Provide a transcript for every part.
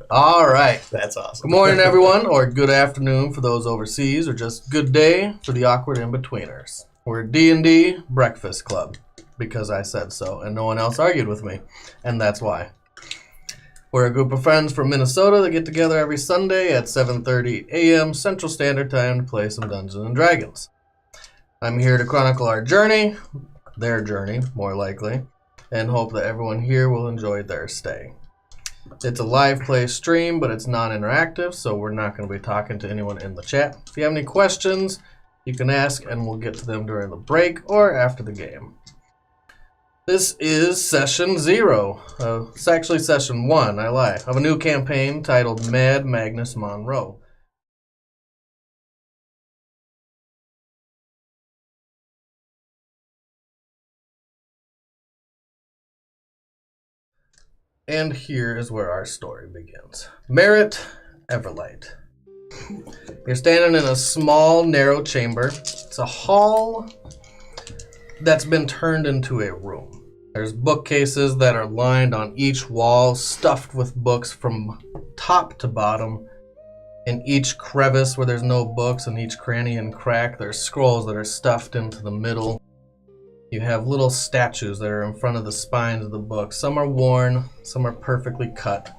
All right. That's awesome. Good morning, everyone, or good afternoon for those overseas, or just good day for the awkward in-betweeners. We're D&D Breakfast Club, because I said so, and no one else argued with me, and that's why. We're a group of friends from Minnesota that get together every Sunday at 7:30 a.m. Central Standard Time to play some Dungeons & Dragons. I'm here to chronicle our journey, their journey, more likely, and hope that everyone here will enjoy their stay. It's a live play stream, but it's non-interactive, so we're not going to be talking to anyone in the chat. If you have any questions, you can ask, and we'll get to them during the break or after the game. This is Session 0. It's actually Session 1, I lie, of a new campaign titled Mad Magnus Monroe. And here is where our story begins. Merritt Everlight. You're standing in a small, narrow chamber. It's a hall that's been turned into a room. There's bookcases that are lined on each wall, stuffed with books from top to bottom. In each crevice where there's no books, in each cranny and crack, there's scrolls that are stuffed into the middle. You have little statues that are in front of the spines of the books. Some are worn, some are perfectly cut.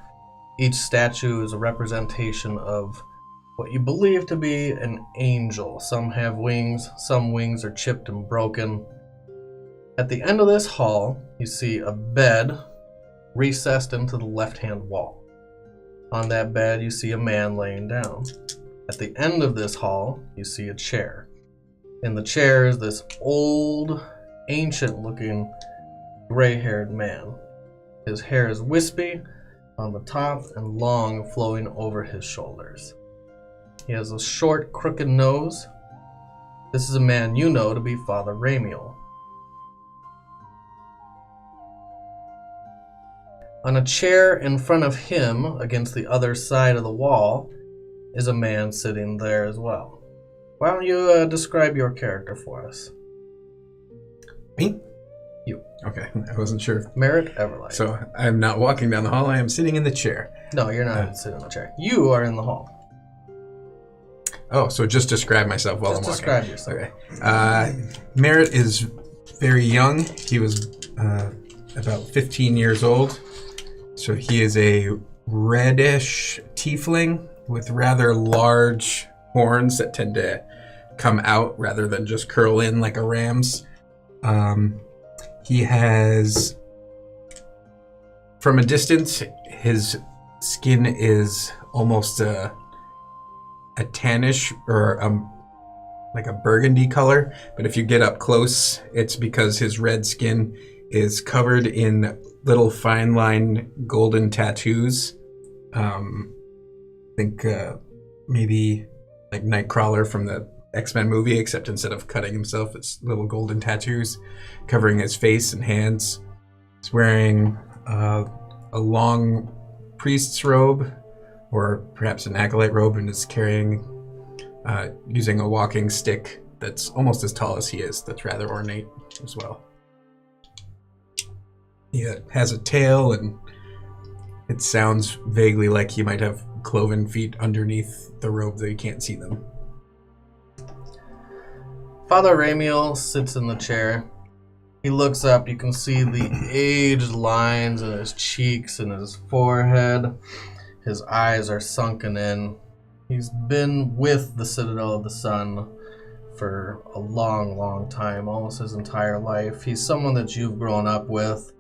Each statue is a representation of what you believe to be an angel. Some have wings, some wings are chipped and broken. At the end of this hall, you see a bed recessed into the left-hand wall. On that bed, you see a man laying down. At the end of this hall, you see a chair. In the chair is this old, ancient-looking, gray-haired man. His hair is wispy on the top and long, flowing over his shoulders. He has a short, crooked nose. This is a man you know to be Father Ramiel. On a chair in front of him, against the other side of the wall, is a man sitting there as well. Why don't you describe your character for us? Me? You. Okay, I wasn't sure. Merritt Everlight. So I'm not walking down the hall, I am sitting in the chair. No, you're not sitting in the chair. You are in the hall. Oh, so just describe myself while I'm walking. Just describe yourself. Okay. Merritt is very young. He was about 15 years old. So he is a reddish tiefling with rather large horns that tend to come out rather than just curl in like a ram's. He has, from a distance, his skin is almost a tannish or like a burgundy color, but if you get up close, it's because his red skin is covered in little fine line golden tattoos. Think maybe like Nightcrawler from the X-Men movie, except instead of cutting himself, it's little golden tattoos covering his face and hands. He's wearing a long priest's robe, or perhaps an acolyte robe, and is carrying, using a walking stick that's almost as tall as he is, that's rather ornate as well. He has a tail, and it sounds vaguely like he might have cloven feet underneath the robe, though you can't see them. Father Ramiel sits in the chair. He looks up. You can see the aged lines in his cheeks and his forehead. His eyes are sunken in. He's been with the Citadel of the Sun for a long, long time, almost his entire life. He's someone that you've grown up with.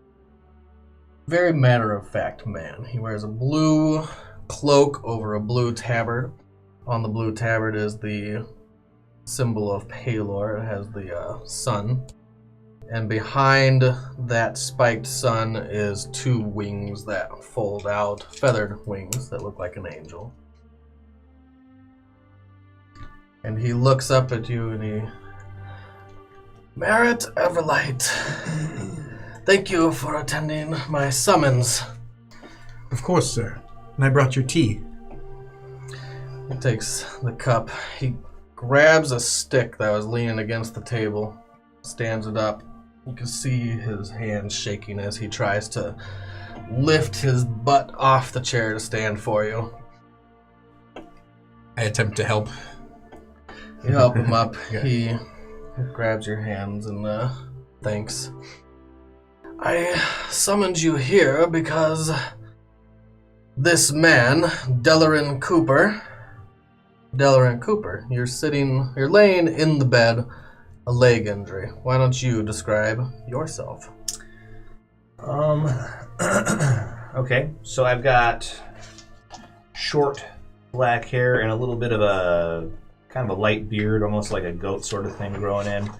Very matter-of-fact man. He wears a blue cloak over a blue tabard. On the blue tabard is the symbol of Palor. It has the sun. And behind that spiked sun is two wings that fold out, feathered wings that look like an angel. And he looks up at you and he... Merritt Everlight, thank you for attending my summons. Of course, sir. And I brought your tea. He takes the cup. He grabs a stick that was leaning against the table, stands it up. You can see his hands shaking as he tries to lift his butt off the chair to stand for you. I attempt to help. You help him up. Yeah. He grabs your hands and thanks. I summoned you here because this man, Delarin Cooper, you're laying in the bed, a leg injury. Why don't you describe yourself? Okay, so I've got short black hair and a little bit of a kind of a light beard, almost like a goat sort of thing growing in.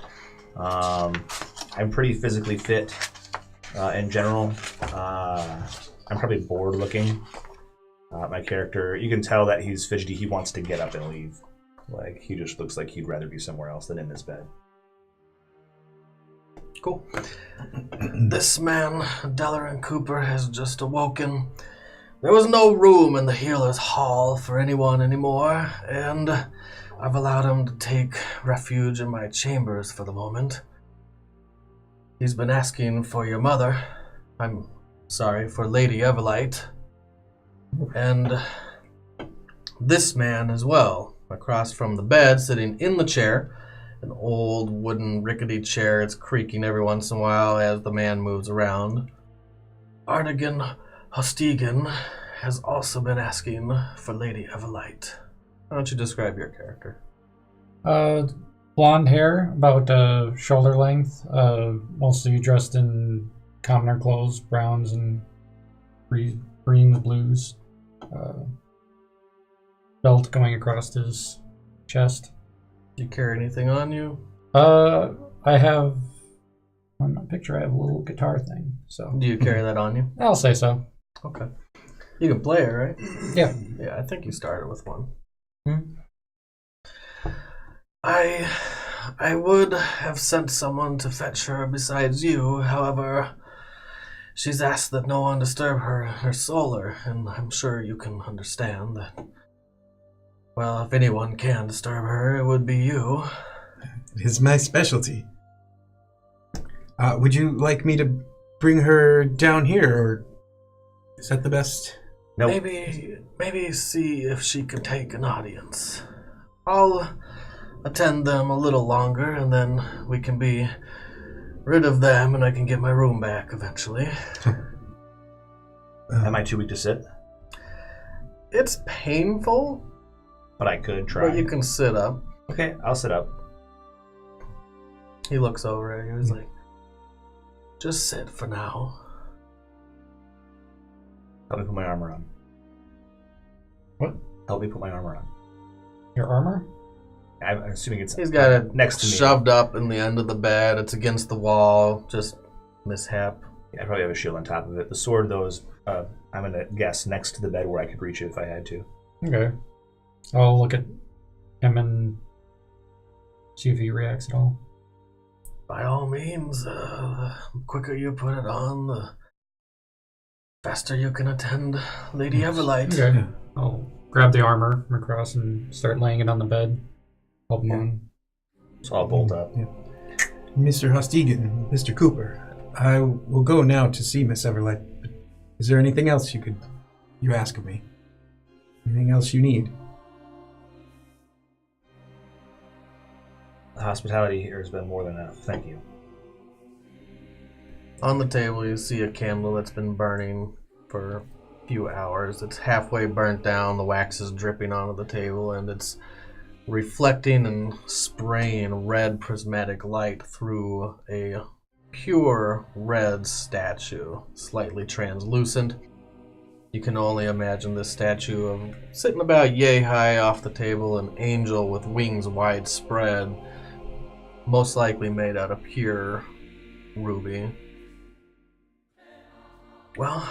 I'm pretty physically fit in general. I'm probably bored looking. My character, you can tell that he's fidgety. He wants to get up and leave. Like, he just looks like he'd rather be somewhere else than in this bed. Cool. This man, Delarin Cooper, has just awoken. There was no room in the healer's hall for anyone anymore, and I've allowed him to take refuge in my chambers for the moment. He's been asking for your mother. I'm sorry, for Lady Everlight. And this man as well, across from the bed, sitting in the chair, an old wooden rickety chair. It's creaking every once in a while as the man moves around. Artigan Hostigan has also been asking for Lady Everlight. Why don't you describe your character? Blonde hair, about shoulder length, mostly dressed in commoner clothes, browns and greens, blues. Belt going across his chest. Do you carry anything on you? I have, on my picture, I have a little guitar thing, so. Do you carry that on you? I'll say so. Okay. You can play it, right? Yeah. Yeah, I think you started with one. Hmm? I would have sent someone to fetch her besides you. However, she's asked that no one disturb her solar, and I'm sure you can understand that. Well, if anyone can disturb her, it would be you. It is my specialty. Would you like me to bring her down here, or is that the best? Nope. Maybe see if she can take an audience. I'll attend them a little longer, and then we can be rid of them, and I can get my room back eventually. Am I too weak to sit? It's painful, But I could try. but you can sit up. Okay, I'll sit up. He looks over at you. He's like, just sit for now. Help me put my armor on. What? Help me put my armor on. Your armor? I'm assuming it's He's got it next to me. shoved up in the end of the bed. It's against the wall. Just mishap. Yeah, I probably have a shield on top of it. The sword, though, is, I'm going to guess, next to the bed where I could reach it if I had to. Okay. I'll look at him and see if he reacts at all. By all means, the quicker you put it on, the faster you can attend Lady Everlight. Okay. I'll grab the armor from across and start laying it on the bed. Help him on. So I'll bolt up. Yeah. Mr. Hostigan, Mr. Cooper, I will go now to see Miss Everlight. But is there anything else you ask of me? Anything else you need? The hospitality here has been more than enough. Thank you. On the table, you see a candle that's been burning for a few hours. It's halfway burnt down. The wax is dripping onto the table, and it's reflecting and spraying red prismatic light through a pure red statue, slightly translucent. You can only imagine this statue of sitting about yay high off the table, an angel with wings widespread, most likely made out of pure ruby. Well,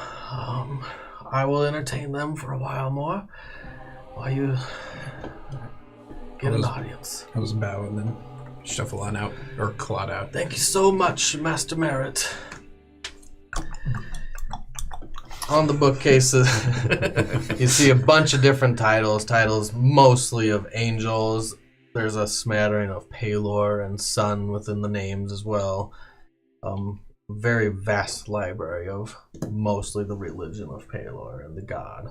I will entertain them for a while more while you get an audience. I was bow and then shuffle on out, or clod out. Thank you so much, Master Merritt. On the bookcases, you see a bunch of different titles mostly of angels. There's a smattering of Palor and Sun within the names as well. very vast library of mostly the religion of Palor and the god.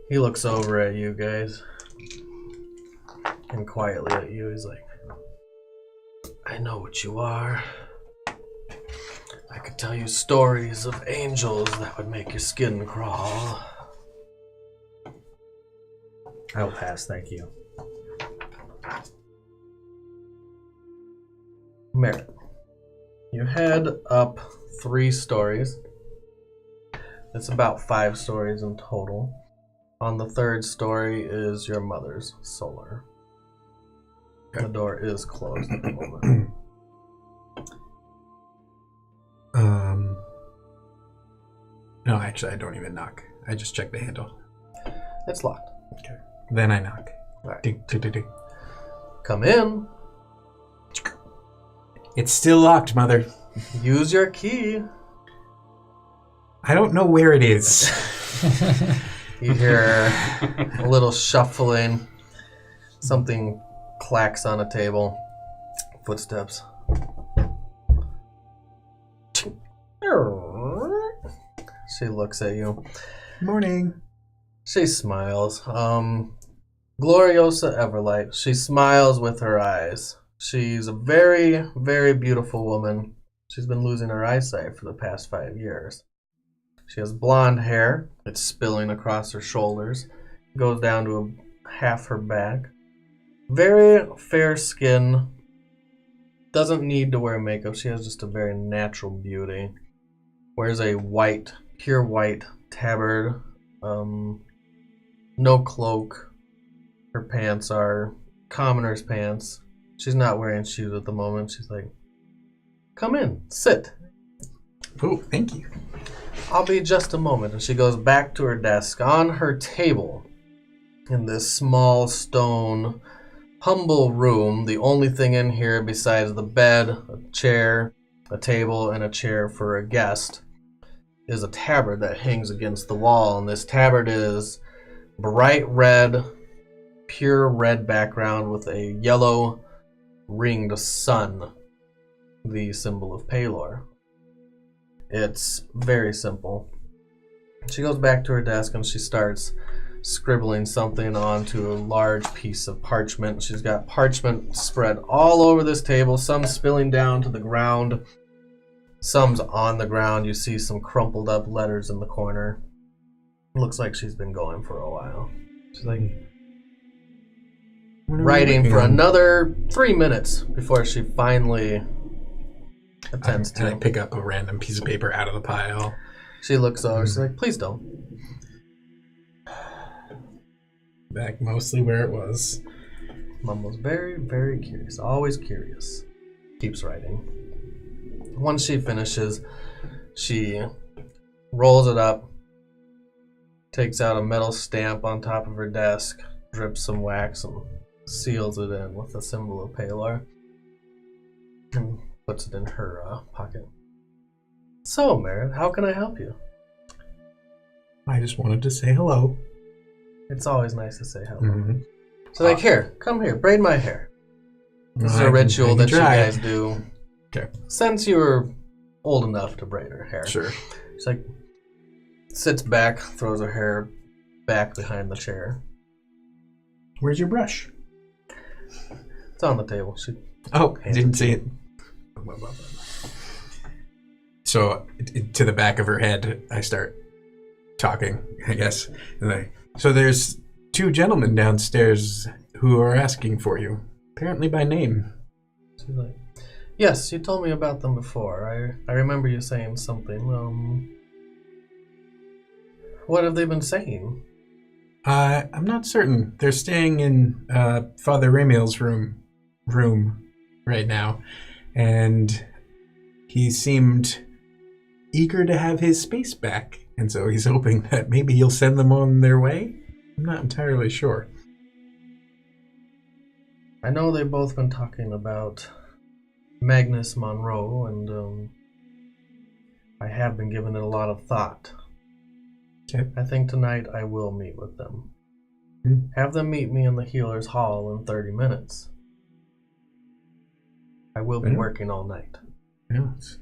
He looks over at you guys and quietly at you. He's like, I know what you are. I could tell you stories of angels that would make your skin crawl. I'll pass, thank you. Merritt, you head up 3 stories. It's about 5 stories in total. On the 3rd story is your mother's solar. The door is closed at the moment. No, actually, I don't even knock. I just check the handle. It's locked. Okay. Then I knock. Right. Ding, ding, ding, ding. Come in. It's still locked, Mother. Use your key. I don't know where it is. You hear a little shuffling. Something clacks on a table. Footsteps. She looks at you. Morning. She smiles. Gloriosa Everlight. She smiles with her eyes. She's a very, very beautiful woman. She's been losing her eyesight for the past 5 years. She has blonde hair. It's spilling across her shoulders. Goes down to half her back. Very fair skin. Doesn't need to wear makeup. She has just a very natural beauty. Wears a white, pure white tabard. No cloak. Her pants are commoner's pants. She's not wearing shoes at the moment. She's like, come in, sit. Oh, thank you. I'll be just a moment. And she goes back to her desk. On her table, in this small stone, humble room, the only thing in here besides the bed, a chair, a table, and a chair for a guest is a tabard that hangs against the wall. And this tabard is bright red, pure red background with a yellow ringed sun, the symbol of Palor. It's very simple. She goes back to her desk and she starts scribbling something onto a large piece of parchment. She's got parchment spread all over this table, some spilling down to the ground, some's on the ground. You see some crumpled up letters in the corner. Looks like she's been going for a while. She's like writing for another 3 minutes before she finally attends to I it. pick up a random piece of paper out of the pile. She looks over. She's like, please don't. Back mostly where it was. Mom was very, very curious. Always curious. Keeps writing. Once she finishes, she rolls it up, takes out a metal stamp on top of her desk, drips some wax, and seals it in with the symbol of Palor, and puts it in her pocket. So, Merritt, how can I help you? I just wanted to say hello. It's always nice to say hello. Mm-hmm. So, like, here, come here, braid my hair. This is a ritual that you guys do. Okay. Since you were old enough to braid her hair. Sure. She's like, sits back, throws her hair back behind the chair. Where's your brush? It's on the table. She Oh, I didn't see it. So, to the back of her head, I start talking, I guess. So there's 2 gentlemen downstairs who are asking for you, apparently by name. She's like, yes, you told me about them before. I remember you saying something. What have they been saying? I'm not certain. They're staying in Father Ramiel's room right now, and he seemed eager to have his space back, and so he's hoping that maybe he'll send them on their way. I'm not entirely sure. I know they've both been talking about Magnus Monroe, and I have been giving it a lot of thought. Okay. I think tonight I will meet with them. Hmm. Have them meet me in the Healer's Hall in 30 minutes. I will be Yeah. working all night. Yes.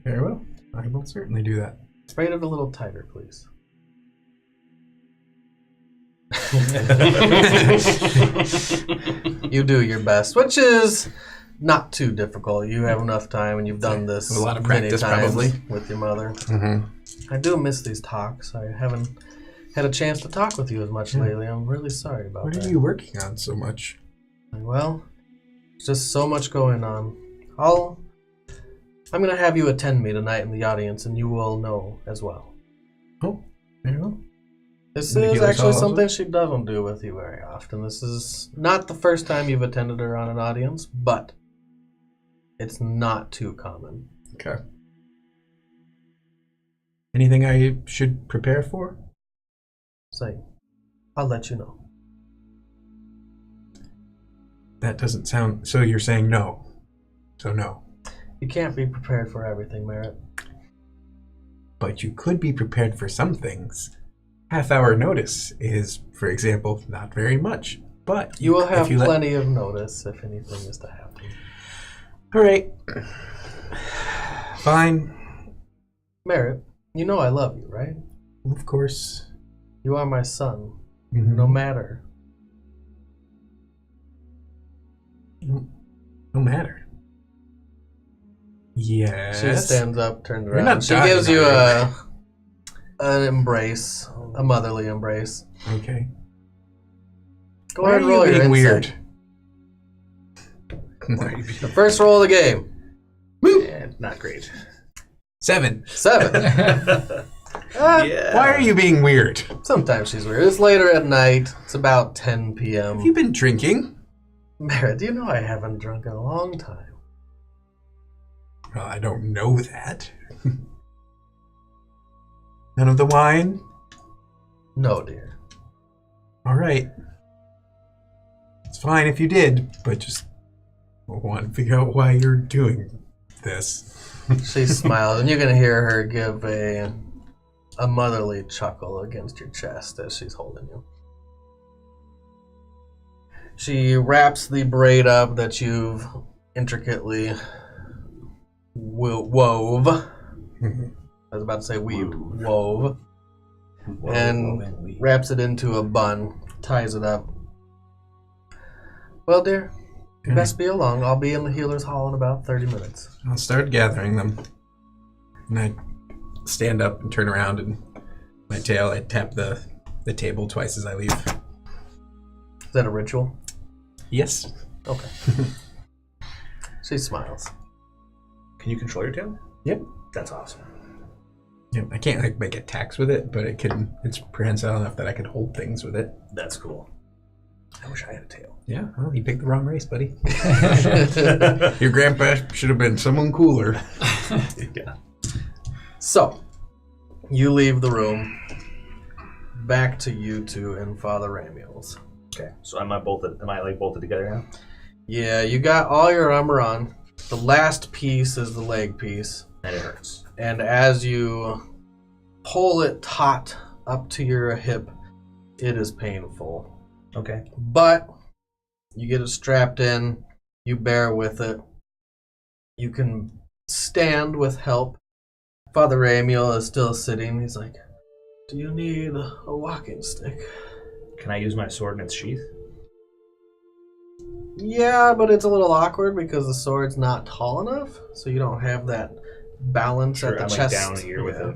Very well. I will certainly do that. Braid it a little tighter, please. You do your best, which is not too difficult. You have enough time, and you've done this A lot of many practice, times probably. with your mother. Mm-hmm. I do miss these talks. I haven't had a chance to talk with you as much lately. I'm really sorry about What that. are you working on so much? Well, there's just so much going on. I'm going to have you attend me tonight in the audience, and you will know as well. Oh, very well. This In the is healer's actually hall also? something she doesn't do with you very often. This is not the first time you've attended her on an audience, but it's not too common. Okay. Anything I should prepare for? So, I'll let you know. That doesn't sound... So you're saying no. So no. You can't be prepared for everything, Merritt. But you could be prepared for some things. Half-hour notice is, for example, not very much. But You will have if you let- plenty of notice if anything is to happen. All right. Fine. Merritt, you know I love you, right? Of course. You are my son, Mhm. no matter. No matter. Yes. She stands up, turns You're around. not She dodging gives you that, an embrace, a motherly embrace. Okay. Go Why ahead are and roll you your being insight. weird? The first roll of the game. Yeah, not great. 7. 7. Ah, Yeah. Why are you being weird? Sometimes she's weird. It's later at night. It's about 10 p.m. Have you been drinking? Merritt, you know I haven't drunk in a long time. Well, I don't know that. None of the wine? No, dear. All right. It's fine if you did, but just want to figure out why you're doing this. She smiles, and you're going to hear her give a motherly chuckle against your chest as she's holding you. She wraps the braid up that you've intricately wove. I was about to say weaved. Wove. And wraps it into a bun, ties it up. Well, dear, you best be along. I'll be in the healer's hall in about 30 minutes. I'll start gathering them. And I stand up and turn around, and my tail, I tap the table twice as I leave. Is that a ritual? Yes. Okay. She smiles. Can you control your tail? Yep. That's awesome. Yeah, I can't like make attacks with it, but it's prehensile enough that I could hold things with it. That's cool. I wish I had a tail. Yeah, well, you picked the wrong race, buddy. Your grandpa should have been someone cooler. Yeah. So, you leave the room. Back to you two and Father Ramuel's. Okay. So am I bolted together now? Yeah, you got all your armor on. The last piece is the leg piece. And it hurts. And as you pull it taut up to your hip, it is painful. Okay. But you get it strapped in, you bear with it. You can stand with help. Father Ramiel is still sitting. He's like, do you need a walking stick? Can I use my sword in its sheath? Yeah, but it's a little awkward because the sword's not tall enough, so you don't have that balance Sure, at the I'm chest. like down here with it.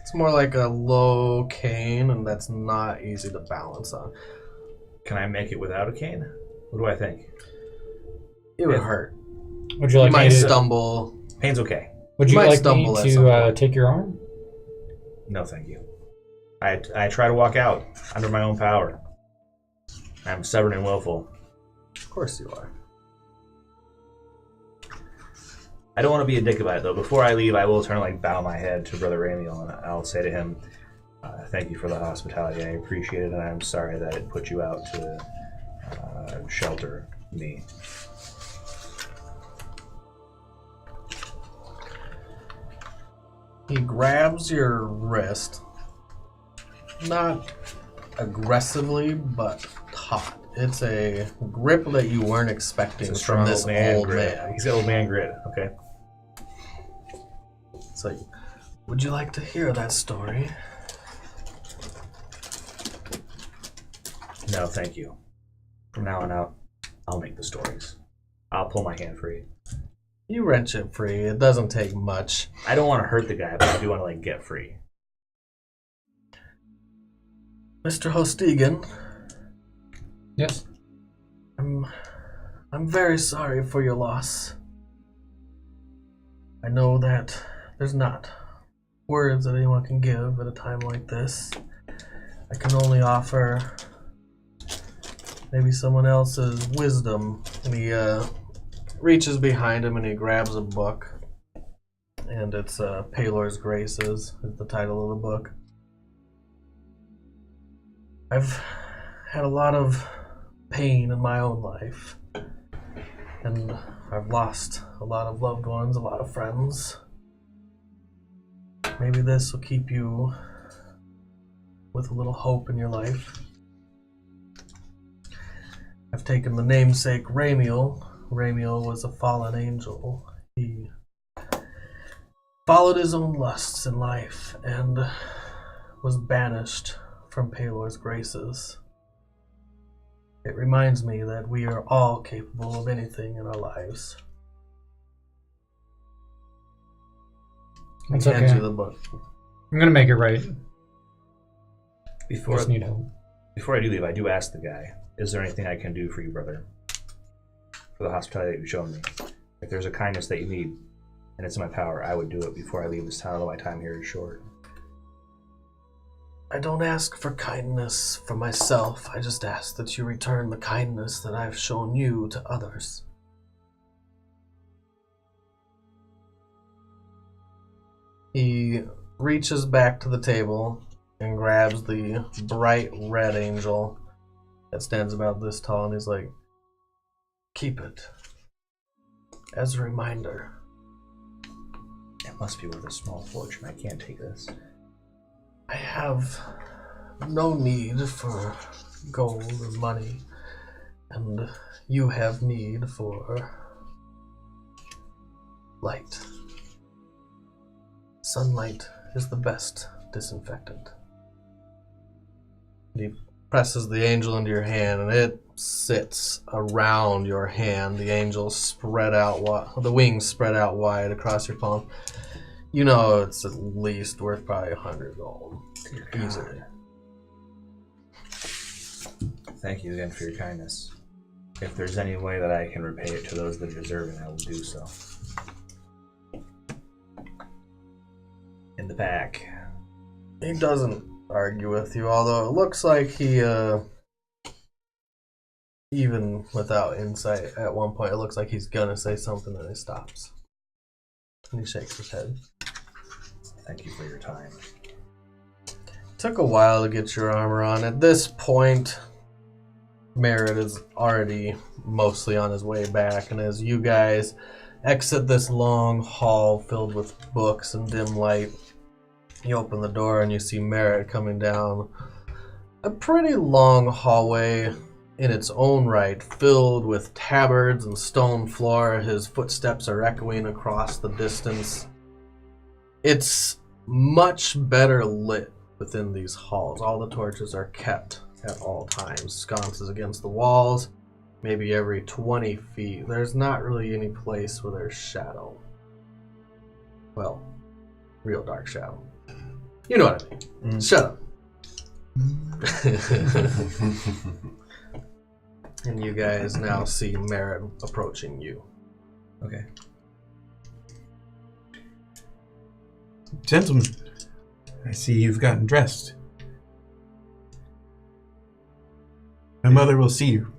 It's more like a low cane, and that's not easy to balance on. Can I make it without a cane? What do I think? It would Yeah. hurt. Would you You like might me to, stumble. Pain's okay. would you you might like stumble me at some to point. take your arm? No, thank you. I try to walk out under my own power. I'm stubborn and willful. Of course you are. I don't want to be a dick about it, though. Before I leave, I will turn and bow my head to Brother Ramiel, and I'll say to him, thank you for the hospitality. I appreciate it, and I'm sorry that it put you out to shelter me. He grabs your wrist, not aggressively, but taut. It's a grip that you weren't expecting It's a from strong this old grit. man. He's got old man grit. Okay. It's like, would you like to hear that story? No, thank you. From now on out, I'll make the stories. I'll pull my hand free. You wrench it free. It doesn't take much. I don't want to hurt the guy, but I do want to get free. Mr. Hostigan, Yes. I'm very sorry for your loss. I know that there's not words that anyone can give at a time like this. I can only offer maybe someone else's wisdom. And he reaches behind him and he grabs a book. And it's Palor's Graces is the title of the book. I've had a lot of pain in my own life. And I've lost a lot of loved ones, a lot of friends. Maybe this will keep you with a little hope in your life. I've taken the namesake Ramiel. Ramiel was a fallen angel. He followed his own lusts in life and was banished from Palor's Graces. It reminds me that we are all capable of anything in our lives. That's He hands okay. you the book. I'm gonna make it right. Before Just need help. I do leave, I do ask the guy, is there anything I can do for you, brother? For the hospitality that you've shown me. If there's a kindness that you need, and it's in my power, I would do it before I leave this town, although my time here is short. I don't ask for kindness for myself. I just ask that you return the kindness that I've shown you to others. He reaches back to the table and grabs the bright red angel that stands about this tall, and he's like, keep it as a reminder. It must be worth a small fortune. I can't take this. I have no need for gold or money, and you have need for light. Sunlight is the best disinfectant. He presses the angel into your hand, and it sits around your hand. The angel spread out, the wings spread out wide across your palm. You know it's at least worth probably 100 gold. Easily. Thank you again for your kindness. If there's any way that I can repay it to those that deserve it, I will do so. In the back. He doesn't argue with you, although it looks like he, even without insight, at one point it looks like he's gonna say something and he stops. And he shakes his head. Thank you for your time. Took a while to get your armor on. At this point, Merritt is already mostly on his way back, and as you guys exit this long hall filled with books and dim light, you open the door and you see Merritt coming down a pretty long hallway in its own right, filled with tabards and stone floor. His footsteps are echoing across the distance. It's much better lit within these halls. All the torches are kept at all times. Sconces against the walls, maybe every 20 feet. There's not really any place where there's shadow. Well, real dark shadow. You know what I mean. Shut up. And you guys now see Merritt approaching you. Okay. Gentlemen, I see you've gotten dressed. My mother will see you.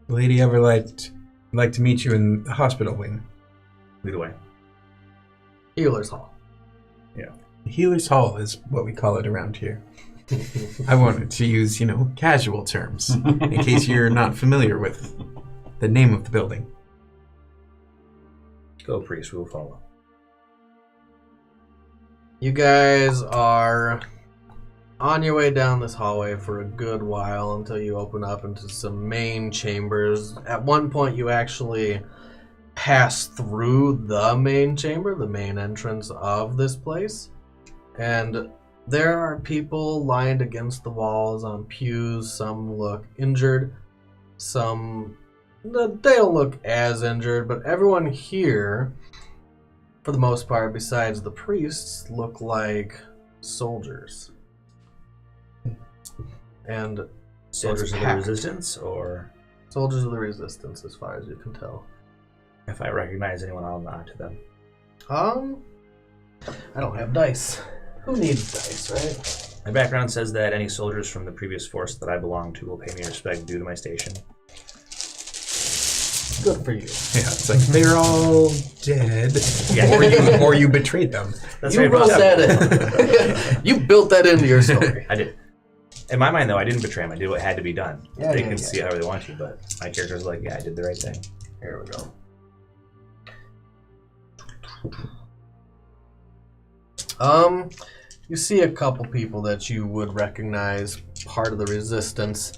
Lady Everlight would like to meet you in the hospital wing. Lead the way. Healer's Hall. Yeah. Healer's Hall is what we call it around here. I wanted to use, casual terms, in case you're not familiar with the name of the building. Go, priest. We will follow. You guys are on your way down this hallway for a good while until you open up into some main chambers. At one point, you actually pass through the main chamber, the main entrance of this place. And there are people lined against the walls on pews. Some look injured. Some, they don't look as injured, but everyone here, for the most part, besides the priests, look like soldiers. And Soldiers of the Resistance, or soldiers of the Resistance, as far as you can tell. if I recognize anyone, I'll nod to them. I don't have dice. Who needs dice, right? My background says that any soldiers from the previous force that I belong to will pay me respect due to my station. Good for you. Yeah, it's like they're all dead. Yeah. or you betrayed them. That's You right, wrote Bob. that in. You built that into your story. I did. In my mind, though, I didn't betray him. I did what had to be done. Yeah, They yeah, can yeah. see it however they want to, but my character's like, yeah, I did the right thing. Here we go. You see a couple people that you would recognize part of the Resistance.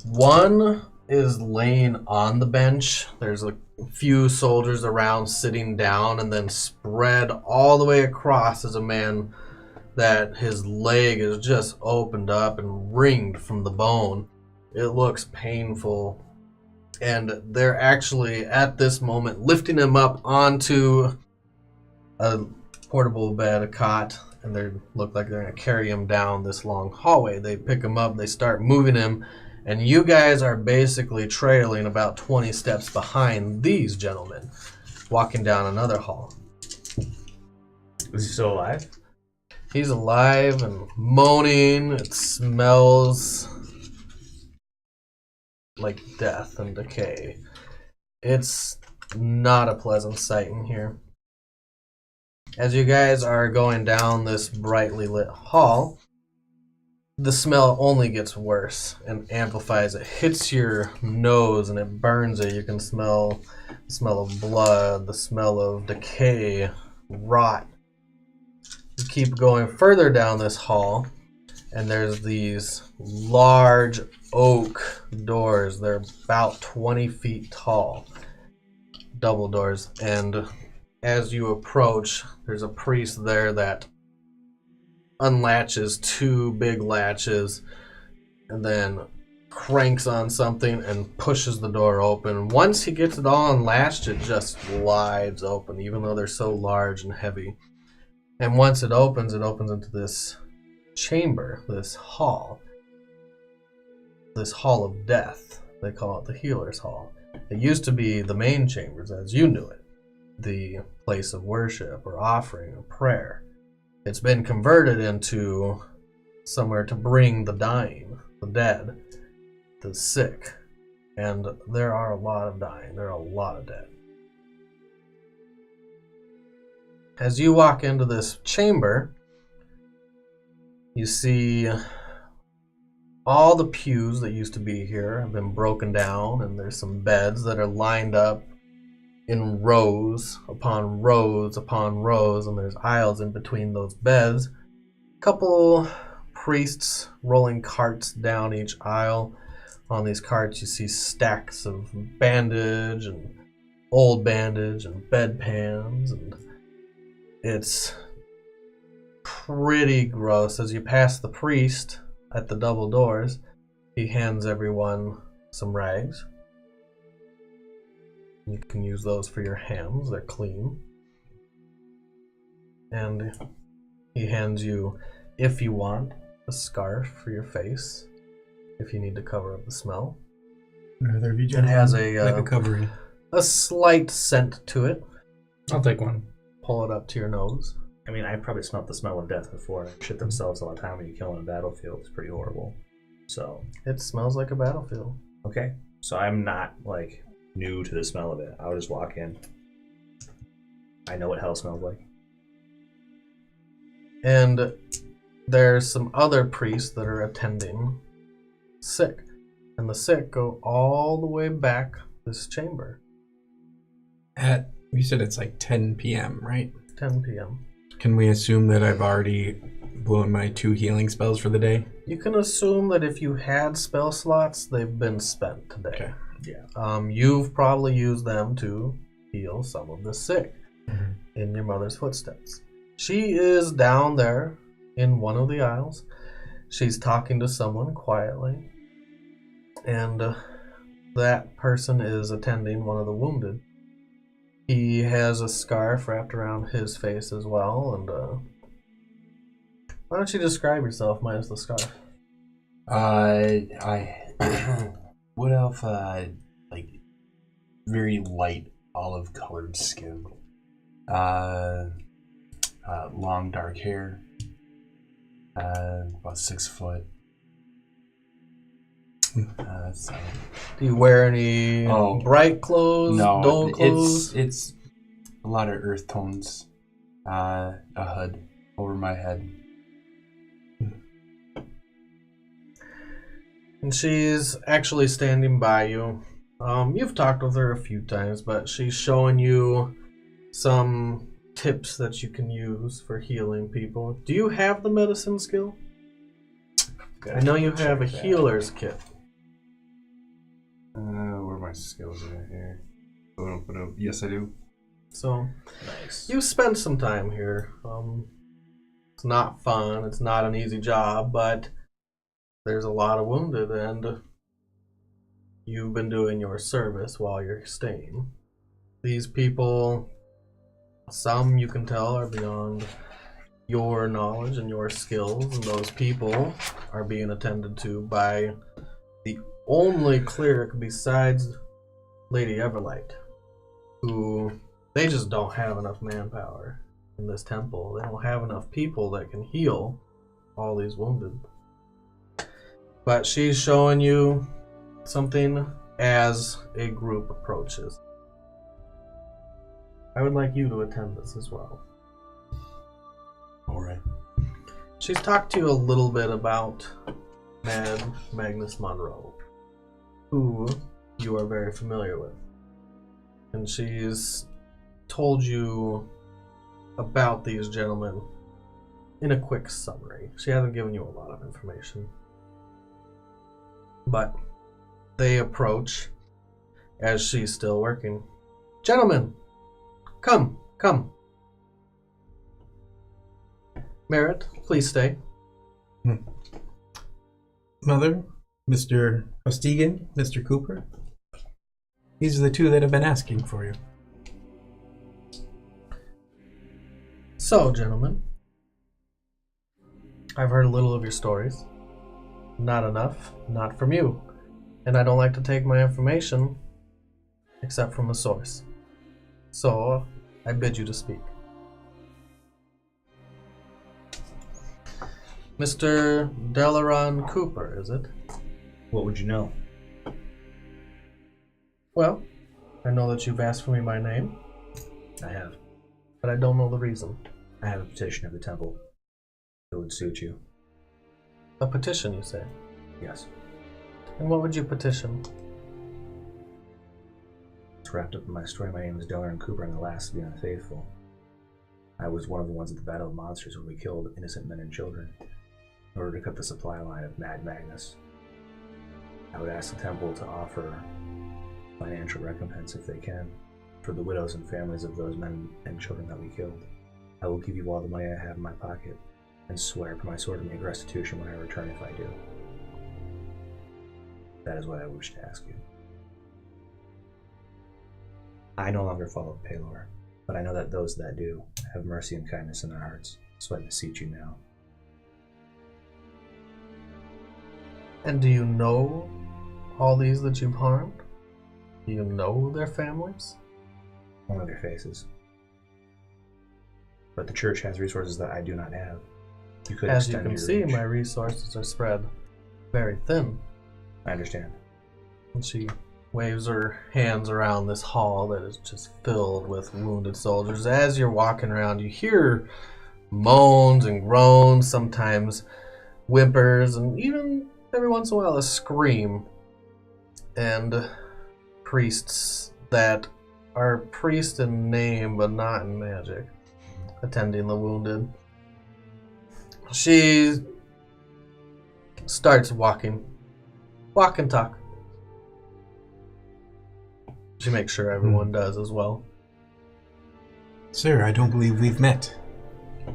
One is laying on the bench. There's a few soldiers around sitting down, and then spread all the way across is a man that his leg is just opened up and ringed from the bone. It looks painful. And they're actually, at this moment, lifting him up onto a portable bed, a cot, and they look like they're going to carry him down this long hallway. They pick him up, they start moving him, and you guys are basically trailing about 20 steps behind these gentlemen, walking down another hall. Is he still alive? He's alive and moaning. It smells like death and decay. It's not a pleasant sight in here. As you guys are going down this brightly lit hall, the smell only gets worse and amplifies. It hits your nose and it burns it. You can smell the smell of blood, the smell of decay, rot. You keep going further down this hall, and there's these large oak doors. They're about 20 feet tall, double doors. And as you approach, there's a priest there that unlatches two big latches and then cranks on something and pushes the door open. Once he gets it all unlatched, it just slides open, even though they're so large and heavy. And once it opens into this chamber, this hall of death. They call it the Healer's Hall. It used to be the main chambers as you knew it, the place of worship or offering or prayer. It's been converted into somewhere to bring the dying, the dead, the sick. And there are a lot of dying, there are a lot of dead. As you walk into this chamber, you see all the pews that used to be here have been broken down, and there's some beds that are lined up in rows upon rows upon rows, and there's aisles in between those beds. A couple priests rolling carts down each aisle. On these carts you see stacks of bandage and old bandage and bedpans, and it's pretty gross. As you pass the priest at the double doors, he hands everyone some rags. You can use those for your hands, they're clean. And he hands you, if you want, a scarf for your face, if you need to cover up the smell. Rather have you It has like a covering. a slight scent to it. I'll take one. Pull it up to your nose. I mean, I probably smelled the smell of death before. They shit themselves all the time when you kill on a battlefield. It's pretty horrible. So, It smells like a battlefield. okay. So I'm not, like, new to the smell of it. I'll just walk in. I know what hell smells like. And there's some other priests that are attending sick. And the sick go all the way back this chamber. You said it's like 10 p.m., right? 10 p.m. Can we assume that I've already blowing my 2 healing spells for the day. You can assume that if you had spell slots, they've been spent today. Okay. Yeah. You've probably used them to heal some of the sick in your mother's footsteps. She is down there in one of the aisles. She's talking to someone quietly, and that person is attending one of the wounded. He has a scarf wrapped around his face as well, and why don't you describe yourself minus the scarf? I would have like very light olive colored skin, long dark hair, about 6 foot. So. Do you wear any bright clothes, dull clothes? It's a lot of earth tones. A hood over my head. And she's actually standing by you. You've talked with her a few times, but she's showing you some tips that you can use for healing people. Do you have the medicine skill? I know you have a healer's kit. Where are my skills right here? Yes, I do. So, Nice. you spent some time here. It's not fun. It's not an easy job, but there's a lot of wounded, and you've been doing your service while you're staying. These people, some you can tell are beyond your knowledge and your skills, and those people are being attended to by the only cleric besides Lady Everlight, who they just don't have enough manpower in this temple. They don't have enough people that can heal all these wounded. But she's showing you something as a group approaches. I would like you to attend this as well. Alright. She's talked to you a little bit about Magnus Monroe, who you are very familiar with. And she's told you about these gentlemen in a quick summary. She hasn't given you a lot of information. But they approach as she's still working. Gentlemen, come. Merritt, please stay. Mother, Mr. Costigan, Mr. Cooper. These are the 2 that have been asking for you. So, gentlemen, I've heard a little of your stories. Not enough, not from you. And I don't like to take my information except from the source. So, I bid you to speak. Mr. Delaron Cooper, is it? What would you know? Well, I know that you've asked for me by name, I have. but I don't know the reason. I have a petition of the temple. It would suit you. A petition, you say? Yes. And what would you petition? It's wrapped up in my story. My name is Delaron Cooper. I'm the last to be unfaithful. I was one of the ones at the Battle of Monsters when we killed innocent men and children in order to cut the supply line of Mad Magnus. I would ask the temple to offer financial recompense if they can for the widows and families of those men and children that we killed. I will give you all the money I have in my pocket and swear by my sword to make restitution when I return if I do. That is what I wish to ask you. I no longer follow Palor, but I know that those that do have mercy and kindness in their hearts, so I beseech you now. And do you know all these that you've harmed? Do you know their families? Only their faces. But the church has resources that I do not have. You could As you extend can your see, reach. my resources are spread very thin. I understand. And she waves her hands around this hall that is just filled with wounded soldiers. As you're walking around, you hear moans and groans, sometimes whimpers, and even every once in a while a scream. And priests that are priests in name but not in magic, attending the wounded. She starts walking. Walk and talk. She makes sure everyone does as well. Sir, I don't believe we've met.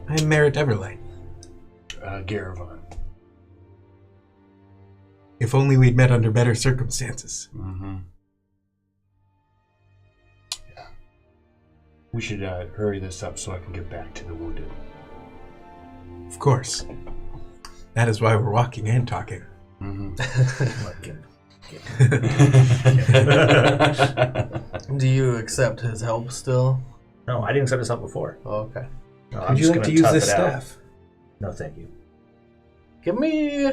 I am Merritt Everlight. Garavon. If only we'd met under better circumstances. Mm-hmm. Yeah. We should hurry this up so I can get back to the wounded. Of course. That is why we're walking and talking. Mm-hmm. Do you accept his help still? No, I didn't accept this up before. Oh, okay. No, Would you like to use this staff? No, thank you. Give me...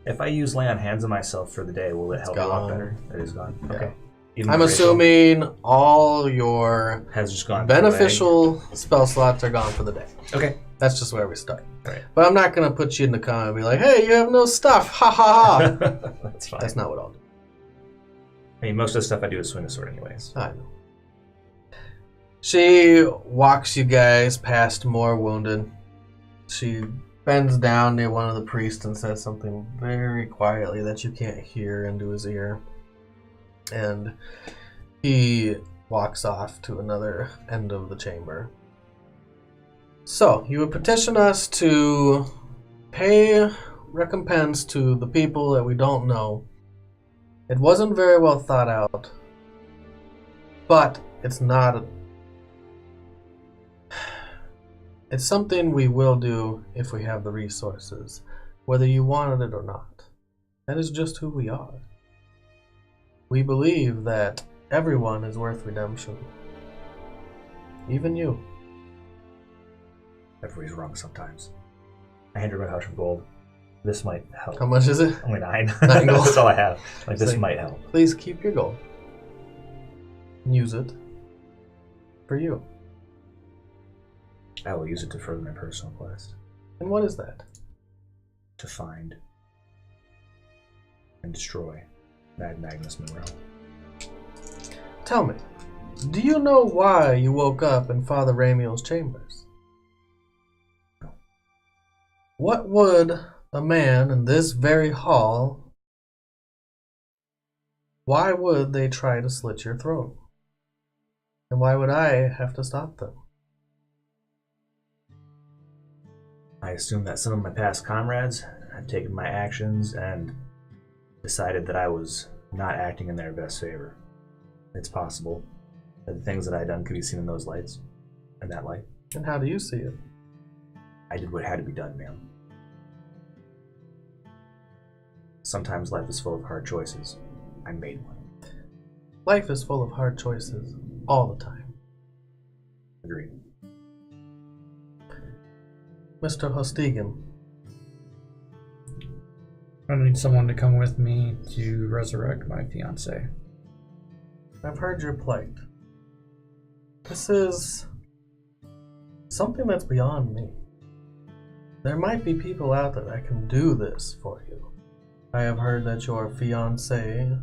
If I use lay on hands on myself for the day, will it help me walk better? It is gone. Yeah. Okay. Even I'm my assuming all your has just gone beneficial spell slots are gone for the day. Okay. That's just where we start. Right. But I'm not going to put you in the comment and be like, hey, you have no stuff. Ha ha ha. That's fine. That's not what I'll do. I mean, most of the stuff I do is swing the sword anyways. I know. She walks you guys past more wounded. She bends down near one of the priests and says something very quietly that you can't hear into his ear. And he walks off to another end of the chamber. So, you would petition us to pay recompense to the people that we don't know. It wasn't very well thought out, but it's not... It's something we will do if we have the resources, whether you wanted it or not. That is just who we are. We believe that everyone is worth redemption. Even you. Everybody's wrong sometimes. I handed her my house of gold. This might help. How much is it? Only 9. 9 gold. That's all I have. Like, this Like, might help. Please keep your gold. Use it for you. I will use it to further my personal quest. And what is that? To find and destroy Magnus Monroe. Tell me, do you know why you woke up in Father Ramiel's chambers? No. What would a man in this very hall, why would they try to slit your throat? And why would I have to stop them? I assume that some of my past comrades had taken my actions and decided that I was not acting in their best favor. It's possible that the things that I had done could be seen in those lights, in that light. And how do you see it? I did what had to be done, ma'am. Sometimes life is full of hard choices. I made one. Life is full of hard choices all the time. Agreed. Mr. Hostigan, I need someone to come with me to resurrect my fiancée. I've heard your plight. This is something that's beyond me. There might be people out there that can do this for you. I have heard that your fiancé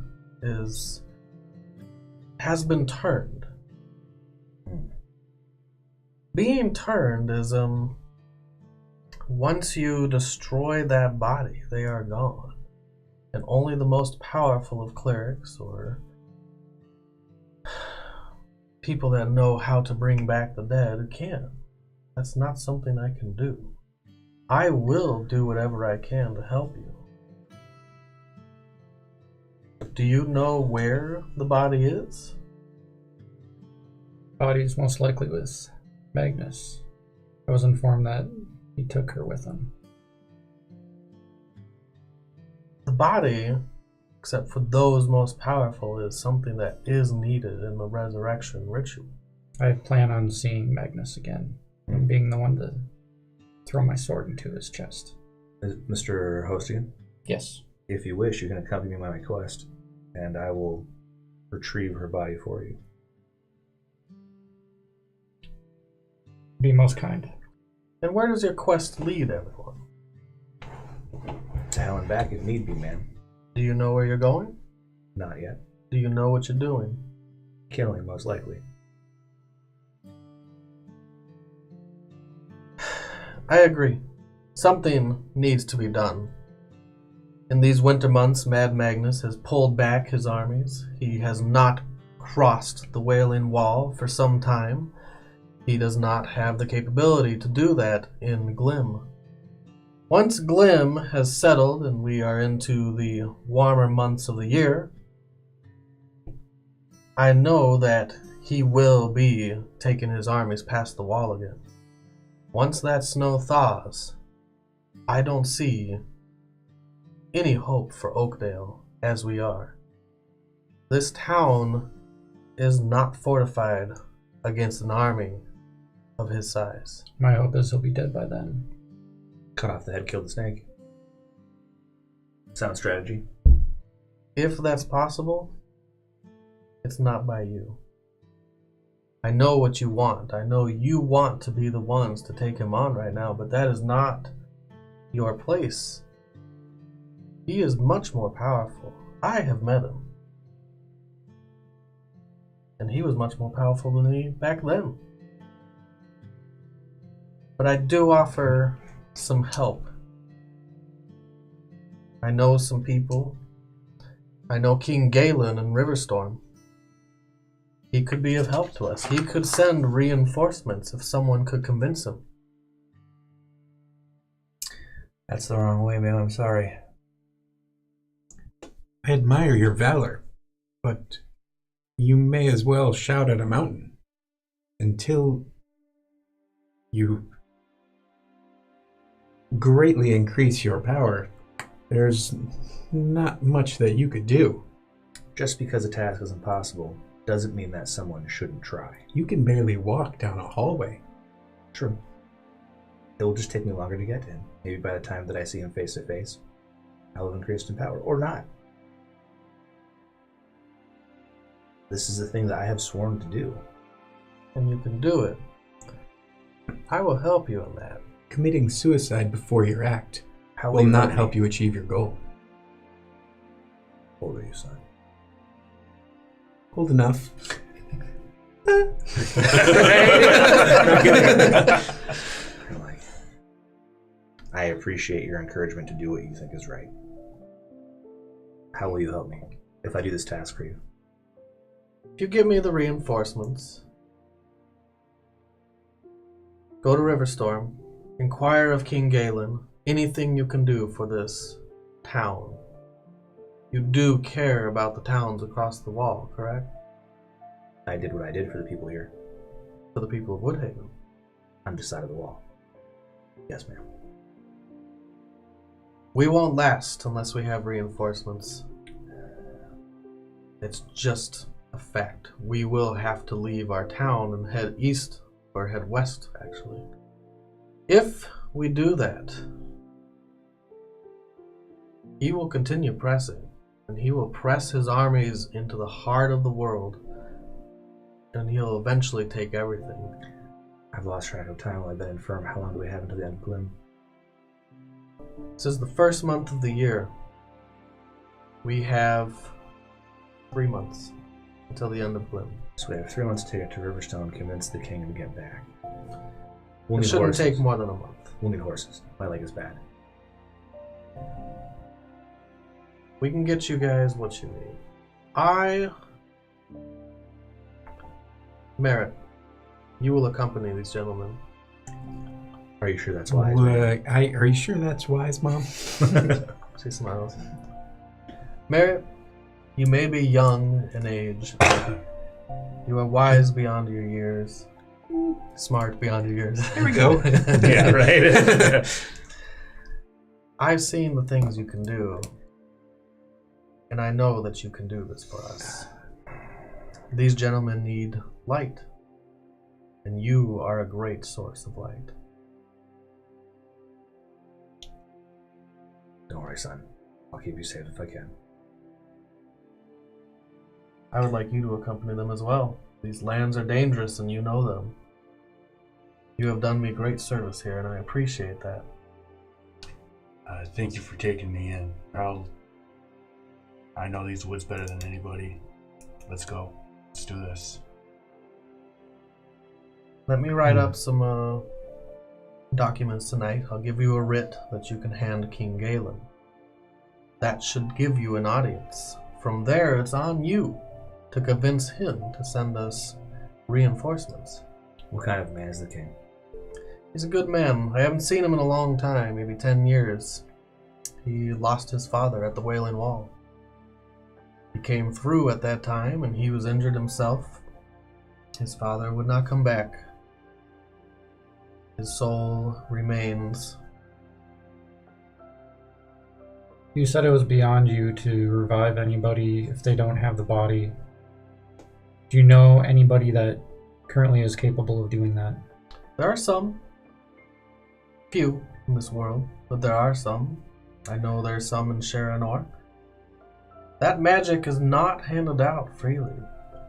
has been turned. Being turned is once you destroy that body, they are gone. And only the most powerful of clerics or people that know how to bring back the dead can. That's not something I can do. I will do whatever I can to help you. Do you know where the body is? Body is most likely with Magnus. I was informed that he took her with him. The body, except for those most powerful, is something that is needed in the resurrection ritual. I plan on seeing Magnus again and being the one to throw my sword into his chest. Mr. Hostian, Yes. if you wish, you can accompany me on my quest, and I will retrieve her body for you. Be most kind. And where does your quest lead, everyone? To hell and back if need be, ma'am. Do you know where you're going? Not yet. Do you know what you're doing? Killing, most likely. I agree. Something needs to be done. In these winter months, Mad Magnus has pulled back his armies. He has not crossed the Wailing Wall for some time. He does not have the capability to do that in Glim. Once Glim has settled and we are into the warmer months of the year, I know that he will be taking his armies past the wall again. Once that snow thaws, I don't see any hope for Oakdale as we are. This town is not fortified against an army of his size. My hope is he'll be dead by then. Cut off the head, kill the snake. Sound strategy. If that's possible, it's not by you. I know what you want. I know you want to be the ones to take him on right now, but that is not your place. He is much more powerful. I have met him. And he was much more powerful than me back then. But I do offer some help. I know some people. I know King Galen in Riverstorm. He could be of help to us. He could send reinforcements if someone could convince him. That's the wrong way, man. I'm sorry. I admire your valor, but you may as well shout at a mountain. Until you greatly increase your power, there's not much that you could do. Just because a task is impossible doesn't mean that someone shouldn't try. You can barely walk down a hallway. True. It will just take me longer to get to him. Maybe by the time that I see him face to face, I'll have increased in power. Or not. This is the thing that I have sworn to do. And you can do it. I will help you in that. Committing suicide before your act How will you not me? help you achieve your goal. How old are you, son? Old enough. I appreciate your encouragement to do what you think is right. How will you help me if I do this task for you? If you give me the reinforcements, go to Riverstorm, inquire of King Galen, anything you can do for this town. You do care about the towns across the wall, correct? I did what I did for the people here. For the people of Woodhaven. On this side of the wall. Yes, ma'am. We won't last unless we have reinforcements. It's just a fact. We will have to leave our town and head east, or head west, actually. If we do that, he will continue pressing, and he will press his armies into the heart of the world, and he'll eventually take everything. I've lost track of time while I've been infirm. How long do we have until the end of Glim? This is the first month of the year. We have 3 months until the end of Glim. So we have 3 months to get to Riverstone, convince the king to get back. We'll It need shouldn't horses. take more than a month. We'll need horses. My leg is bad. We can get you guys what you need. Merritt, you will accompany these gentlemen. Are you sure that's wise? Are you sure that's wise, Mom? She smiles. Merritt, you may be young in age. You are wise beyond your years. Smart beyond your years. There we go. Yeah, right? I've seen the things you can do. And I know that you can do this for us. These gentlemen need light. And you are a great source of light. Don't worry, son. I'll keep you safe if I can. I would like you to accompany them as well. These lands are dangerous and you know them. You have done me great service here and I appreciate that. Thank you for taking me in. I know these woods better than anybody. Let's go. Let's do this. Let me write up some documents tonight. I'll give you a writ that you can hand King Galen. That should give you an audience. From there, it's on you to convince him to send us reinforcements. What kind of man is the king? He's a good man. I haven't seen him in a long time, maybe 10 years. He lost his father at the Wailing Wall. He came through at that time, and he was injured himself. His father would not come back. His soul remains. You said it was beyond you to revive anybody if they don't have the body. Do you know anybody that currently is capable of doing that? There are some. Few in this world, but there are some. I know there's some in Sharanor. That magic is not handed out freely.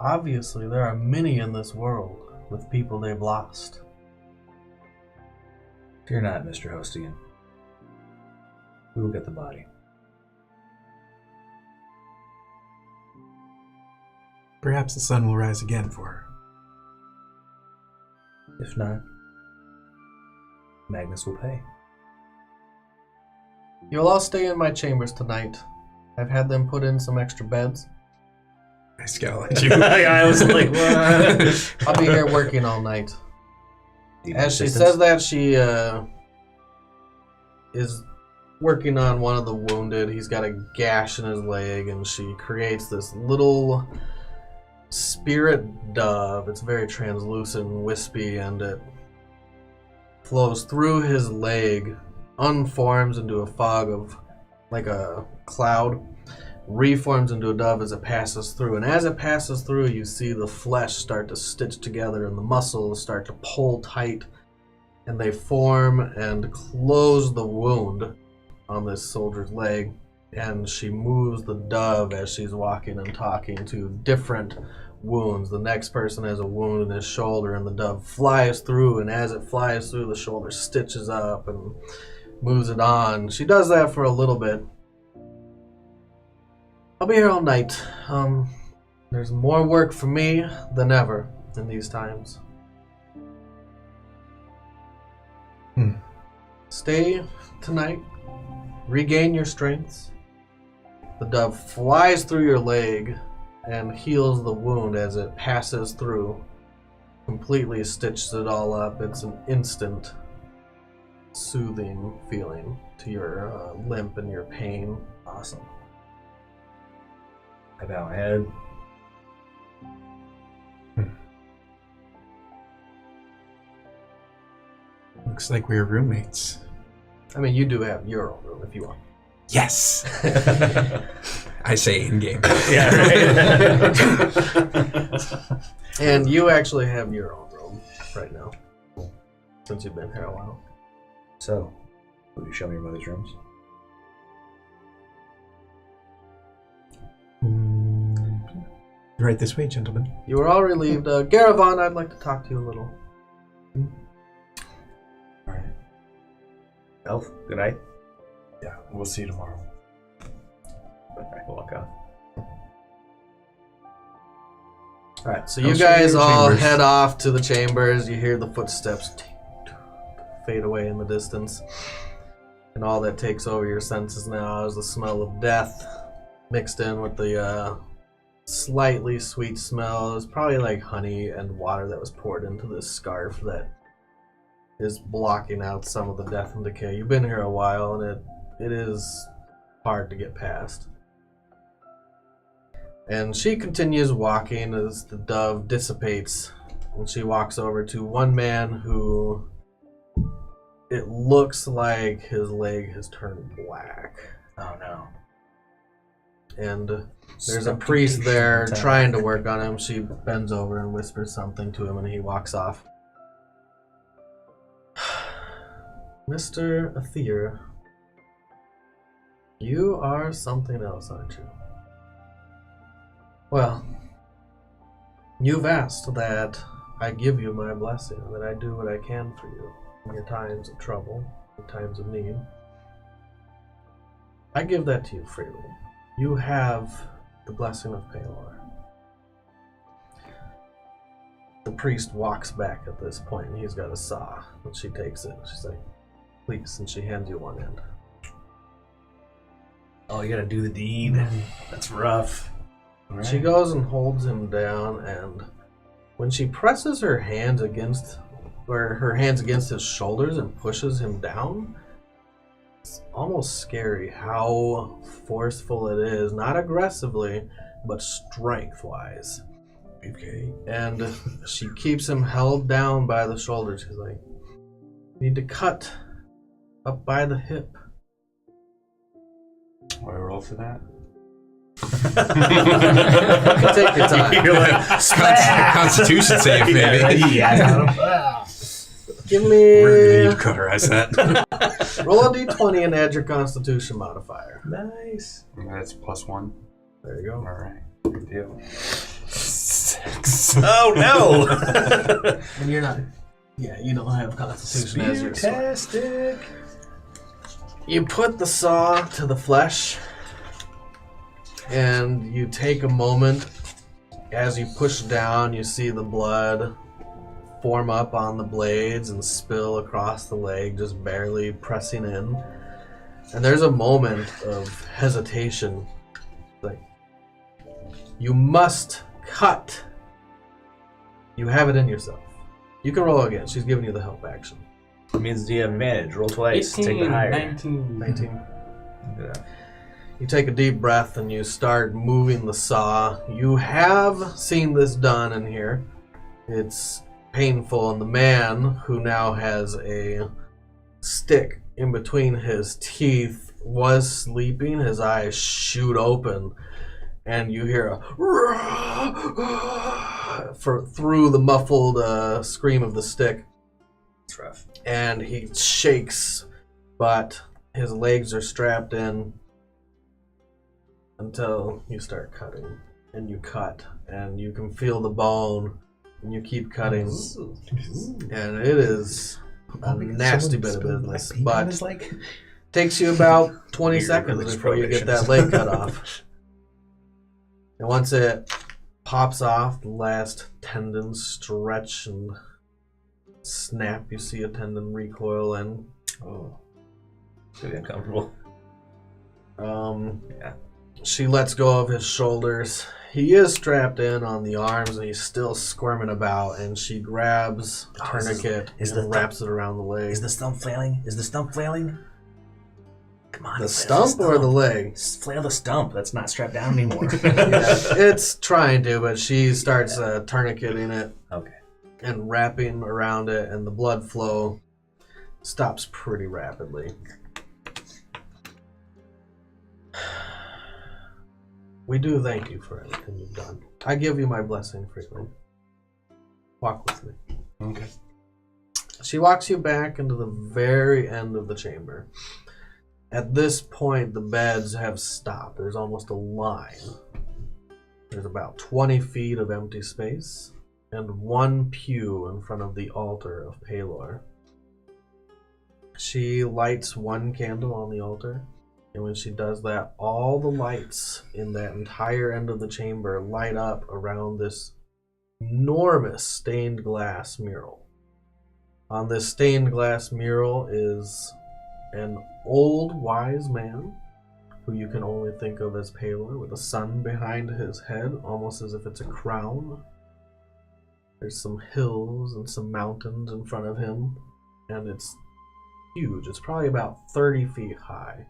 Obviously, there are many in this world with people they've lost. Fear not, Mr. Hostigan. We will get the body. Perhaps the sun will rise again for her. If not, Magnus will pay. You'll all stay in my chambers tonight. I've had them put in some extra beds. I scowl at you. I was like, what? I'll be here working all night. As she says that, she is working on one of the wounded. He's got a gash in his leg, and she creates this little spirit dove. It's very translucent and wispy, and it flows through his leg, unforms into a fog of like a cloud, reforms into a dove as it passes through. And as it passes through, you see the flesh start to stitch together and the muscles start to pull tight, and they form and close the wound on this soldier's leg. And she moves the dove as she's walking and talking to different wounds. The next person has a wound in his shoulder, and the dove flies through, and as it flies through, the shoulder stitches up and moves it on. She does that for a little bit. I'll be here all night. There's more work for me than ever in these times. Stay tonight. Regain your strengths. The dove flies through your leg and heals the wound as it passes through. Completely stitches it all up. It's an instant soothing feeling to your limp and your pain. Awesome. I bow my head. Looks like we're roommates. I mean, you do have your own room if you want. Yes! I say in-game. Yeah, right. And you actually have your own room right now, since you've been here a while. So, will you show me your mother's rooms? Right this way, gentlemen. You were all relieved. Garavon, I'd like to talk to you a little. Alright. Elf, good night. Yeah, we'll see you tomorrow. I walk off. Alright, so you I'll show guys you the all chambers. head off to the chambers. You hear the footsteps fade away in the distance. And all that takes over your senses now is the smell of death mixed in with the slightly sweet smell. It's probably like honey and water that was poured into this scarf that is blocking out some of the death and decay. You've been here a while, and it is hard to get past. And she continues walking as the dove dissipates, and she walks over to one man who it looks like his leg has turned black. Oh no. And there's a priest there trying to work on him. She bends over and whispers something to him, and he walks off. Mr. Aether, you are something else, aren't you? Well, you've asked that I give you my blessing, that I do what I can for you in your times of trouble, in times of need. I give that to you freely. You have the blessing of Palor. The priest walks back at this point, and he's got a saw. And she takes it. She's like, please. And she hands you one end. Oh, you gotta do the deed. That's rough. Right. She goes and holds him down, and when she presses her hands against his shoulders and pushes him down, it's almost scary how forceful it is. Not aggressively, but strength-wise. Okay. And she keeps him held down by the shoulders. She's like, need to cut up by the hip. Do I roll for that? Take your time. You're like, Constitution save, maybe. yeah. Give We're gonna need me... to cauterize that. Roll a d20 and add your Constitution modifier. Nice. That's +1. There you go. All right. Good deal. 6. Oh no! And you're not... Yeah, you don't have Constitution as your sword. Fantastic. You put the saw to the flesh, and you take a moment. As you push down, you see the blood form up on the blades and spill across the leg, just barely pressing in. And there's a moment of hesitation. Like, you must cut. You have it in yourself. You can roll again. She's giving you the help action. It means you have advantage. Roll twice. Take the higher. 19. 19. Yeah. You take a deep breath and you start moving the saw. You have seen this done in here. It's painful, and the man, who now has a stick in between his teeth, was sleeping. His eyes shoot open, and you hear through the muffled scream of the stick. It's rough. And he shakes, but his legs are strapped in until you start cutting. And you cut, and you can feel the bone, and you keep cutting. And it is a nasty bit of business, but takes you about 20 seconds before you get that leg cut off. And once it pops off, the last tendons stretch and snap. You see a tendon recoil and It's gonna be uncomfortable. yeah. She lets go of his shoulders. He is strapped in on the arms and he's still squirming about, and she grabs a tourniquet and wraps it around the leg. Is the stump flailing? Is the stump flailing? Come on. The stump or the leg? Flail the stump. That's not strapped down anymore. Yeah, it's trying to, but she starts tourniqueting it. Okay. And wrapping around it, and the blood flow stops pretty rapidly. We do thank you for everything you've done. I give you my blessing freely. Walk with me. Okay. She walks you back into the very end of the chamber. At this point, the beds have stopped. There's almost a line. There's about 20 feet of empty space, and one pew in front of the altar of Palor. She lights one candle on the altar, and when she does that, all the lights in that entire end of the chamber light up around this enormous stained glass mural. On this stained glass mural is an old wise man, who you can only think of as Palor, with a sun behind his head, almost as if it's a crown. There's some hills and some mountains in front of him, and it's huge. It's probably about 30 feet high.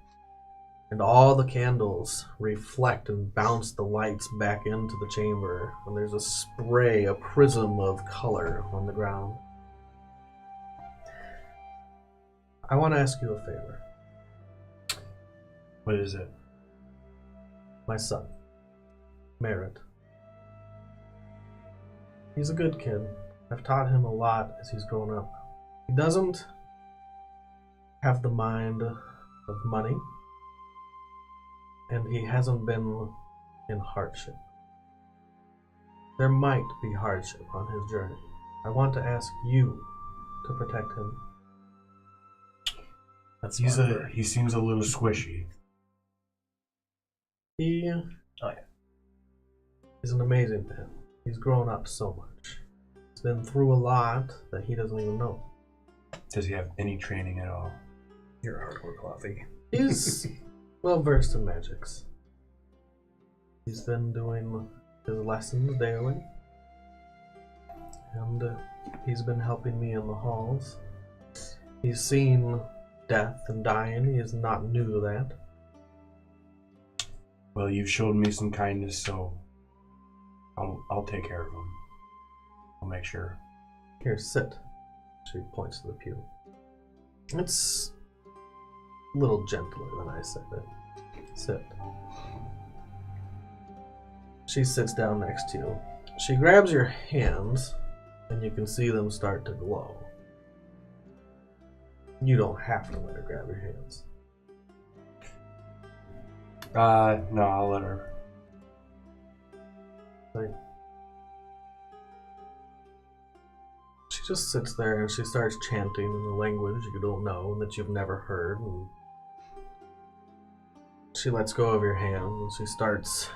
And all the candles reflect and bounce the lights back into the chamber, and there's a spray, a prism of color on the ground. I want to ask you a favor. What is it? My son, Merritt. He's a good kid. I've taught him a lot as he's grown up. He doesn't have the mind of money, and he hasn't been in hardship. There might be hardship on his journey. I want to ask you to protect him. That's He seems a little squishy. He is an amazing man. He's grown up so much. He's been through a lot that he doesn't even know. Does he have any training at all? You're hardcore coffee. He's well versed in magics. He's been doing his lessons daily. And he's been helping me in the halls. He's seen death and dying. He is not new to that. Well, you've showed me some kindness, so I'll take care of him. I'll make sure. Here, sit. She points to the pew. It's a little gentler than I said it. Sit. She sits down next to you. She grabs your hands, and you can see them start to glow. You don't have to let her grab your hands. No, I'll let her. Like, she just sits there and she starts chanting in a language you don't know and that you've never heard. And she lets go of your hand and she starts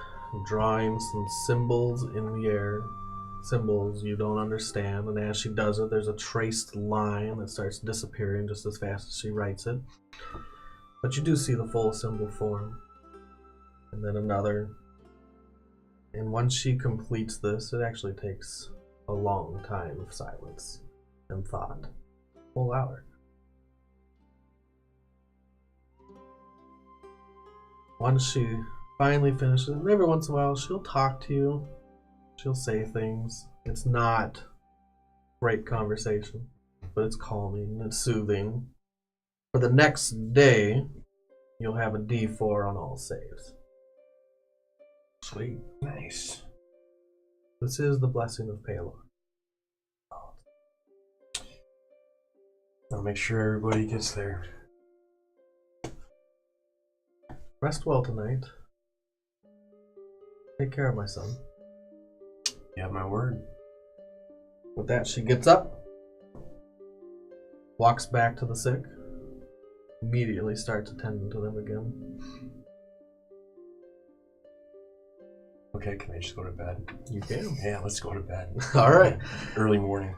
drawing some symbols in the air. Symbols you don't understand, and as she does it, there's a traced line that starts disappearing just as fast as she writes it. But you do see the full symbol form. And then another. And once she completes this, it actually takes a long time of silence and thought. A full hour. Once she finally finishes, and every once in a while she'll talk to you. She'll say things. It's not great conversation, but it's calming, it's soothing. For the next day, you'll have a D4 on all saves. Sweet. Nice. This is the blessing of Palor. I'll make sure everybody gets there. Rest well tonight. Take care of my son. You have my word. With that, she gets up, walks back to the sick, immediately starts attending to them again. Okay, can I just go to bed? You can. Yeah, let's go to bed. All right. Early morning.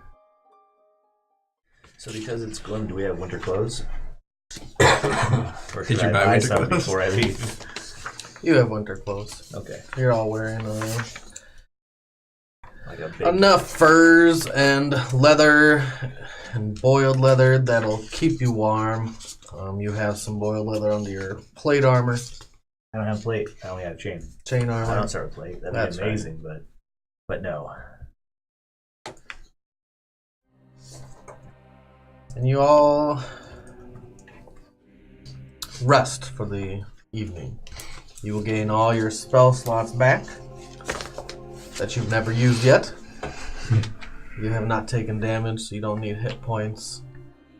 So because it's Glim, do we have winter clothes? Or Did should you I buy buy winter some clothes? before I leave? You have winter clothes. Okay. You're all wearing Like a big... enough furs and leather and boiled leather that'll keep you warm. You have some boiled leather under your plate armor, I don't have plate. I only have chain. chain I armor. don't start with plate. That'd That's be amazing, but no. And you all rest for the evening. You will gain all your spell slots back that you've never used yet. You have not taken damage, so you don't need hit points.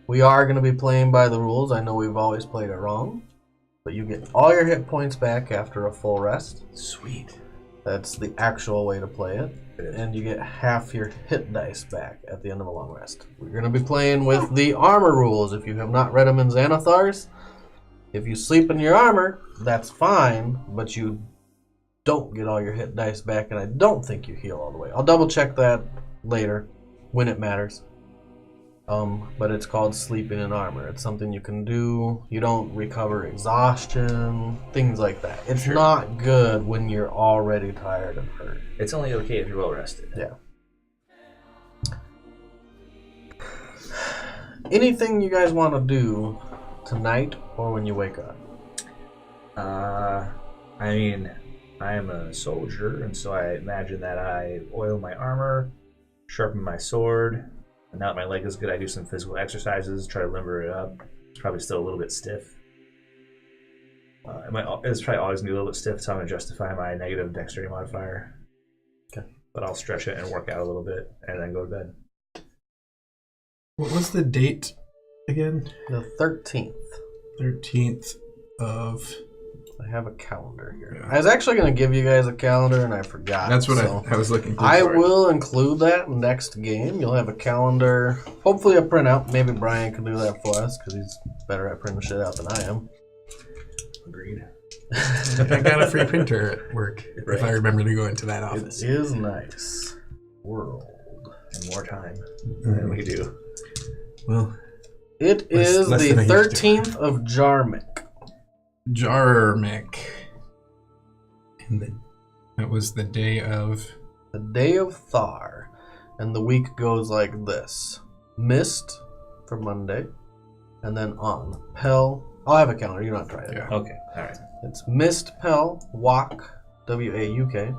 We are going to be playing by the rules. I know we've always played it wrong, but you get all your hit points back after a full rest. Sweet. That's the actual way to play it. And you get half your hit dice back at the end of a long rest. We're going to be playing with the armor rules. If you have not read them in Xanathar's, if you sleep in your armor, that's fine, but you don't get all your hit dice back, and I don't think you heal all the way. I'll double check that later when it matters. But it's called sleeping in armor. It's something you can do. You don't recover exhaustion, things like that. It's not good when you're already tired and hurt. It's only okay if you're well rested. Yeah. Anything you guys want to do tonight or when you wake up? I mean, I am a soldier, and so I imagine that I oil my armor, sharpen my sword, and now that my leg is good, I do some physical exercises, try to limber it up. It's probably still a little bit stiff. It's probably always going to be a little bit stiff, so I'm going to justify my negative dexterity modifier. Okay. But I'll stretch it and work out a little bit, and then go to bed. What was the date again? The 13th. 13th of... I have a calendar here. Yeah. I was actually going to give you guys a calendar, and I forgot. That's what so I was looking for. I will include that next game. You'll have a calendar, hopefully a printout. Maybe Brian can do that for us, because he's better at printing shit out than I am. Agreed. I got a free printer at work, Right. if I remember to go into that office. It is nice. World. and more time than we do. Well, It is less the than I used to. 13th of Jarmic. Jarmic. And that was the day of... The day of Thar. And the week goes like this. Mist for Monday. And then on. Pel. I'll have a calendar. You don't have to write it. Yeah. Okay, all right. It's Mist, Pel, Wak, W-A-U-K,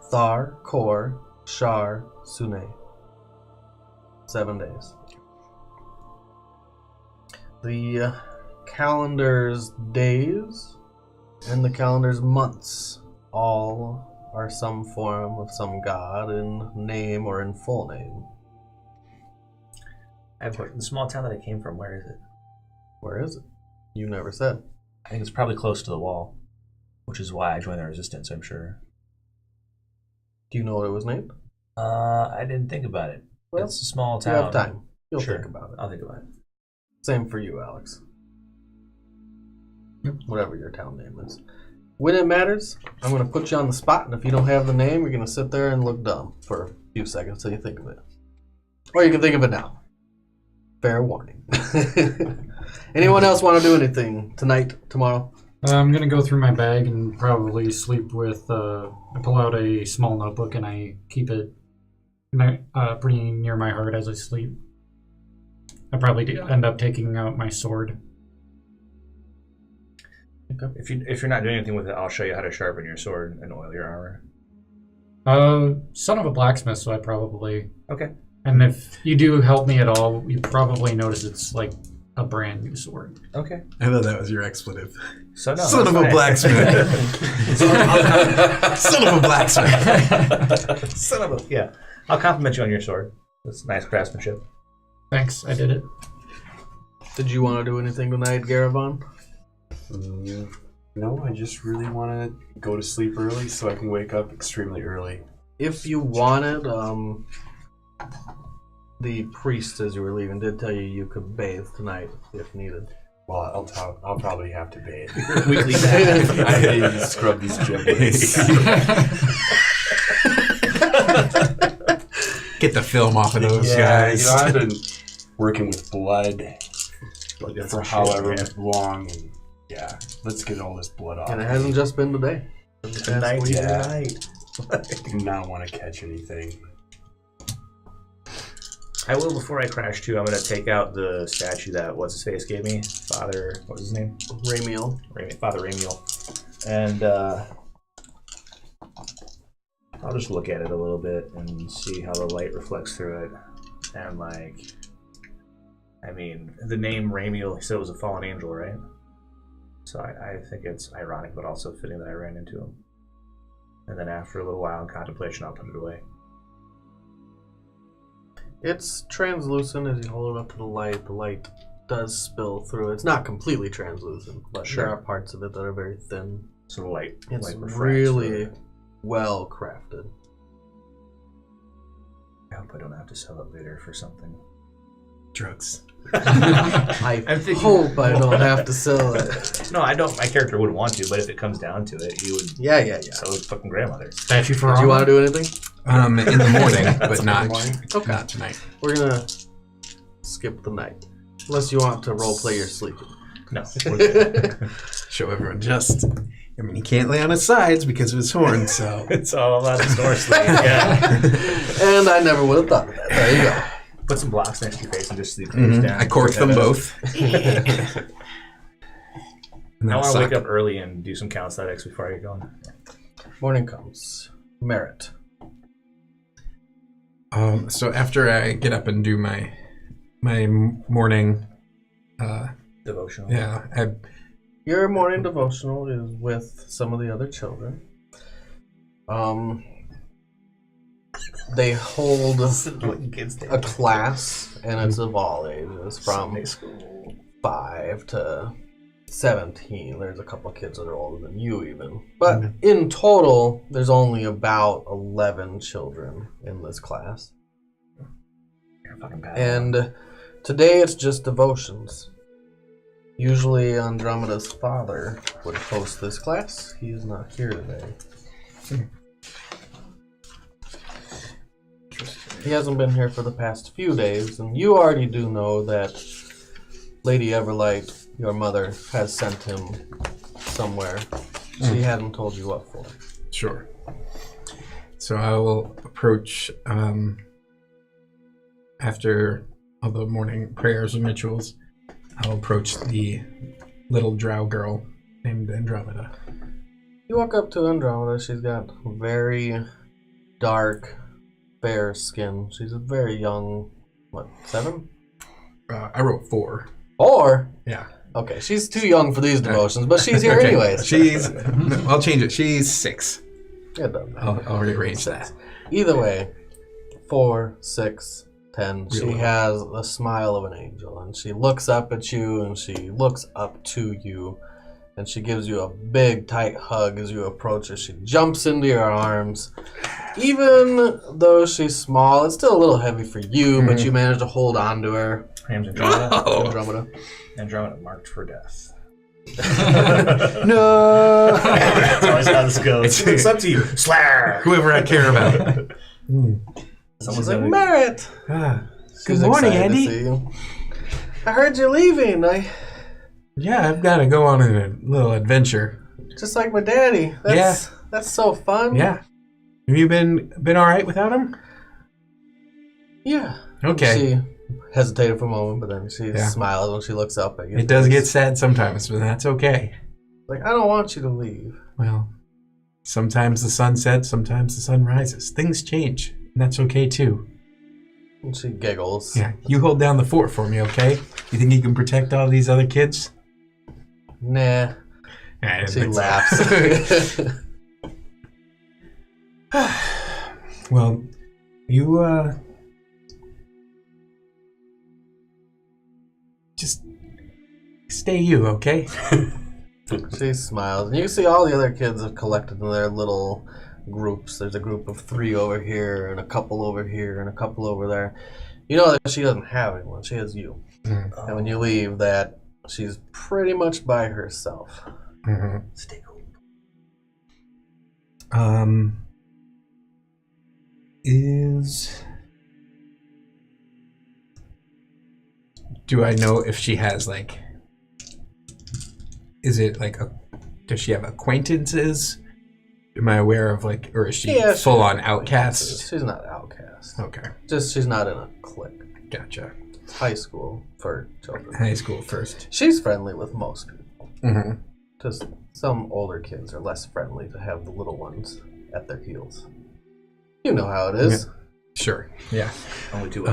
Thar, Kor, Shar, Sune. 7 days. The calendar's days and the calendar's months all are some form of some god in name or in full name. I have a question. The small town that I came from, where is it? Where is it? You never said. I think it's probably close to the wall, which is why I joined the resistance, I'm sure. Do you know what it was named? I didn't think about it. Well, it's a small You town. have time. You'll Sure. think about it. I'll think about it. Same for you, Alex. Yep. Whatever your town name is. When it matters, I'm going to put you on the spot, and if you don't have the name, you're going to sit there and look dumb for a few seconds till you think of it. Or you can think of it now. Fair warning. Anyone else want to do anything tonight, tomorrow? I'm gonna go through my bag and probably sleep with. I pull out a small notebook and I keep it pretty near my heart as I sleep. I probably end up taking out my sword. If you're not doing anything with it, I'll show you how to sharpen your sword and oil your armor. Son of a blacksmith, so I probably. Okay. And if you do help me at all, you probably notice it's like a brand new sword. Okay. I thought that was your expletive. So no. Son of a blacksmith. Son of a blacksmith. Son of a... Yeah. I'll compliment you on your sword. That's nice craftsmanship. Thanks, I did it. Did you want to do anything tonight, Garavon? No, I just really want to go to sleep early so I can wake up extremely early. If you wanted, the priest, as you were leaving, did tell you could bathe tonight if needed. Well, I'll probably have to bathe. Weekly bath. I need to scrub these giblets. Get the film off of those Yeah, guys. I've been working with blood for however long, and yeah, let's get all this blood off. And it hasn't just been today. Tonight, Yeah. tonight. I do not want to catch anything. I will before I crash too. I'm gonna take out the statue that what's his face gave me. Father, what was his name? Ramiel. Father Ramiel. And I'll just look at it a little bit and see how the light reflects through it. And I mean, the name Ramiel, he said it was a fallen angel, right? So I think it's ironic, but also fitting that I ran into him. And then after a little while in contemplation, I'll put it away. It's translucent as you hold it up to the light. The light does spill through. It's not completely translucent, but Sure. there are parts of it that are very thin. So the light, It's refracts really through it. well crafted. I hope I don't have to sell it later for something. Drugs. I I'm thinking- hope I don't have to sell it. No, I don't. My character wouldn't want to, but if it comes down to it, he would Yeah. sell his fucking grandmother. Statue for Do you want to do anything? In the morning, but not, Okay. not tonight. We're gonna skip the night, unless you want to roleplay your sleeping. No. Show everyone just. I mean, he can't lay on his sides because of his horns, so. It's all about his door sleep. Yeah. And I never would have thought of that. There you go. Put some blocks next to your face and just sleep face down. I corked them both. And I that want to wake sucked. up early and do some calisthenics before I get going. Morning comes. Merit. So after I get up and do my morning, Devotional. yeah, Your morning devotional is with some of the other children. They hold a class, and it's of all ages, from Sunday school. 5 to 17. There's a couple of kids that are older than you even. But in total, there's only about 11 children in this class. You're fucking bad. And today it's just devotions. Usually Andromeda's father would host this class. He is not here today. He hasn't been here for the past few days, and you already do know that Lady Everlight, your mother, has sent him somewhere. She hadn't told you what for. Sure. So I will approach, after all the morning prayers and rituals, I'll approach the little drow girl named Andromeda. You walk up to Andromeda. She's got very dark, fair skin. She's a very young, 7? I wrote 4. 4? Yeah. Okay, she's too young for these devotions, but she's here anyways. I'll change it. She's 6. It doesn't matter. I'll rearrange that. Either way, 4, 6, 10. She Really? has the smile of an angel, and she looks up at you, and she looks up to you, and she gives you a big, tight hug as you approach her. She jumps into your arms. Even though she's small, it's still a little heavy for you, but you manage to hold on to her. Name's Andromeda. Andromeda. Andromeda marked for death. No! That's always how this goes. It's up to you. Slayer! Whoever I care about. She's like, Merritt! Good She's morning, excited to Andy. see you. I heard you're leaving. Yeah, I've got to go on a little adventure. Just like my daddy. That's so fun. Yeah. Have you been all right without him? Yeah. Okay. She hesitated for a moment, but then she smiles when she looks up at you. It does get sad sometimes, but that's okay. Like, I don't want you to leave. Well, sometimes the sun sets, sometimes the sun rises. Things change, and that's okay too. And she giggles. Yeah, you hold down the fort for me, okay? You think you can protect all these other kids? Nah. I didn't She think so. laughs. Well, you, just stay you, okay? She smiles. And you see all the other kids have collected in their little groups. There's a group of 3 over here, and a couple over here, and a couple over there. You know that she doesn't have anyone. She has you. Mm. And when you leave, that she's pretty much by herself. Mm-hmm. Stay cool. Do I know if she has, like, is it like does she have acquaintances? Am I aware of, like, or is she full on outcast? She's not outcast. Okay, Just she's not in a clique. gotcha. It's high school for children. High school first. She's friendly with most people. Mm-hmm. Just some older kids are less friendly to have the little ones at their heels. You know how it is. Sure. Yeah. Only 2.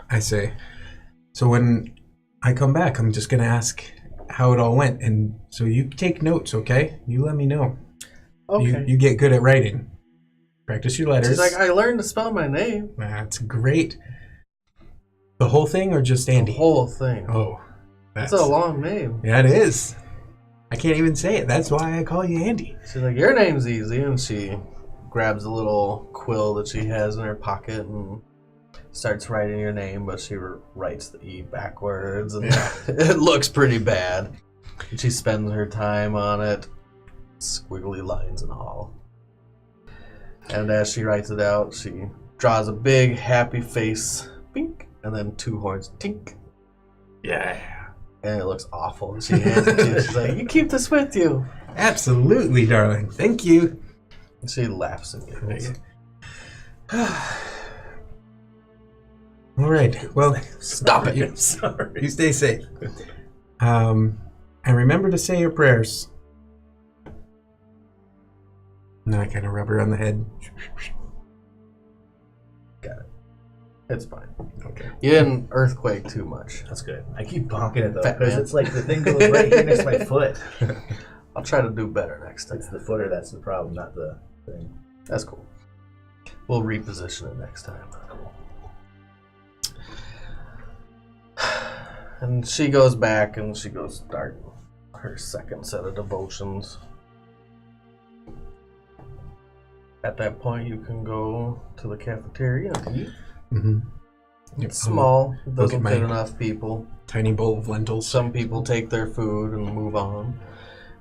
I say, so when I come back, I'm just gonna ask how it all went, and so you take notes, okay? You let me know. Okay. You get good at writing. Practice your letters. She's like, I learned to spell my name. That's great. The whole thing, or just Andy? The whole thing. Oh, That's a long name. Yeah, it is. I can't even say it. That's why I call you Andy. She's like, your name's easy. And she grabs a little quill that she has in her pocket and starts writing your name, but she writes the E backwards. And it looks pretty bad. And she spends her time on it. Squiggly lines and all. And as she writes it out, she draws a big happy face. Bink. And then 2 horns. Tink. Yeah. And it looks awful. And she hands it to you. She's like, you keep this with you. Absolutely, darling. Thank you. And she laughs and giggles. All right. Well, Stop it. You, Sorry. you stay safe. And remember to say your prayers. And then I kind of rub her on the head. Got it. It's fine. Okay. You didn't earthquake too much. That's good. I keep bonking it though, Fat because man. it's like the thing goes right here next to my foot. I'll try to do better next time. It's the footer that's the problem, not the thing. That's cool. We'll reposition it next time. Cool. And she goes back and she goes start her second set of devotions. At that point, you can go to the cafeteria and eat. Mm-hmm. It's small. It look doesn't at fit my- enough people. Tiny bowl of lentils. Some people take their food and move on.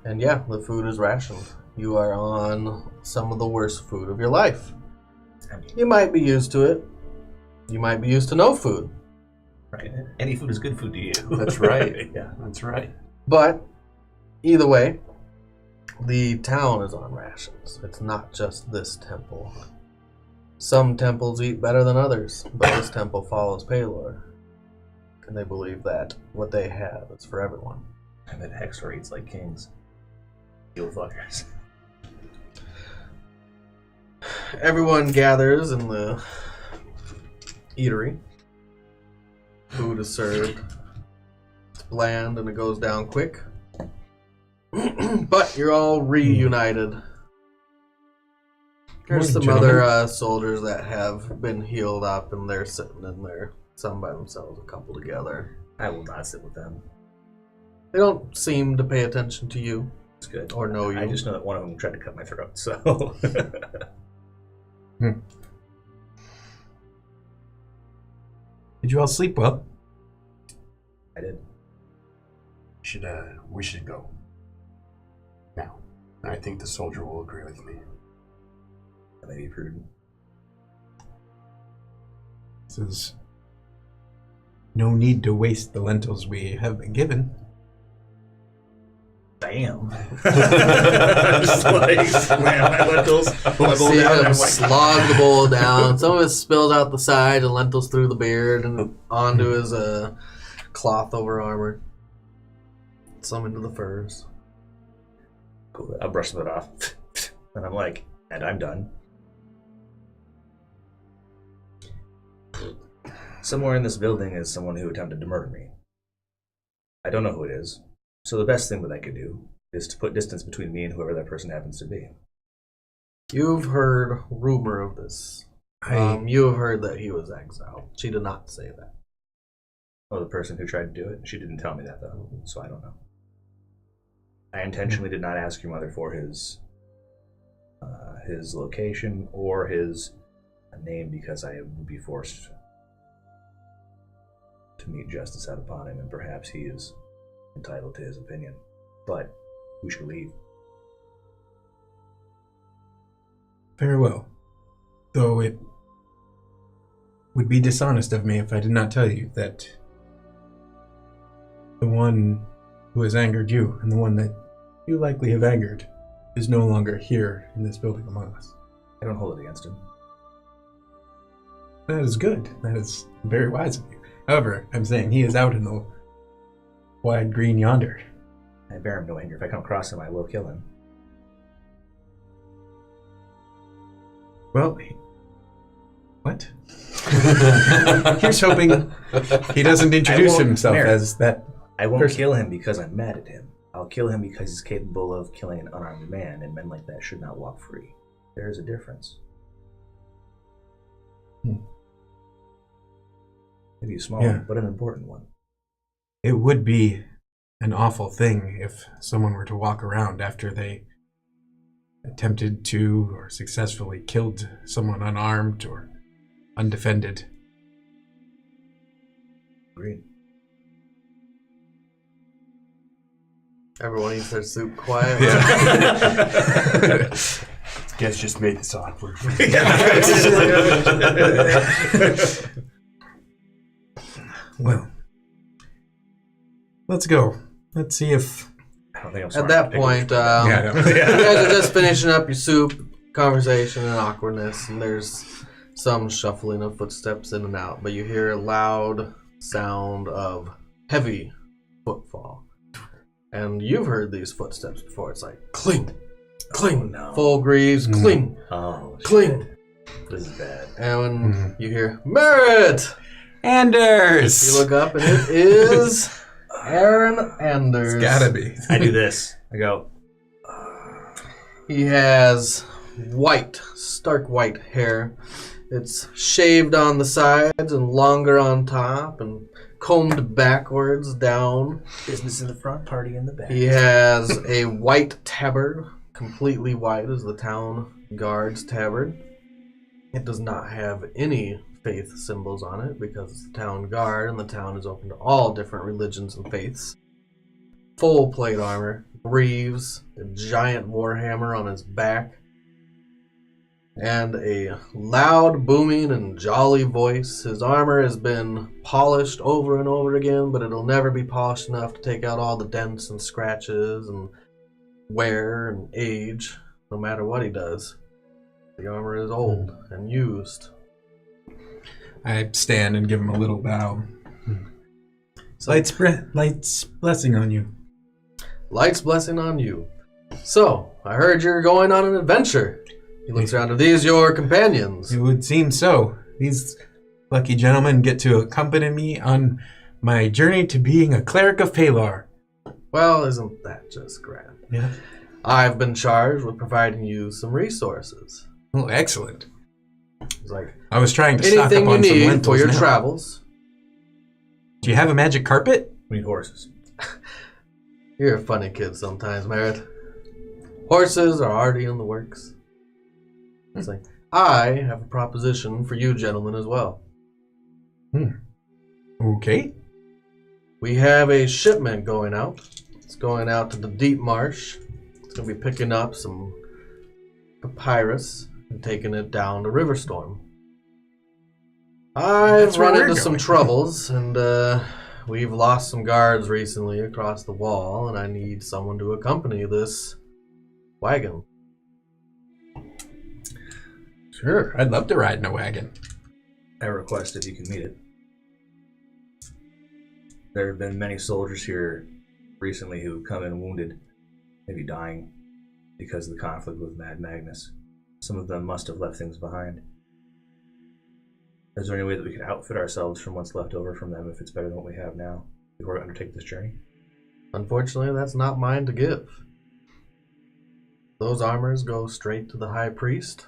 And yeah, the food is rationed. You are on some of the worst food of your life. You might be used to it. You might be used to no food. Right. Any food is good food to you. That's right. Yeah. That's right. But either way, the town is on rations. It's not just this temple. Some temples eat better than others, but this temple follows Paylor. And they believe that what they have is for everyone. And that Hexor eats like kings. You fuckers. Everyone gathers in the eatery. Food is served. It's bland and it goes down quick. But you're all reunited. There's some other soldiers that have been healed up and they're sitting in there, some by themselves, a couple together. I will not sit with them. They don't seem to pay attention to you. It's good. Or know you. I just know that one of them tried to cut my throat, so... Did you all sleep well? I did. We should go. Now. I think the soldier will agree with me. That may be prudent. There's no need to waste the lentils we have been given. Bam. Just like slam my lentils. Pull my bowl See down, him and I'm like, slog the bowl down. Some of it spills out the side and lentils through the beard and onto his cloth over armor. Some into the furs. cool. I'll brush that off. And I'm like, and I'm done. Somewhere in this building is someone who attempted to murder me. I don't know who it is. So the best thing that I could do is to put distance between me and whoever that person happens to be. You've heard rumor of this. You have heard that he was exiled. She did not say that. Oh, the person who tried to do it? She didn't tell me that, though, so I don't know. I intentionally did not ask your mother for his location or his name because I would be forced to meet justice out upon him, and perhaps he is entitled to his opinion. But we should leave. Very well. Though it would be dishonest of me if I did not tell you that the one who has angered you and the one that you likely have angered is no longer here in this building among us. I don't hold it against him. That is good. That is very wise of you. However, I'm saying he is out in the wide green yonder. I bear him no anger. If I come across him, I will kill him. Well, what? Here's hoping he doesn't introduce himself as that. I won't kill him because I'm mad at him. I'll kill him because he's capable of killing an unarmed man, and men like that should not walk free. There is a difference. Maybe a small one, but an important one. It would be an awful thing if someone were to walk around after they attempted to or successfully killed someone unarmed or undefended. Agreed. Everyone eats their soup quietly. Guess just made this awkward. Well, let's go. Let's see if... I don't think I'm At smart that enough to pick point, which- you guys are just finishing up your soup, conversation and awkwardness, and there's some shuffling of footsteps in and out, but you hear a loud sound of heavy footfall. And you've heard these footsteps before. It's like cling, cling, Oh, no. full greaves, cling, Oh, cling. shit. This is bad. And when you hear Merritt, Anders! you look up and it is Aaron Anders. It's gotta be. I do this. I go, He has white, stark white hair. It's shaved on the sides and longer on top and combed backwards down. business in the front, party in the back. He has a white tabard, completely white as the town guard's tabard. It does not have any faith symbols on it because it's the town guard and the town is open to all different religions and faiths. Full plate armor, greaves, a giant warhammer on his back, and a loud, booming, and jolly voice. His armor has been polished over and over again, but it'll never be polished enough to take out all the dents and scratches and wear and age, no matter what he does. The armor is old and used. I stand and give him a little bow. Light's blessing on you. Light's blessing on you. So, I heard you're going on an adventure. He looks around. Are these your companions? It would seem so. These lucky gentlemen get to accompany me on my journey to being a cleric of Palar. Well, isn't that just grand? Yeah. I've been charged with providing you some resources. Oh, excellent. He's like, I was trying to stock up anything you on some need lentils for your now. travels. Do you have a magic carpet? We need horses. You're a funny kid sometimes, Merritt. Horses are already in the works. It's like, I have a proposition for you gentlemen as well. Okay. We have a shipment going out. It's going out to the deep marsh. It's going to be picking up some papyrus and taking it down to Riverstorm. I've That's where run we're into some going. troubles, and we've lost some guards recently across the wall, and I need someone to accompany this wagon. Sure. I'd love to ride in a wagon. I request if you can meet it. There have been many soldiers here recently who have come in wounded, maybe dying, because of the conflict with Mad Magnus. Some of them must have left things behind. Is there any way that we could outfit ourselves from what's left over from them if it's better than what we have now before we undertake this journey? Unfortunately, that's not mine to give. Those armors go straight to the High Priest,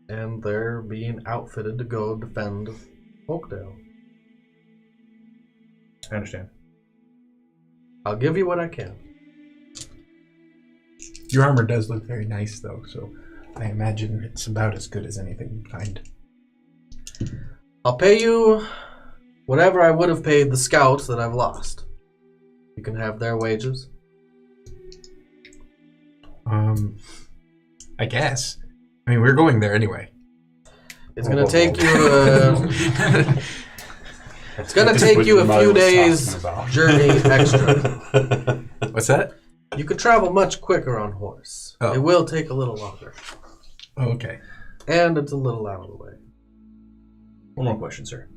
and they're being outfitted to go defend Oakdale. I understand. I'll give you what I can. Your armor does look very nice, though, so I imagine it's about as good as anything you'd find. I'll pay you whatever I would have paid the scouts that I've lost. You can have their wages. I guess. I mean, we're going there anyway. It's gonna take you. It's gonna take you a few days journey extra. What's that? You could travel much quicker on horse. Oh. It will take a little longer, Oh, okay. and it's a little out of the way. One more question, sir.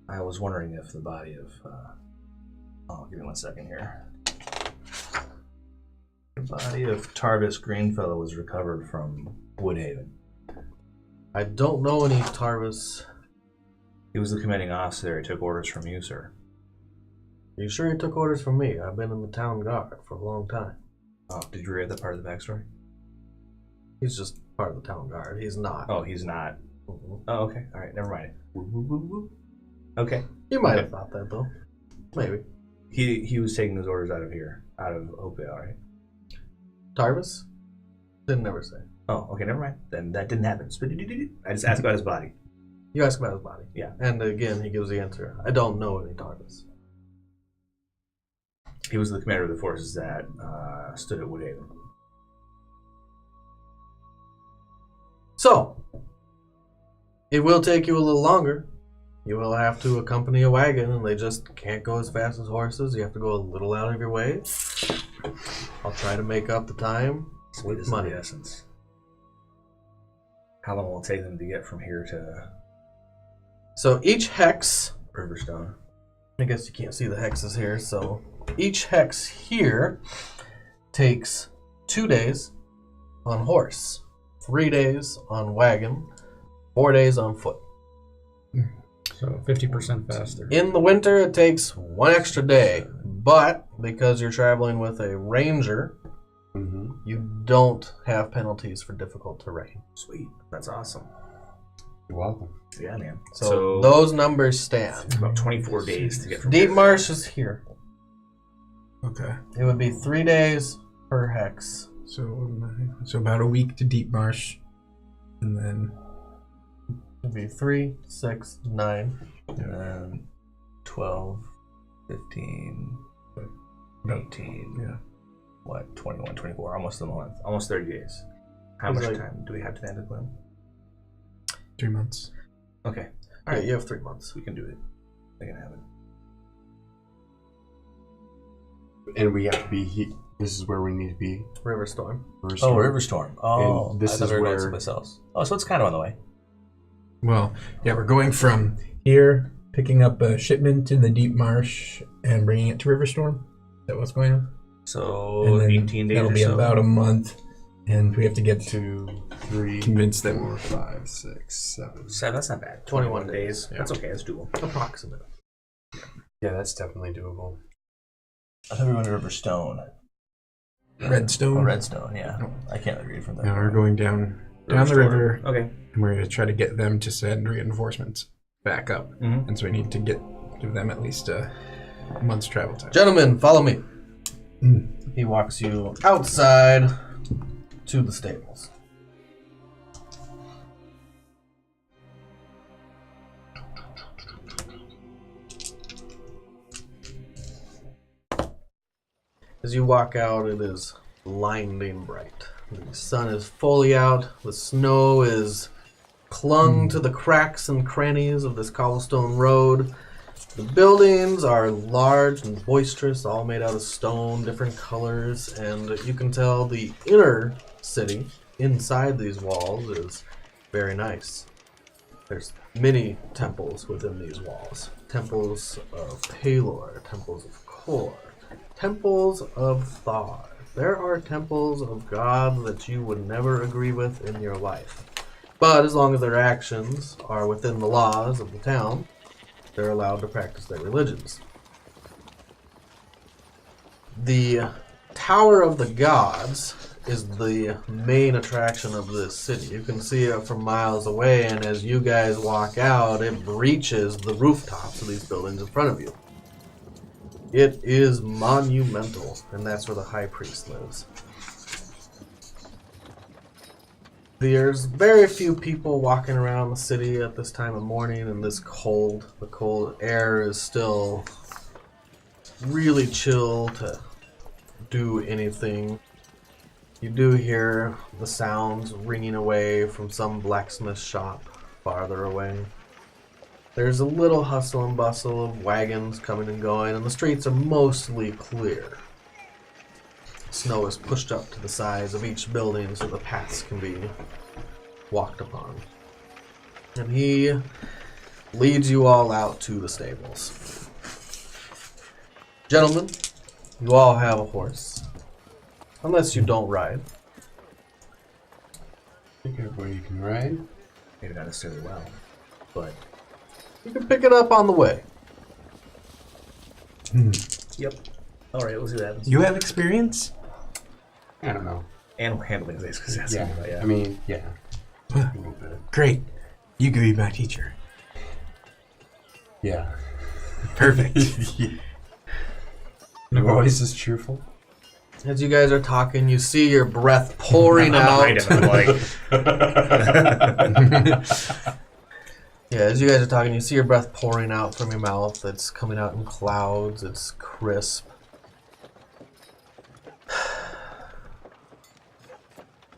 I was wondering if the body of... give me 1 second here. The body of Tarvis Greenfellow was recovered from Woodhaven. I don't know any Tarvis. He was the commanding officer. He took orders from you, sir. Are you sure he took orders from me? I've been in the town guard for a long time. Oh, did you read that part of the backstory? He's just part of the town guard. He's not. Oh, he's not. Mhm. Oh, okay. All right, never mind. Okay. You might have thought that, though. Maybe. He was taking his orders out of here, out of Oakdale, right? Tarvis? Didn't ever say. Oh, okay, never mind. Then that didn't happen. I just asked about his body. You ask about his body. Yeah. And again, he gives the answer. I don't know any Tarvis. He was the commander of the forces that stood at Woodhaven. So, it will take you a little longer. You will have to accompany a wagon, and they just can't go as fast as horses. You have to go a little out of your way. I'll try to make up the time with money. The essence. How long will it take them to get from here to So each hex, Riverstone? I guess you can't see the hexes here, so each hex here takes 2 days on horse, 3 days on wagon, 4 days on foot. So 50% faster. In the winter, it takes 1 extra day, but because you're traveling with a ranger, you don't have penalties for difficult terrain. Sweet. That's awesome. You're welcome. Yeah, man. So those numbers stand. about 24 days to get from Deep here. Marsh is here. Okay. It would be 3 days per hex. So about a week to Deep Marsh, and then It would be 3, 6, 9. And then 12, 15, 18, what, 21, 24, almost a month, almost 30 days. How much time do we have to the end of the plan? 3 months. Okay. All right, you have 3 months. We can do it. We can have it. And we have to be. This is where we need to be. Riverstorm. Riverstorm. Oh, And this I thought is we were going where- someplace else. Oh, so it's kind of on the way. Well, yeah, we're going from here, picking up a shipment in the deep marsh and bringing it to Riverstorm. Is that what's going on? So And then 18 days that'll or be so. about a month, and we have to get 2, 3, convince them. 4, 5, 6, 7. 7, that's not bad. 21 days. Yeah. That's okay. That's doable. Approximate. Yeah, that's definitely doable. I thought we were going to Riverstone. Redstone. Oh, Redstone, yeah. I can't read from there. Now we're going down the Riverstorm. river, Okay. and we're going to try to get them to send reinforcements back up. Mhm. And so we need to give them at least a month's travel time. Gentlemen, follow me. Mm. He walks you outside to the stables. As you walk out, it is blinding bright. The sun is fully out. The snow is clung to the cracks and crannies of this cobblestone road. The buildings are large and boisterous, all made out of stone, different colors, and you can tell the inner city inside these walls is very nice. There's many temples within these walls. Temples of Palor, temples of Kor, temples of Thar. There are temples of gods that you would never agree with in your life. But as long as their actions are within the laws of the town, they're allowed to practice their religions. The Tower of the Gods is the main attraction of this city. You can see it from miles away, and as you guys walk out, it breaches the rooftops of these buildings in front of you. It is monumental, and that's where the High Priest lives. There's very few people walking around the city at this time of morning and this cold. The cold air is still really chill to do anything. You do hear the sounds ringing away from some blacksmith shop farther away. There's a little hustle and bustle of wagons coming and going, and the streets are mostly clear. Snow is pushed up to the sides of each building so the paths can be walked upon. And he leads you all out to the stables. Gentlemen, you all have a horse. Unless you don't ride. I think everybody can ride. Maybe not necessarily well, but You can pick it up on the way. yep. All right, we'll see that. You have experience? I don't know. Animal handling is because that's Yeah. yeah. I mean, yeah. Huh. A little bit. Great. You could be my teacher. Yeah. Perfect. You're always as cheerful. As you guys are talking, you see your breath pouring out. I'm behind him, I'm like, Yeah, as you guys are talking, you see your breath pouring out from your mouth. It's coming out in clouds. It's crisp.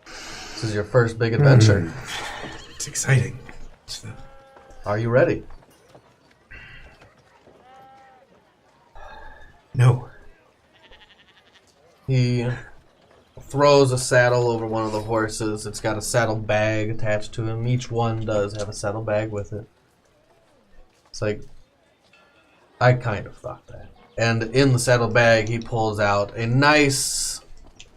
This is your first big adventure. It's exciting. Are you ready? No. He throws a saddle over one of the horses. It's got a saddle bag attached to him. Each one does have a saddle bag with it. It's like, I kind of thought that. And in the saddle bag, he pulls out a nice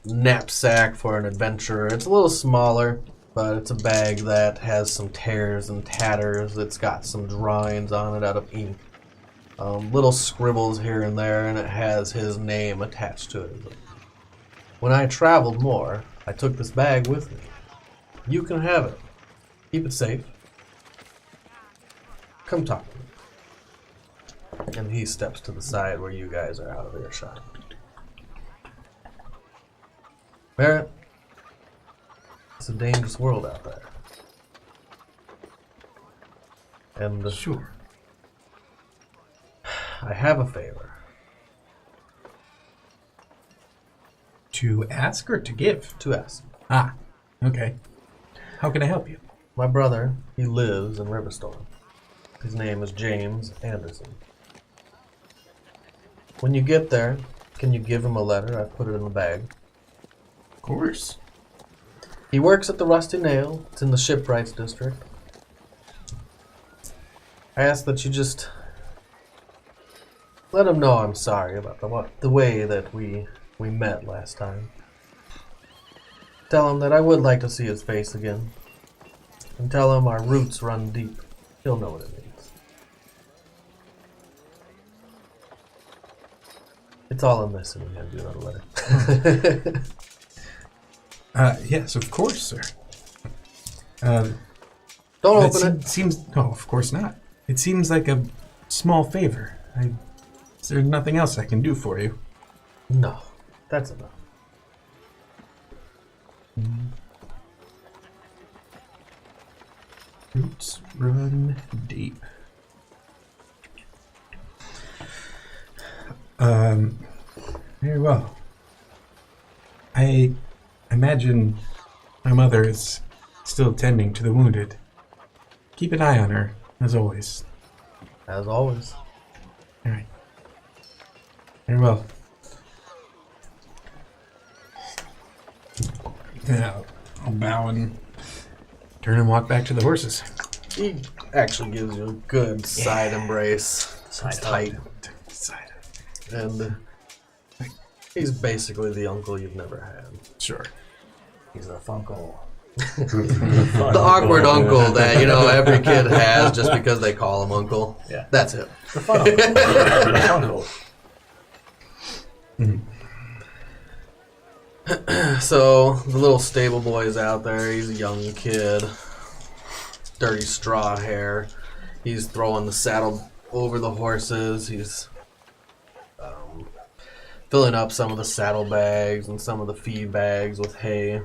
knapsack for an adventurer. It's a little smaller, but it's a bag that has some tears and tatters. It's got some drawings on it out of ink. Little scribbles here and there, and it has his name attached to it. When I traveled more, I took this bag with me. You can have it. Keep it safe. Come talk to me. And he steps to the side where you guys are out of earshot. Barrett, it's a dangerous world out there. And Sure. I have a favor. To ask or to give? To ask. Ah, okay. How can I help you? My brother, he lives in Riverstorm. His name is James Anderson. When you get there, can you give him a letter? I put it in the bag. Of course. He works at the Rusty Nail. It's in the Shipwrights District. I ask that you just let him know I'm sorry about the way that we met last time. Tell him that I would like to see his face again. And tell him our roots run deep. He'll know what it means. It's all I'm missing. We gotta do another letter. Yes, of course, sir. Don't open it. Seems no, of course not. It seems like a small favor. Is there nothing else I can do for you? No, that's enough. Roots run deep. Very well. I imagine my mother is still tending to the wounded. Keep an eye on her, as always. As always. All right. Very well. Yeah, I'll bow and turn and walk back to the horses. He actually gives you a good side embrace. It's tight. Side. And he's basically the uncle you've never had. Sure. He's a Funko. The awkward uncle that, every kid has just because they call him uncle. Yeah. That's it. The fun uncle. The fun uncle. So, the little stable boy is out there. He's a young kid. Dirty straw hair. He's throwing the saddle over the horses. He's filling up some of the saddlebags and some of the feed bags with hay.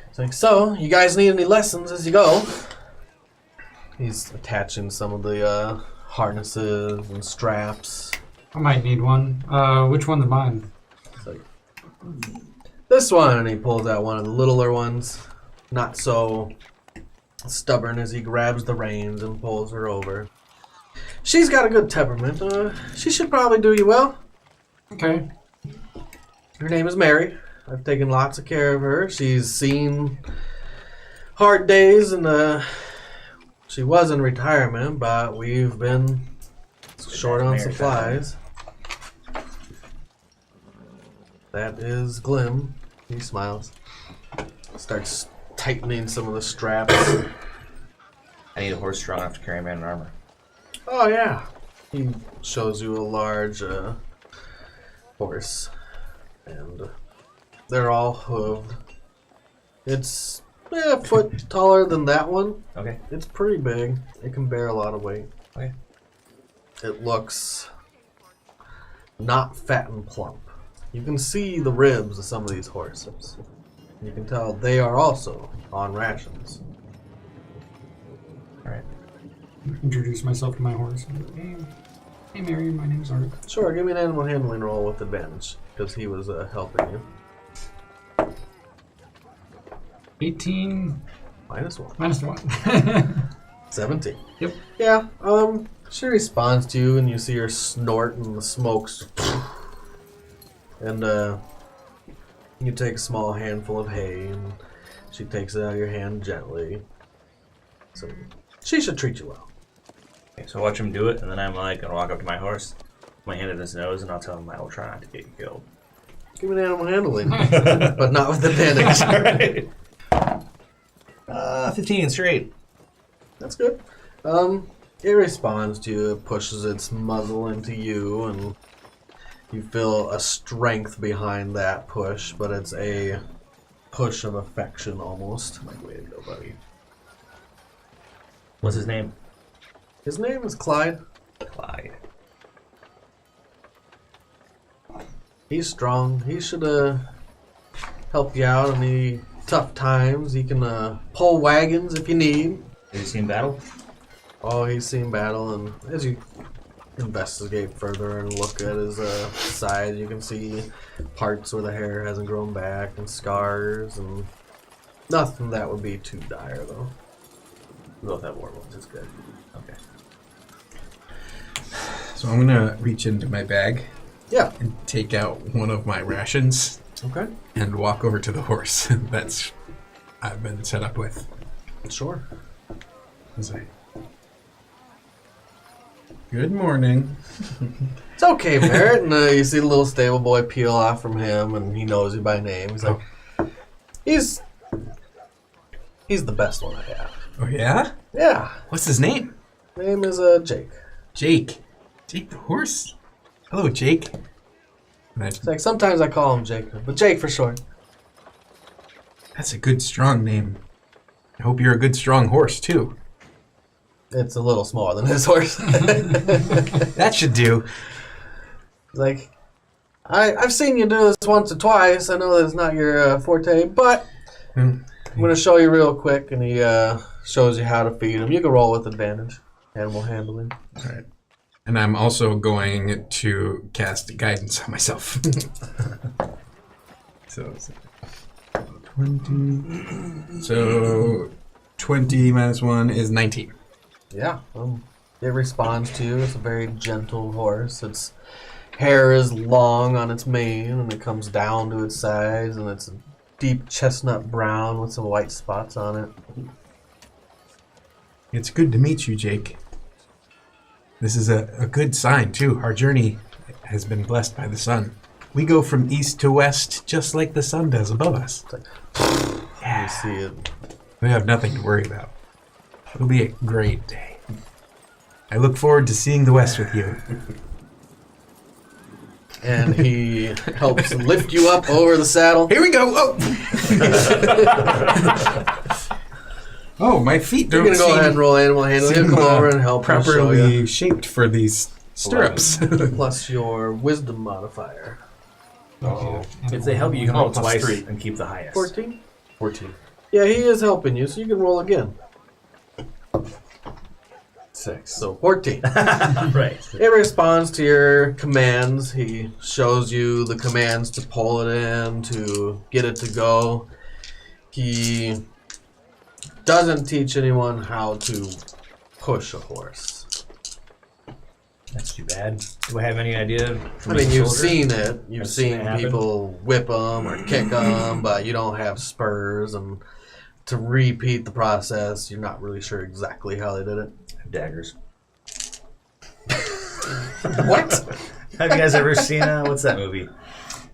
It's like, so, you guys need any lessons as you go? He's attaching some of the harnesses and straps. I might need one. Which one's mine? It's like, this one, and he pulls out one of the littler ones. Not so stubborn as he grabs the reins and pulls her over. She's got a good temperament. She should probably do you well. Okay. Her name is Mary. I've taken lots of care of her. She's seen hard days, and she was in retirement, but we've been short on supplies. That is Glim. He smiles. Starts tightening some of the straps. I need a horse strong enough to carry a man in armor. Oh, yeah. He shows you a large horse. And they're all hooved. It's a foot taller than that one. Okay. It's pretty big. It can bear a lot of weight. Okay. It looks not fat and plump. You can see the ribs of some of these horses. You can tell they are also on rations. Alright. Introduce myself to my horse. Hey Mary, my name's Art. Sure, give me an animal handling roll with advantage, because he was helping you. 18 Minus 1. minus 1. 17. Yep. Yeah, she responds to you, and you see her snort, and the smoke's... And, you take a small handful of hay, and she takes it out of your hand gently. So, she should treat you well. Okay, so I watch him do it, and then I'm gonna walk up to my horse, put my hand in his nose, and I'll tell him I will try not to get you killed. Give me an animal handling, but not with advantage. Alright. 15 straight. That's good. It responds to you, it pushes its muzzle into you, and you feel a strength behind that push, but it's a push of affection almost. Like, way to go, buddy. What's his name? His name is Clyde. Clyde. He's strong. He should help you out in the tough times. He can pull wagons if you need. Have you seen battle? Oh, he's seen battle, and as you investigate further and look at his side. You can see parts where the hair hasn't grown back and scars and nothing that would be too dire though. We both have warm-ups. It's good. Okay. So I'm gonna reach into my bag Yeah. and take out one of my rations Okay. and walk over to the horse that's I've been set up with. Sure. As I, good morning. It's okay, Merritt. And you see the little stable boy peel off from him, and he knows you by name. He's like, he's the best one I have. Oh yeah? Yeah. What's his name? Name is Jake. Jake. Jake the horse? Hello, Jake. And It's like sometimes I call him Jacob, but Jake for short. that's a good, strong name. I hope you're a good, strong horse, too. It's a little smaller than his horse. That should do. Like, I've seen you do this once or twice. I know that it's not your forte, but I'm going to show you real quick, and he shows you how to feed him. You can roll with advantage. Animal handling. All right. And I'm also going to cast guidance on myself. So 20. So 20 minus 1 is 19. Yeah, it responds to you. It's a very gentle horse. Its hair is long on its mane, and it comes down to its sides, and it's a deep chestnut brown with some white spots on it. It's good to meet you, Jake. This is a good sign, too. Our journey has been blessed by the sun. We go from east to west just like the sun does above us. It's like, Yeah. you see it. We have nothing to worry about. It'll be a great day. I look forward to seeing the west with you. And he helps lift you up over the saddle. Here we go! Oh! Oh, my feet You're don't going to go ahead and roll animal handling. He'll seem, come over and help you, show properly you. shaped for these stirrups. Plus your wisdom modifier. Oh, If they help you, you can roll plus twice 3. and keep the highest. 14? 14. Yeah, he is helping you, so you can roll again. 6. So 14. Right. It responds to your commands. He shows you the commands to pull it in, to get it to go. He doesn't teach anyone how to push a horse. That's too bad. Do I have any idea? I mean, you've seen it. You've I've seen seen it happen. people whip them or kick them, but you don't have spurs. And to repeat the process, you're not really sure exactly how they did it. Daggers. What? Have you guys ever seen what's that movie?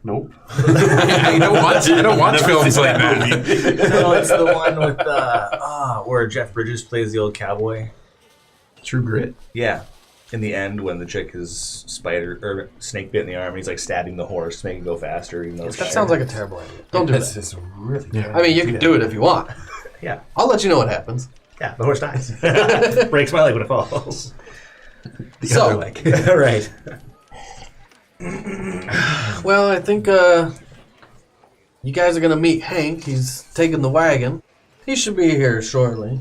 Nope. I don't watch films like that. No, it's the one with where Jeff Bridges plays the old cowboy. True Grit. Yeah. In the end, when the chick is snake bit in the arm, and he's like stabbing the horse to make it go faster. Even though That sounds like a terrible idea. Don't do That's that. just really Yeah. I mean, you can do it if you want. Yeah, I'll let you know what happens. yeah. The horse dies. Breaks my leg when it falls. The So- other leg. Right. Well, I think you guys are going to meet Hank. He's taking the wagon. He should be here shortly.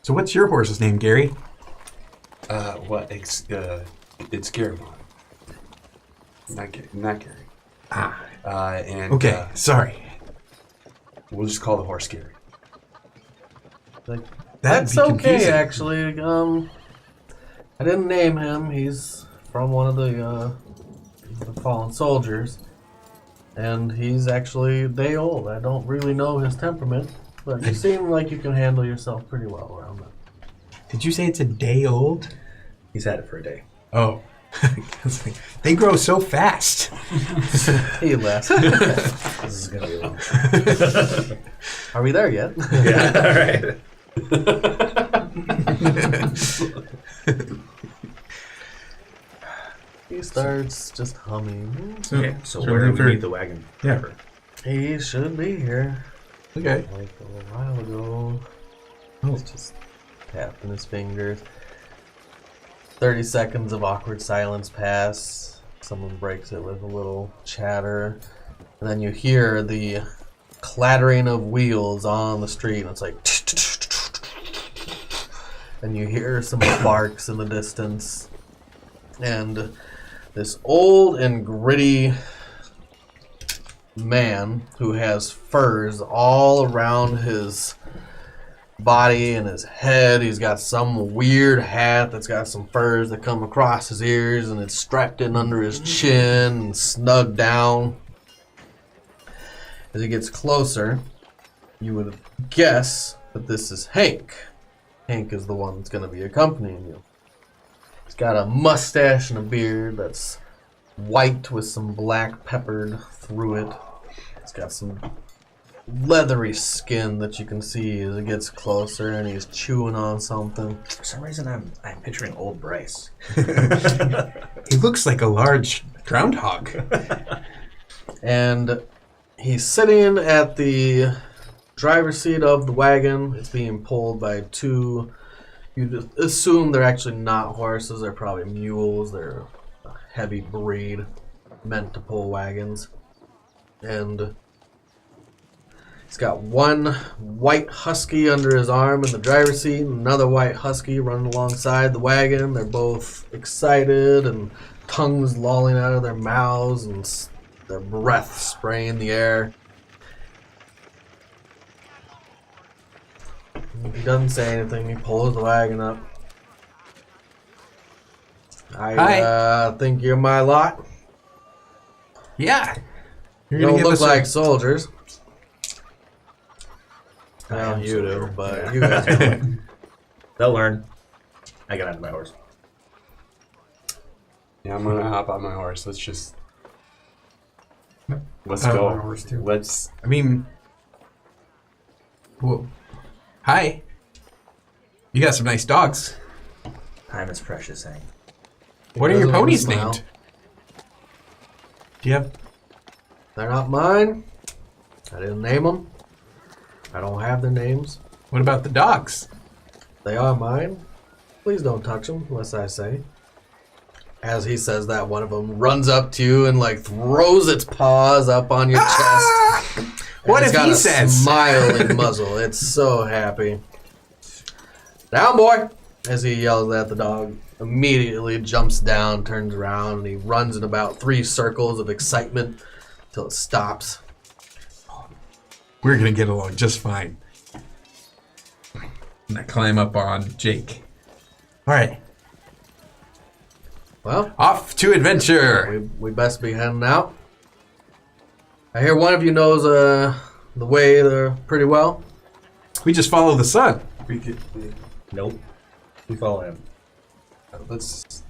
So what's your horse's name, Gary? It's Gary. Not Gary. Ah, And okay. Sorry. we'll just call the horse Gary. Like, That'd that's be okay, confusing. actually. I didn't name him. He's from one of the fallen soldiers. And he's actually a day old. I don't really know his temperament, but you seem like you can handle yourself pretty well around that. Did you say it's a day old? He's had it for a day. Oh. They grow so fast. He left. This is gonna be long. Are we there yet? Yeah. All right. He starts just humming. Okay. So So where we're did we for- meet the wagon? Yeah. He should be here. Okay. Like a little while ago. Oh. He's just tapping his fingers. 30 seconds of awkward silence pass. Someone breaks it with a little chatter. And then you hear the clattering of wheels on the street. And it's like... and you hear some barks in the distance. And this old and gritty man who has furs all around his body and his head. He's got some weird hat that's got some furs that come across his ears, and it's strapped in under his chin and snugged down. As he gets closer, you would guess that this is Hank. Hank is the one that's going to be accompanying you. He's got a mustache and a beard that's white with some black peppered through it. It's got some leathery skin that you can see as it gets closer, and he's chewing on something. For some reason, I'm picturing old Bryce. He looks like a large groundhog. And he's sitting at the driver's seat of the wagon. It's being pulled by two. You assume they're actually not horses. They're probably mules. They're a heavy breed meant to pull wagons. And he's got one white husky under his arm in the driver's seat and another white husky running alongside the wagon. They're both excited and tongues lolling out of their mouths and their breath spraying the air. He doesn't say anything. He pulls the wagon up. I think you're my lot. Yeah. You don't look like soldiers. Well, you do, but you guys don't. They'll learn. I got onto my horse. Yeah, I'm gonna hop on my horse. Let's I have go. my horse too. Let's. I mean, whoa. Hi. You got some nice dogs. Time is precious, Hank. What are your Doesn't ponies smile. named? Do you have? They're not mine. I didn't name them. I don't have their names. What about the dogs? They are mine. Please don't touch them unless I say. As he says that, one of them runs up to you and like throws its paws up on your chest. And What it's if got he a says? smiling muzzle. It's so happy. Down, boy! As he yells at the dog, immediately jumps down, turns around, and he runs in about 3 circles of excitement till it stops. We're gonna get along just fine. And I climb up on Jake. All right, Well, off to adventure. we best be heading out. I hear one of you knows the way there pretty well. We just follow the sun. We could. Nope. We follow him. Let's.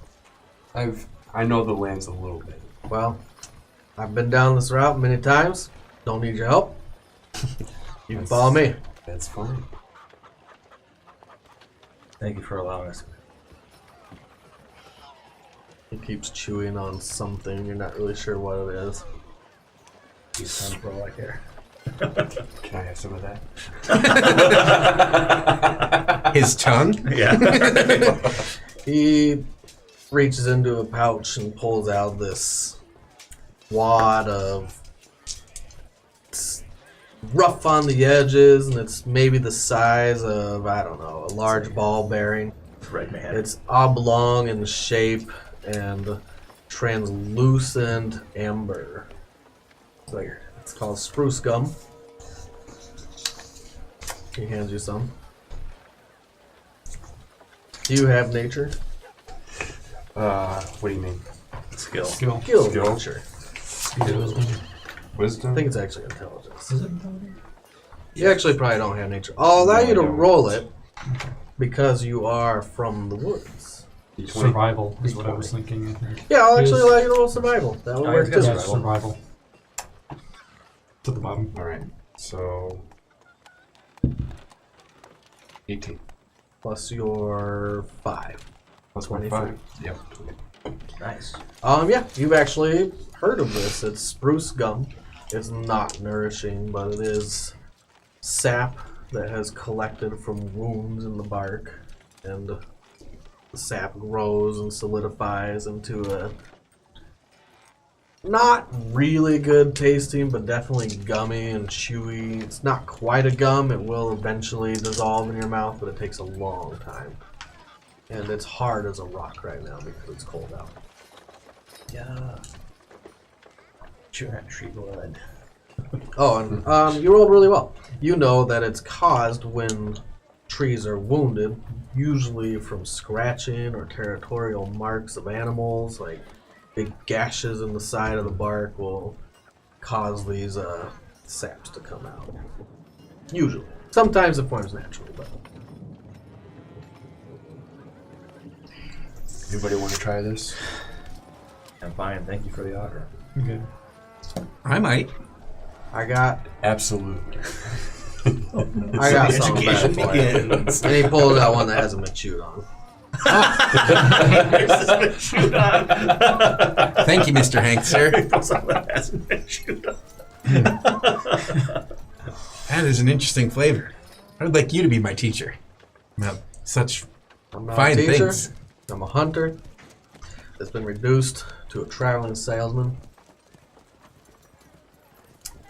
I know the lands a little bit. Well, I've been down this route many times. Don't need your help. You can follow me. That's fine. Thank you for allowing us. He keeps chewing on something. You're not really sure what it is. He's time for all I care. Can I have some of that? His tongue. Yeah. He reaches into a pouch and pulls out this wad of it's rough on the edges, and it's maybe the size of, I don't know, a large ball bearing. Right, man. It's oblong in shape and translucent amber. It's called spruce gum. He hands you some. Do you have nature? What do you mean? Skill. Skill. Skill Skill. nature. Wisdom. Wisdom? I think it's actually intelligence. Is it intelligence? You actually probably don't have nature. I'll allow you to roll it because you are from the woods. D20. Survival is what I was thinking. I think. Yeah, I'll actually Yes. allow you to roll survival. That would Oh, work he's got too. Yeah, survival. To the bottom. All right. So. 18. Plus your 5. Plus 23. 5. Yep. 20. Nice. Yeah, you've actually heard of this. It's spruce gum. It's not nourishing, but it is sap that has collected from wounds in the bark, and the sap grows and solidifies into a not really good tasting, but definitely gummy and chewy. It's not quite a gum. It will eventually dissolve in your mouth, but it takes a long time. and it's hard as a rock right now because it's cold out. Yeah. Chew that tree blood. Oh, and you rolled really well. You know that it's caused when trees are wounded, usually from scratching or territorial marks of animals, like big gashes in the side of the bark will cause these saps to come out. Usually. Sometimes it forms naturally, but... Anybody want to try this? I'm fine. Thank you for the offer. Okay. I might. I got Absolutely. something bad for you. And he pulls out one that hasn't been chewed on. Thank you, Mr. Hank, sir. That is an interesting flavor. I would like you to be my teacher. About such I'm not fine a teacher. things. I'm a hunter that's been reduced to a traveling salesman.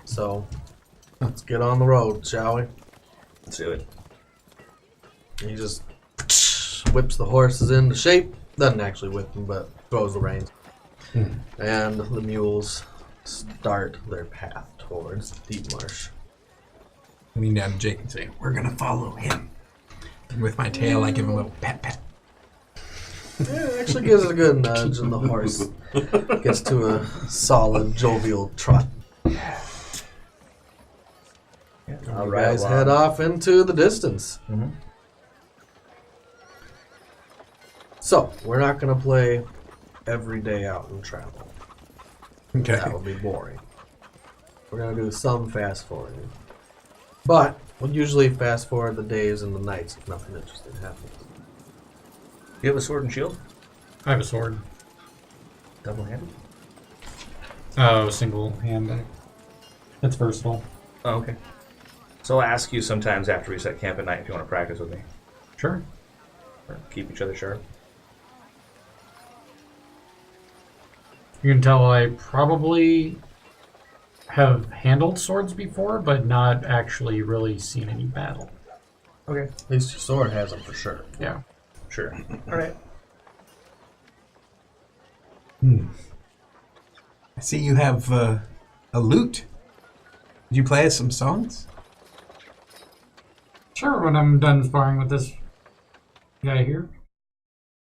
So, let's get on the road, shall we? Let's do it. And he just whips the horses into shape. Doesn't actually whip them, but throws the reins. And the mules start their path towards Deep Marsh. I lean down to Jake and say, "We're gonna follow him." And with my tail, I give him a little pat pat. Yeah, it actually gives it a good nudge, and the horse gets to a solid, jovial trot. I'll You ride guys along. head off into the distance. Mm-hmm. So, we're not going to play every day out and travel. Okay. That would be boring. We're going to do some fast forwarding. But, we'll usually fast forward the days and the nights if nothing interesting happens. You have a sword and shield? I have a sword. Double-handed? Oh, single hand. It's versatile. Oh, okay. So I'll ask you sometimes after we set camp at night if you want to practice with me. Sure. Or keep each other sharp. You can tell I probably have handled swords before, but not actually really seen any battle. Okay. At least your sword has them for sure. Yeah. Sure. All right. I see you have a lute. Did you play us some songs? Sure, when I'm done sparring with this guy here.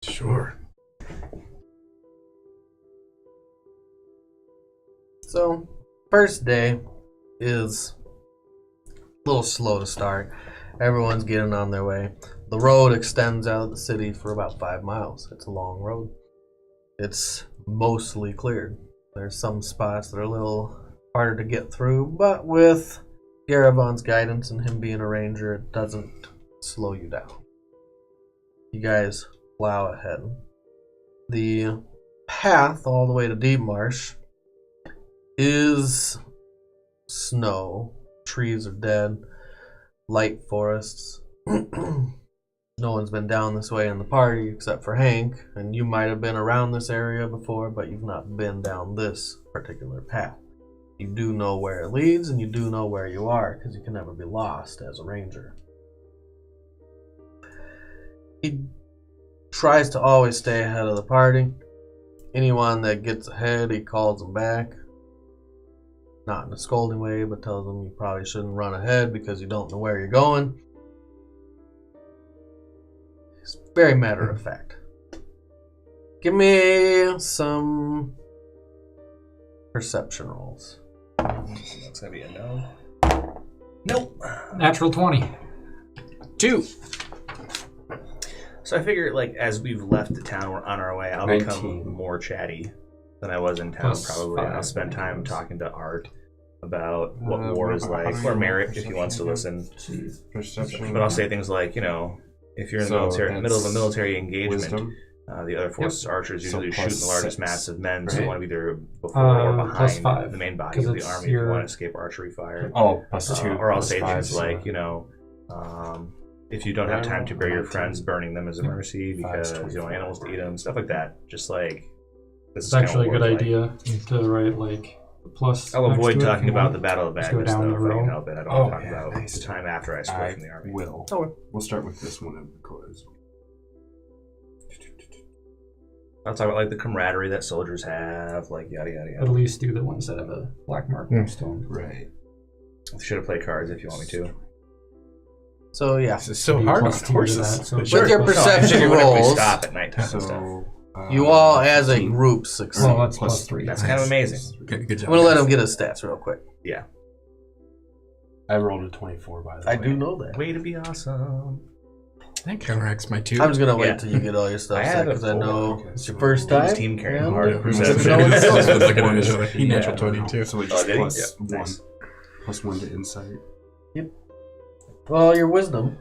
Sure. So, first day is a little slow to start. Everyone's getting on their way. The road extends out of the city for about 5 miles. It's a long road. It's mostly cleared. There's some spots that are a little harder to get through, but with Garavon's guidance and him being a ranger, it doesn't slow you down. You guys plow ahead. The path all the way to Deep Marsh is snow. Trees are dead. Light forests. No one's been down this way in the party except for Hank, and you might have been around this area before, but you've not been down this particular path. You do know where it leads, and you do know where you are, because you can never be lost as a ranger. He tries to always stay ahead of the party. Anyone that gets ahead, he calls them back. Not in a scolding way, but tells them you probably shouldn't run ahead because you don't know where you're going. It's very matter of fact. Give me some perception rolls. That's going to be a no. Nope. Natural 20. 2. So I figure, like, as we've left the town, we're on our way, I'll 19. become more chatty than I was in town, Plus probably. And I'll 5, spend time yes. talking to Art about what war what is about- like, how do or you Merritt, roll if he wants to listen. Perception. But I'll say things like, you know, if you're in the So military, middle of a that's military engagement, Wisdom. the other force's archers So usually plus shoot in the largest 6, mass of men, so right? you want to be there before or Plus behind 5, the main body 'cause of the it's army if you your- want to escape archery fire. Oh, plus 2. Or I'll plus say 5, things so like, you know, if you don't have time to bury your 19. friends, burning them as a mercy 5 because is you don't 25. want animals to eat them, stuff like that. Just like this It's is kinda actually a what good war's like. idea to write like the plus. I'll next avoid to it if talking you about want. the Battle of Just go Magnus, down though, the if I can row. help it. I don't want to talk yeah, about nice. the time after I split I from the army. will. Okay. We'll start with this one because I'll talk about like the camaraderie that soldiers have, like yada yada At yada. least do the ones that have a black mark next to them. Right. I should have played cards if you want me to. So yeah, This is so Be hard on plus 2 to horses. that, so- But With sure. your perception Whenever we rolls, stop at nighttime and stuff. So you all as a 15. group succeed. Well, that's plus 3. That's kind of amazing. Good job. I'm gonna let him get his stats real quick. Yeah. I rolled a 24 by the way. I do know that. Way to be awesome. That counteracts my 2. I'm just gonna wait Yeah. till you get all your stuff I set have because it I know full. it's your Okay, first so time. Team carrying Yeah. hard Yeah. perception. No one's Everyone's else. looking at each other. He Yeah. natural 22. So it's Oh, did he? plus Yeah. 1. Nice. Plus 1 to insight. Well, your wisdom.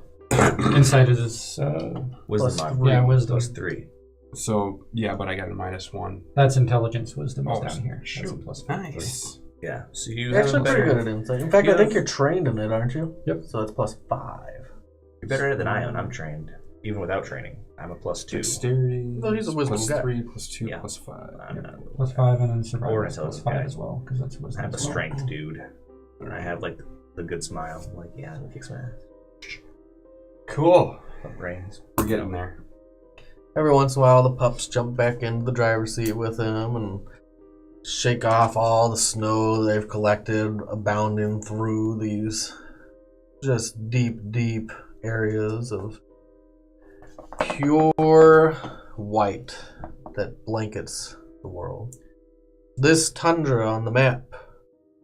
Insight is Wisdom Plus mod. three. yeah, wisdom. Plus 3. So yeah, but I got a -1. That's intelligence. Wisdom is Oh, down here. That's shoot. a plus 5. Nice. Yeah. So you You're have actually a pretty better, good at insight. In fact, you I think have- you're trained in it, aren't you? Yep. So it's plus 5. You're better at it than I am. I'm trained. Even without training. I'm a plus 2. Dexterity. Well, he's a wisdom plus guy. 3, plus 2, Yeah. plus 5. I'm not. Plus 5 and then survival Or is plus intelligence 5 guy. as well because that's wisdom. I'm a as well. strength dude. And I have like the good smile. I'm like, yeah, I'm gonna kick some ass. Cool. But brains. We're getting there. Every once in a while, the pups jump back into the driver's seat with him and shake off all the snow they've collected, abounding through these just deep, deep areas of pure white that blankets the world. This tundra on the map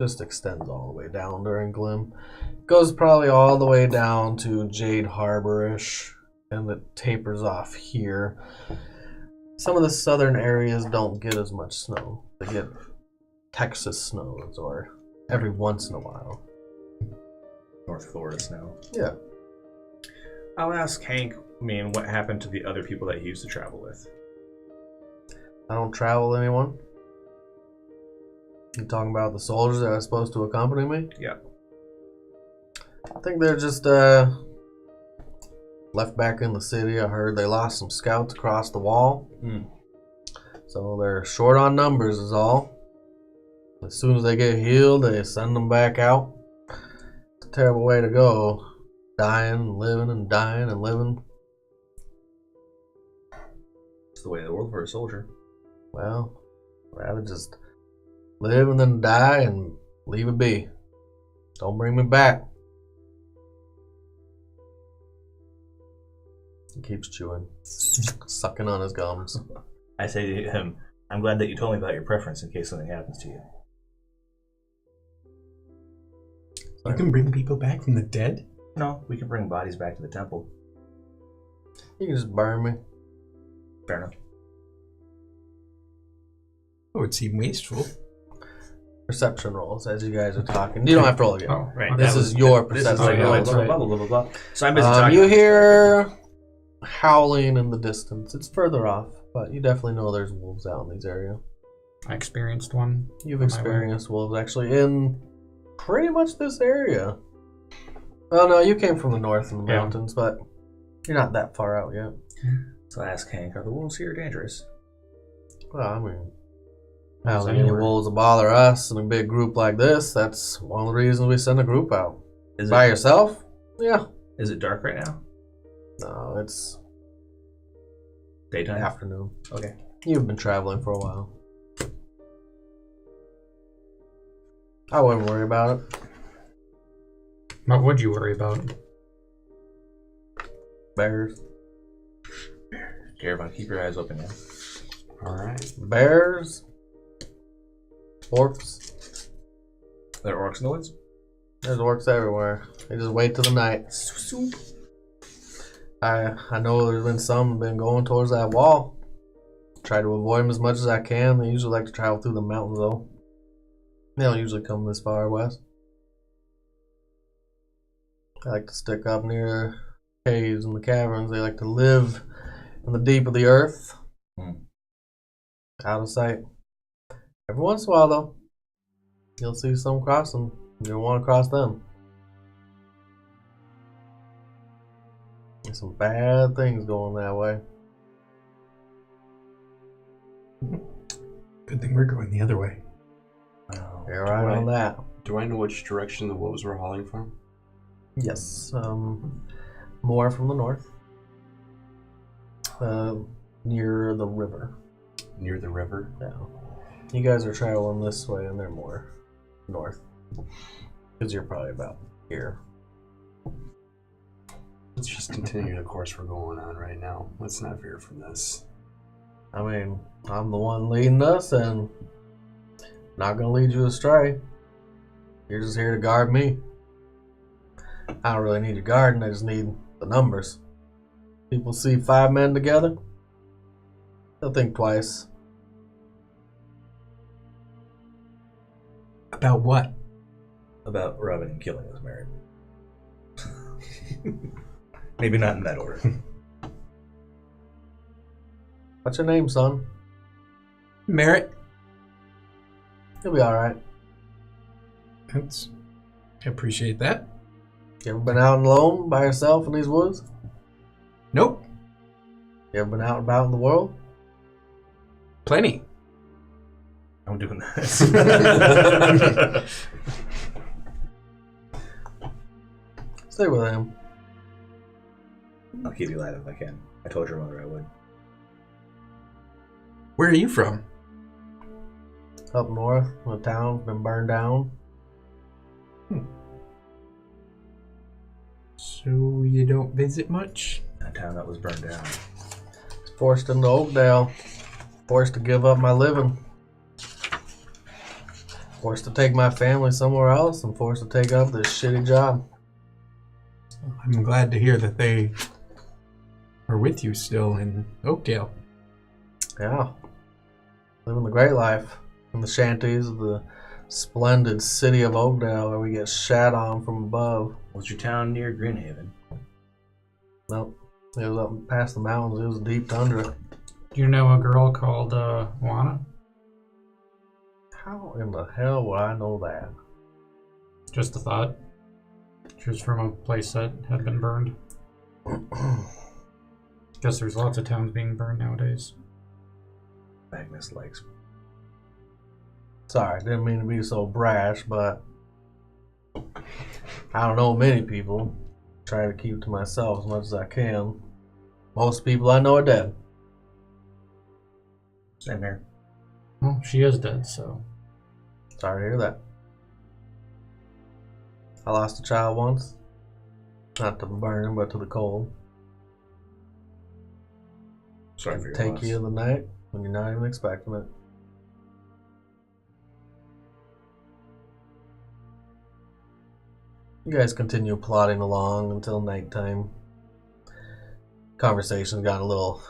just extends all the way down during Glim. Goes probably all the way down to Jade Harbor-ish, and it tapers off here. Some of the southern areas don't get as much snow. They get Texas snows, or every once in a while. North Florida snow. Yeah. I'll ask Hank, what happened to the other people that he used to travel with? I don't travel with anyone. You talking about the soldiers that are supposed to accompany me? Yeah. I think they're just left back in the city. I heard they lost some scouts across the wall. So they're short on numbers is all. As soon as they get healed, they send them back out. It's a terrible way to go. Dying and living and dying and living. It's the way of the world for a soldier. Well, rather just live and then die and leave it be. Don't bring me back. He keeps chewing, sucking on his gums. I say to him, I'm glad that you told me about your preference in case something happens to you. You can bring people back from the dead? No, we can bring bodies back to the temple. You can just burn me. Fair enough. That would seem wasteful. Perception rolls as you guys are talking. You don't have to roll again. Oh, Right. This that is was- your This is perception like, roll. oh, That's blah, right. blah, blah, blah, blah. So I'm busy talking. You hear howling in the distance. It's further off, but you definitely know there's wolves out in these areas. I experienced one. You've on my way. experienced wolves actually in pretty much this area. Well, no, you came from the north in the Yeah. mountains, but you're not that far out yet. So I ask Hank, are the wolves here dangerous? Well, I mean, Wolves how many anywhere. wolves will bother us in a big group like this? That's one of the reasons we send a group out. Is By it, yourself? Yeah. is it dark right now? No, it's Daytime? afternoon. Okay. You've been traveling for a while. I wouldn't worry about it. What would you worry about? Bears. Caravan, keep your eyes open, man. Alright. Bears. Orcs. There are orcs in the woods? There's orcs everywhere. They just wait till the night. I know there's been some been going towards that wall. Try to avoid them as much as I can. They usually like to travel through the mountains though. They don't usually come this far west. They like to stick up near caves and the caverns. They like to live in the deep of the earth. Out of sight. Every once in a while though, you'll see some crossing. You'll want to cross them. There's some bad things going that way. Good thing we're going the other way. You're right on that. Do I know which direction the wolves were hauling from? Yes, more from the north, near the river. near the river. Yeah. You guys are traveling this way, and they're more north. Because you're probably about here. Let's just continue the course we're going on right now. Let's not veer from this. I mean, I'm the one leading us, and not gonna lead you astray. You're just here to guard me. I don't really need your guarding, I just need the numbers. People see 5 men together, they'll think twice. About what? About robbing and killing was married. Maybe not in that order. What's your name, son? Merritt. You'll be alright. I appreciate that. You ever been out alone by yourself in these woods? Nope. You ever been out and about in the world? Plenty. I'm doing this. Stay with him. I'll keep you alive if I can. I told your mother I would. Where are you from? Up north, the town's been burned down. So you don't visit much? A town that was burned down. Forced into Oakdale. Forced to give up my living. Forced to take my family somewhere else and forced to take up this shitty job. I'm glad to hear that they are with you still in Oakdale. Yeah. Living the great life in the shanties of the splendid city of Oakdale where we get shat on from above. Was your town near Greenhaven? Nope. It was up past the mountains. It was deep tundra. Do you know a girl called Juana? How in the hell would I know that? Just a thought. She was from a place that had been burned. Guess there's lots of towns being burned nowadays. Magnus likes. Sorry, didn't mean to be so brash, but I don't know many people. Try to keep to myself as much as I can. Most people I know are dead. Same here. Well, she is dead, so. Sorry to hear that. I lost a child once. Not to burning, but to the cold. Sorry for your Take loss. you in the night when you're not even expecting it. You guys continue plodding along until nighttime. Conversation got a little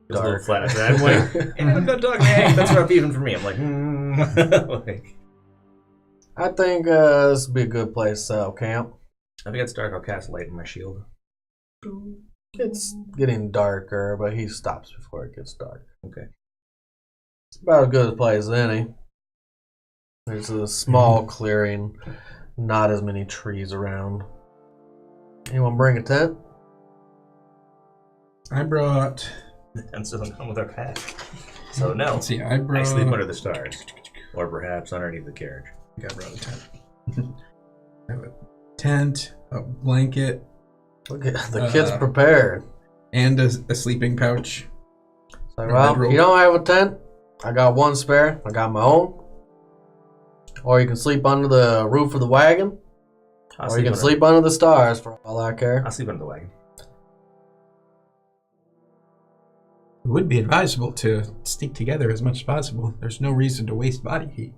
It was a little dark. flat after that. I'm like, hey, let's go talk. Hey, that's rough even for me. I'm like, like, I think this would be a good place to set up camp. if it gets dark, I'll cast light in my shield. It's getting darker, but he stops before it gets dark. Okay. It's about as good a place as any. There's a small clearing, not as many trees around. Anyone bring a tent? I brought. The tents doesn't come with our pack. So no. Let's see, I I brought. sleep under the stars. Or perhaps underneath the carriage. I think I brought a tent. I have a tent, a blanket, Look at the kid's prepared. and a sleeping pouch. So, a well, bedroll. you don't have a tent? I got one spare. I got my own. Or you can sleep under the roof of the wagon. Or you can sleep under the stars for all I care. I'll sleep under the wagon. It would be advisable to stick together as much as possible. There's no reason to waste body heat.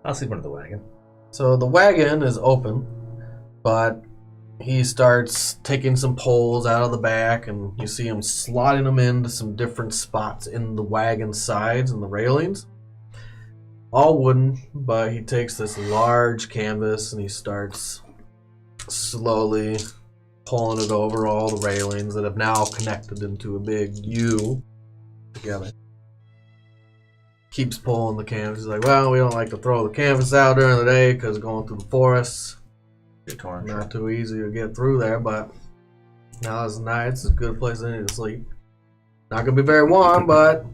I'll sleep under the wagon. So the wagon is open, but he starts taking some poles out of the back, and you see him slotting them into some different spots in the wagon sides and the railings. All wooden, but he takes this large canvas and he starts slowly pulling it over all the railings that have now connected into a big U together. Keeps pulling the canvas. He's like, well, we don't like to throw the canvas out during the day because going through the forest, Get torn. not too easy to get through there, but now it's night. It's a good place to need to sleep. Not going to be very warm, but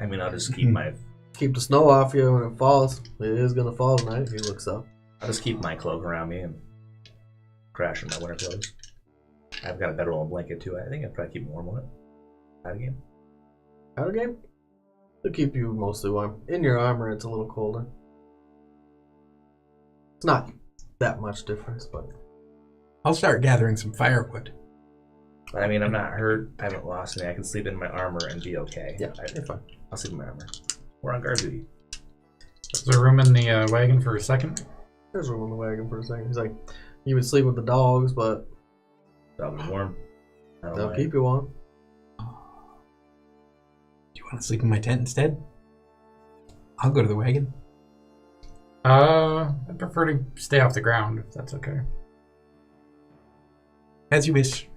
I mean, I'll just keep my keep the snow off you when it falls. It is going to fall tonight. He looks up. I'll just keep my cloak around me and crash in my winter clothes. I've got a bedroll and blanket too. I think I'd probably keep it warm on it. Out of game. Out of game? It'll keep you mostly warm. In your armor, it's a little colder. It's not that much difference, but... I'll start gathering some firewood. I mean, I'm not hurt. I haven't lost any. I can sleep in my armor and be okay. Yeah, you're fine. I'll sleep in my armor. We're on guard duty. Is there room in the wagon for a second? There's room in the wagon for a second. He's like, you would sleep with the dogs, but I'll be warm. they'll keep you warm. Do you want to sleep in my tent instead? I'll go to the wagon. I prefer to stay off the ground, if that's okay. As you wish.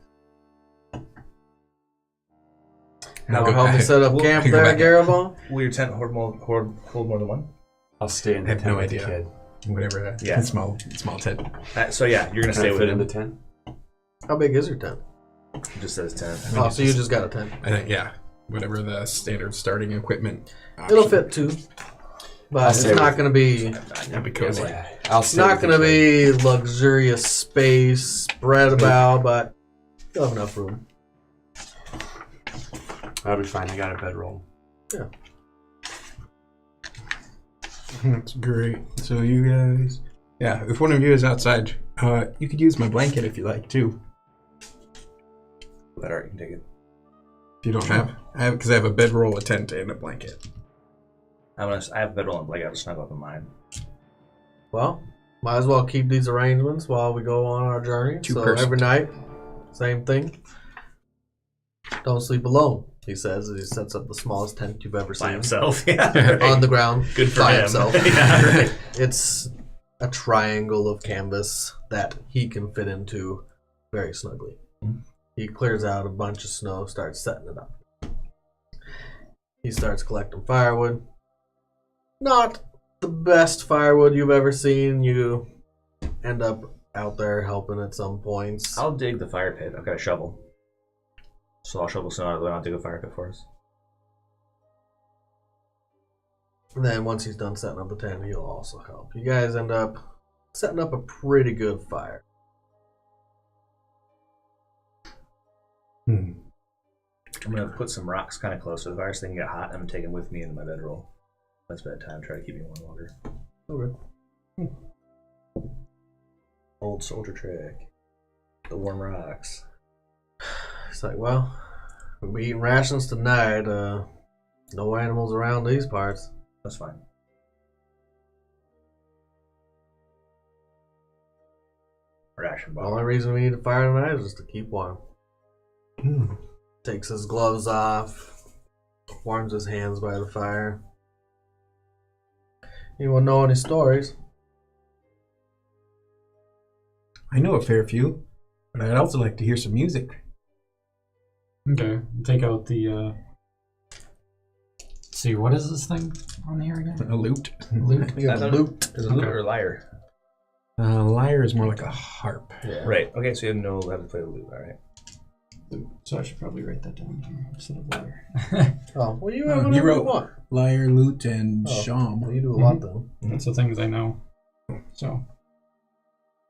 Now help me set up camp I'll go there, back. Garibon. Will your tent hold more than one? I'll stay in I the have tent no with the idea. kid. Whatever. Yeah. Small tent. So yeah, you're gonna Can stay I with fit him. in the tent? How big is your tent? It just says tent. mean, Oh, it's so you just- just got a tent. I think, yeah. Whatever the standard starting equipment. It'll option. fit 2. But I'll it's stay not with going to be... That'd be cozy. Yeah, I'll It's stay not with going to the kid. be luxurious space spread about, but you'll have enough room. I'll be fine. I got a bedroll. That's great. So you guys... Yeah, if one of you is outside, you could use my blanket if you like, too. That art, you can take it. If you don't have... Because I have a bedroll, a tent, and a blanket. I have a bedroll and blanket. I'll snuggle up in mine. Well, might as well keep these arrangements while we go on our journey. So Two-person. every night, same thing. Don't sleep alone, he says, as he sets up the smallest tent you've ever By seen. himself. Yeah. On the ground, Good for by him. himself. Yeah, right. It's a triangle of canvas that he can fit into very snugly. Mhm. He clears out a bunch of snow, starts setting it up. He starts collecting firewood. Not the best firewood you've ever seen. You end up out there helping at some points. I'll dig the fire pit. I've got a shovel. So I'll shovel snow out of the way and I'll dig a fire pit for us. And then once he's done setting up the tent, he'll also help. You guys end up setting up a pretty good fire. Hmm. I'm going to put some rocks kind of close to the fire so they can get hot. I'm going to take them with me in my bedroll. That's bedtime. Try to keep me warm longer. Okay. Old soldier trick. The warm rocks. It's like, well, we'll be eating rations tonight. No animals around these parts. That's fine. Ration The bottle. only reason we need a fire tonight is just to keep warm. Hmm. Takes his gloves off, warms his hands by the fire. Anyone know any stories? I know a fair few, but I'd also like to hear some music. Okay, take out the. See, what is this thing on here again? A lute. Lute. You got a lute. Is it a lute Okay. or a lyre? Lyre is more like a harp. Yeah. Right. Okay, so you know how to play the lute. All right. So I should probably write that down here instead of later. Oh, well, you Oh, have you whatever you wrote- want. Lyre, lute, and Oh. shawm. Well, you do a lot then. That's the things I know. So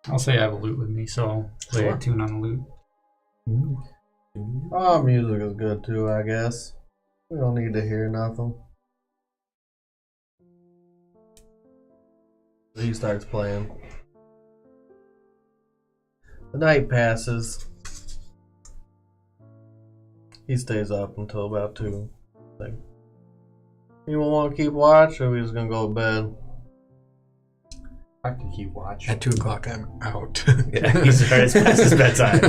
I'll say I have a lute with me, so I'll play Sure. a tune on the lute. Oh, music is good too, I guess. We don't need to hear nothing. He starts playing. The night passes. He stays up until about 2. Like, anyone want to keep watch, or are we just gonna go to bed? I can keep watch. At 2 o'clock, I'm out. Yeah, he's it's past his bedtime.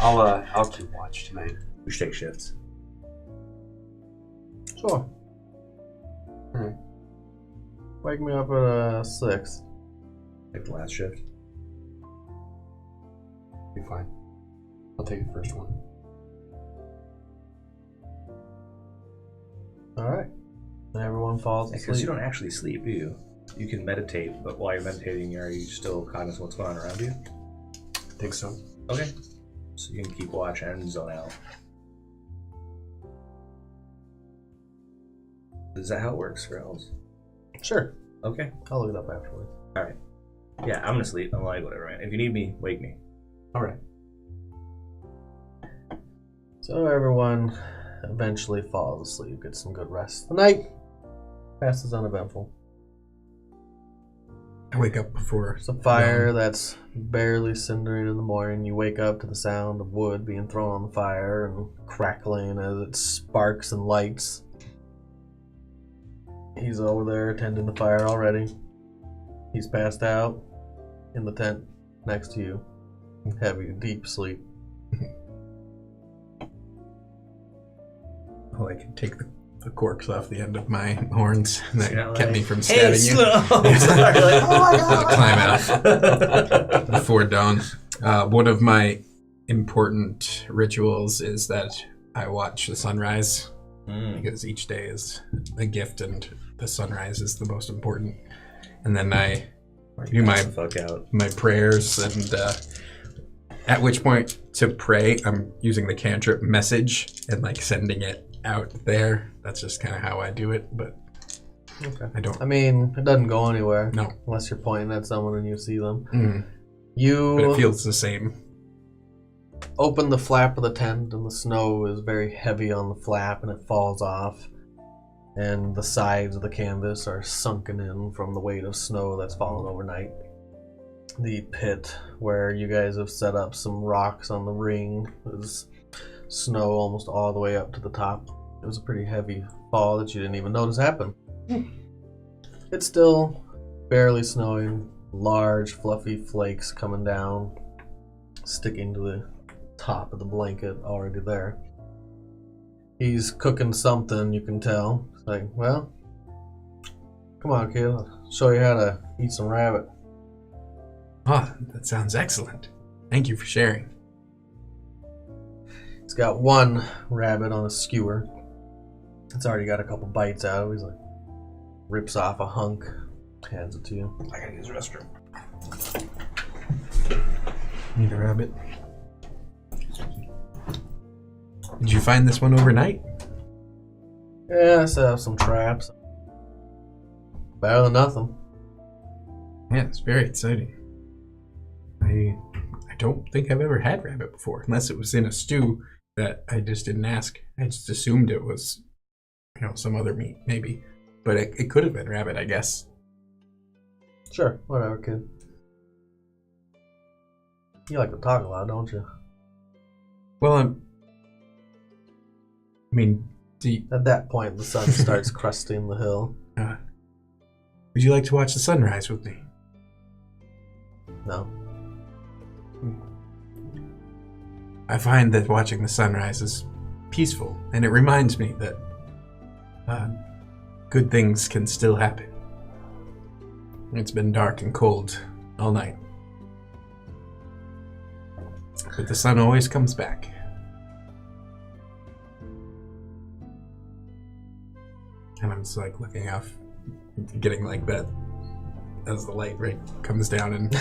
I'll keep watch tonight. We should take shifts. Sure. Wake me up at 6. Take the last shift. Be fine. I'll take the first one. All right. And everyone falls Because asleep. you don't actually sleep, do you? You can meditate, but while you're meditating, are you still cognizant of what's going on around you? I think so. Okay. So you can keep watch and zone out. Is that how it works for elves? Sure. Okay. I'll look it up afterwards. Alright. Yeah, I'm gonna sleep. I'm like, whatever, man. If you need me, wake me. All right. So everyone eventually falls asleep, gets some good rest. The night passes uneventful. I wake up before. There's a fire that's barely cindering in the morning. You wake up to the sound of wood being thrown on the fire and crackling as it sparks and lights. He's over there tending the fire already. He's passed out in the tent next to you. Heavy, deep sleep. I can take the corks off the end of my horns that Yeah, kept like, me from Hey, stabbing you. slow! Sorry, like, oh my I'll God. climb out before dawn. One of my important rituals is that I watch the sunrise because each day is a gift and the sunrise is the most important. And then I do my prayers, and at which point to pray, I'm using the cantrip message and like sending it out there. That's just kind of how I do it, but Okay. I don't. I mean, it doesn't go anywhere. No. Unless you're pointing at someone and you see them. Mm. You But it feels the same. open the flap of the tent, and the snow is very heavy on the flap, and it falls off. And the sides of the canvas are sunken in from the weight of snow that's fallen overnight. The pit where you guys have set up some rocks on the ring is snow almost all the way up to the top. It was a pretty heavy fall that you didn't even notice happen. It's still barely snowing, large fluffy flakes coming down, sticking to the top of the blanket already there. He's cooking something, you can tell. It's like, well, come on, kid. I'll show you how to eat some rabbit. Ah, that sounds excellent. Thank you for sharing. He's got one rabbit on a skewer. It's already got a couple bites out of it. He's like, rips off a hunk, hands it to you. I gotta use the restroom. Need a rabbit. Did you find this one overnight? Yeah, I set up some traps. Better than nothing. Yeah, it's very exciting. I don't think I've ever had rabbit before, unless it was in a stew that I just didn't ask. I just assumed it was, some other meat, maybe. But it could have been rabbit, I guess. Sure, whatever, kid. You like to talk a lot, don't you? Well, At that point, the sun starts crusting the hill. would you like to watch the sunrise with me? No. I find that watching the sunrise is peaceful, and it reminds me that good things can still happen. It's been dark and cold all night, but the sun always comes back. And I'm just like looking off, getting like that as the light comes down and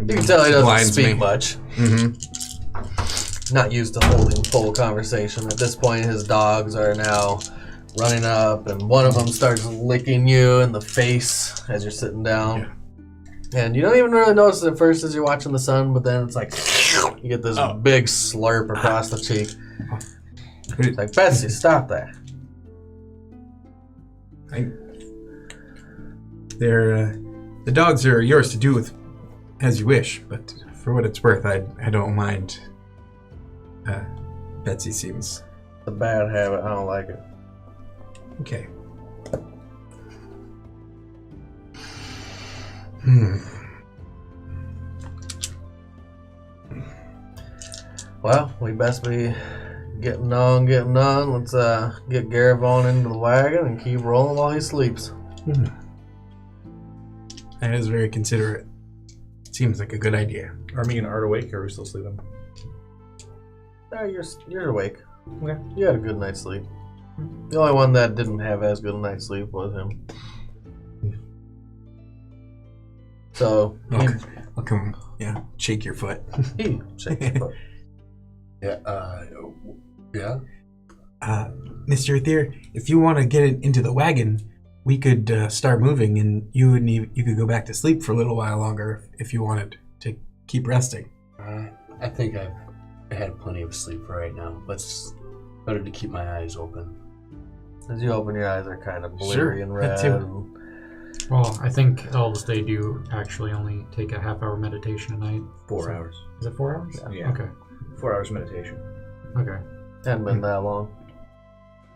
You can tell he doesn't blinds speak me. much. Mm-hmm. Not used to holding full conversation. At this point, his dogs are now running up, and one of them starts licking you in the face as you're sitting down. Yeah. And you don't even really notice it at first as you're watching the sun, but then it's like you get this big slurp across the cheek. It's like, Betsy, stop that. The dogs are yours to do with as you wish, but for what it's worth, I don't mind. Betsy seems It's a bad habit. I don't like it. okay. Well, we best be getting on. Let's get Garavon into the wagon and keep rolling while he sleeps. That is very considerate. Seems like a good idea. Are me and Art awake, or are we still sleeping? You're awake. Okay. You had a good night's sleep. The only one that didn't have as good a night's sleep was him. So I'll come, shake your foot. he shakes his foot. Yeah. Mr. Aether, if you want to get into the wagon, we could start moving, and you could go back to sleep for a little while longer if you wanted to keep resting. I think I've I had plenty of sleep for right now. Better to keep my eyes open. As you open your eyes, they're kind of blurry and red. Well, I think elves, they do actually only take a half-hour meditation a night. 4 hours. Is it 4 hours? Yeah. Okay. 4 hours meditation. Okay. Hadn't been that long.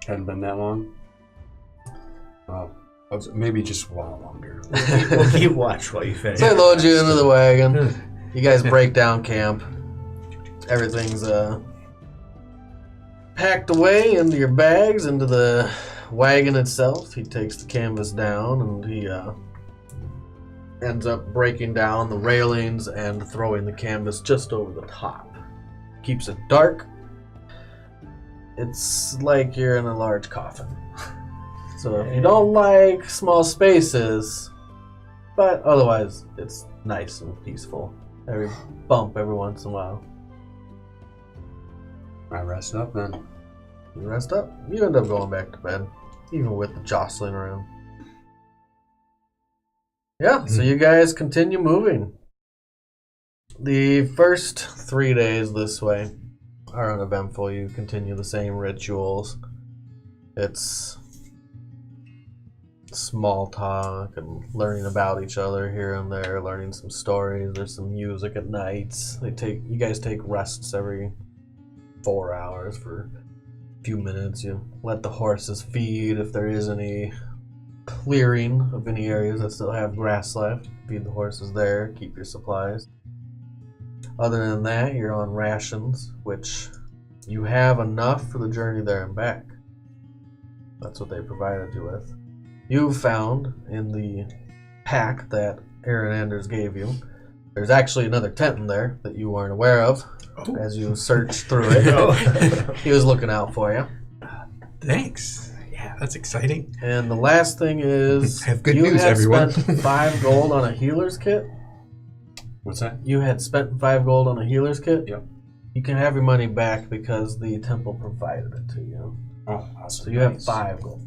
Hadn't been that long? Well, maybe just a while longer. We'll keep watch while you finish. So they load you into the wagon. You guys break down camp. Everything's packed away into your bags, into the wagon itself. He takes the canvas down and he ends up breaking down the railings and throwing the canvas just over the top. Keeps it dark. It's like you're in a large coffin. So if you don't like small spaces, but otherwise it's nice and peaceful. Every bump every once in a while. I rest up then. You rest up. You end up going back to bed, even with the jostling around. Yeah, so you guys continue moving. The first 3 days this way are uneventful. You continue the same rituals. It's small talk and learning about each other here and there, learning some stories. There's some music at nights. You guys take rests every 4 hours for a few minutes. You let the horses feed if there is any clearing of any areas that still have grass left. Feed the horses there, keep your supplies. Other than that, you're on rations, which you have enough for the journey there and back. That's what they provided you with. You've found in the pack that Aaron Anders gave you, there's actually another tent in there that you weren't aware of as you searched through it. He was looking out for you. Thanks. Yeah, that's exciting. And the last thing is, Have good news, everyone. Spent 5 gold on a healer's kit. What's that? You had spent 5 gold on a healer's kit. Yep. You can have your money back because the temple provided it to you. Oh, awesome. So you have 5 gold.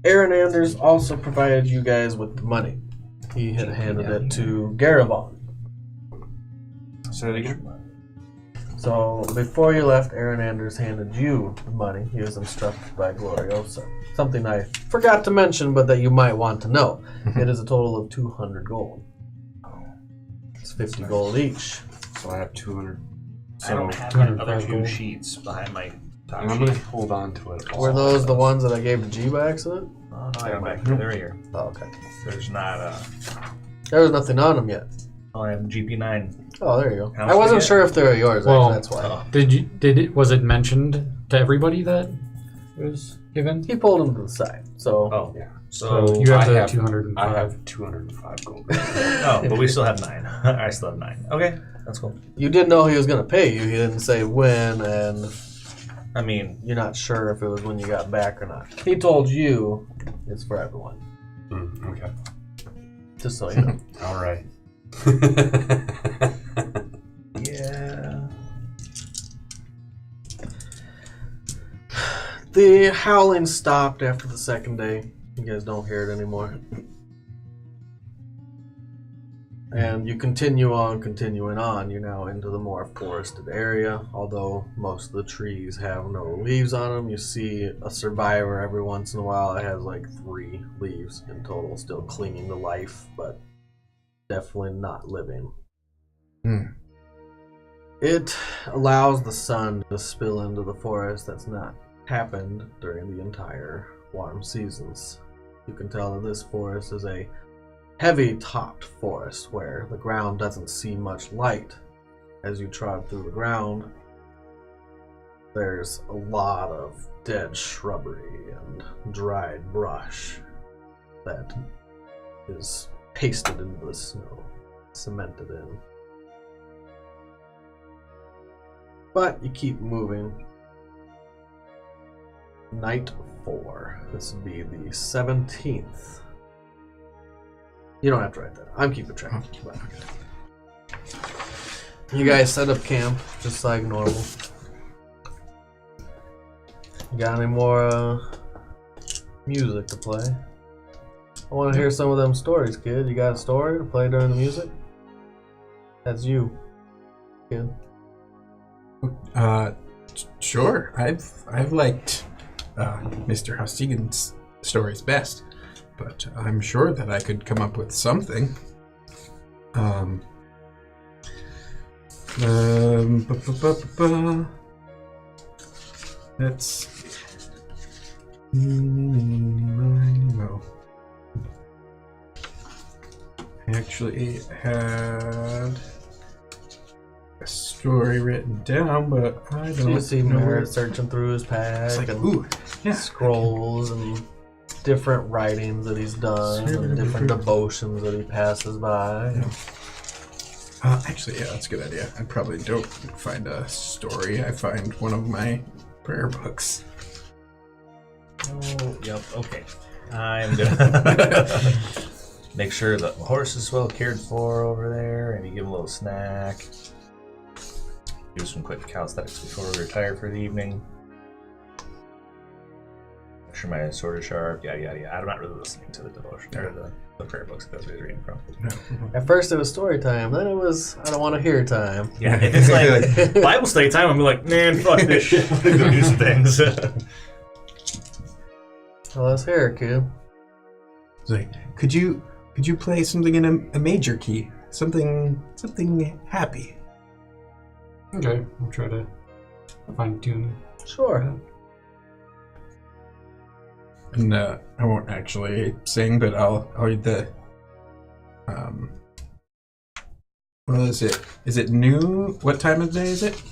Aaron Anders also provided you guys with the money. He had handed it to Garabon. Say that again? So before you left, Aaron Anders handed you the money. He was instructed by Gloriosa. Something I forgot to mention, but that you might want to know. It is a total of 200 gold. It's 50 gold each. So I have 200. I don't So have 205 my other 2 gold. sheets behind my top I'm sheet. going to hold on to it. Were those the ones that I gave to G by accident? Oh, no, I got them back here. They're here. Oh, okay. There's not There was nothing on them yet. I have GP9. Oh, there you go. How I wasn't much sure if they were yours. Well, Actually, that's why. Was it mentioned to everybody that it was given? He pulled them to the side. So Oh, Yeah. so You have I the have- 205. I have 205 gold. oh, but we still have 9. I still have 9. Okay, that's cool. you did know he was going to pay you. He didn't say when, and I mean, you're not sure if it was when you got back or not. He told you it's for everyone. Okay. Just so you know. All right. yeah. The howling stopped after the second day. You guys don't hear it anymore. And you continue on, continuing on. You're now into the more forested area. Although most of the trees have no leaves on them, you see a survivor every once in a while that has like 3 leaves in total, still clinging to life, but definitely not living. It allows the sun to spill into the forest. That's not happened during the entire warm seasons. You can tell that this forest is a heavy-topped forest where the ground doesn't see much light. As you trod through the ground, there's a lot of dead shrubbery and dried brush that is pasted into the snow, cemented in. But you keep moving. Night 4. This would be the 17th. You don't have to write that. I'm keeping track. You guys set up camp just like normal. You got any more music to play? I want to hear some of them stories, kid. You got a story to play during the music? That's you. Kid. Sure. I've liked Mr. Hostigan's stories best, but I'm sure that I could come up with something. Let's. No. I actually had a story written down, but I don't You see know where Merritt searching through his pack it's like, and ooh, yeah. scrolls and different writings that he's done and different devotions that he passes by. Yeah. Actually, yeah, that's a good idea. I probably don't find a story. I find one of my prayer books. Oh, yep, okay. I'm gonna make sure the horse is well cared for over there. Maybe give him a little snack. Do some quick calisthenics before we retire for the evening. Make sure my sword is sharp. Yada yada yada. I'm not really listening to the devotion or the prayer books that that's what he's reading from. At first it was story time, then it was I don't want to hear time. Yeah, if it's like Bible study time, I'm like, man, fuck this shit. I'm gonna go do some things. Well, let's hear it, kid. It's like, could you play something in a major key? Something happy. Okay, I'll try to fine tune. Sure. And I won't actually sing, but I'll read the. Well, is it noon? What time of day is it?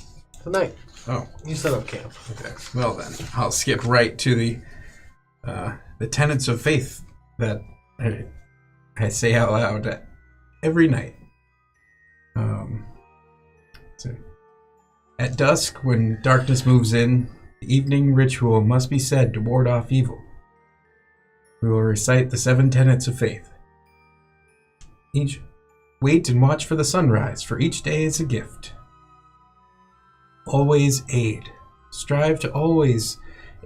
Tonight, Oh, you set up camp. okay. Well then, I'll skip right to the tenets of faith that I say out loud every night. So, at dusk, when darkness moves in, the evening ritual must be said to ward off evil. We will recite the 7 tenets of faith. Wait and watch for the sunrise, for each day is a gift. Always aid. Strive to always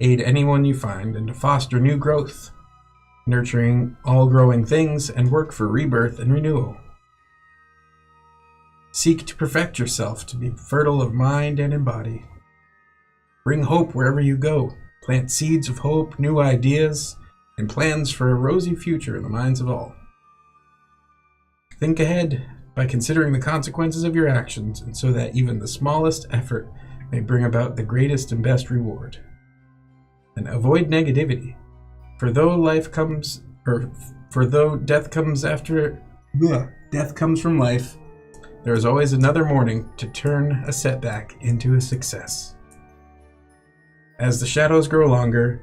aid anyone you find and to foster new growth, nurturing all growing things and work for rebirth and renewal. Seek to perfect yourself to be fertile of mind and in body. Bring hope wherever you go. Plant seeds of hope, new ideas, and plans for a rosy future in the minds of all. Think ahead by considering the consequences of your actions, and so that even the smallest effort may bring about the greatest and best reward. And avoid negativity, for though death comes from life, there is always another morning to turn a setback into a success. As the shadows grow longer,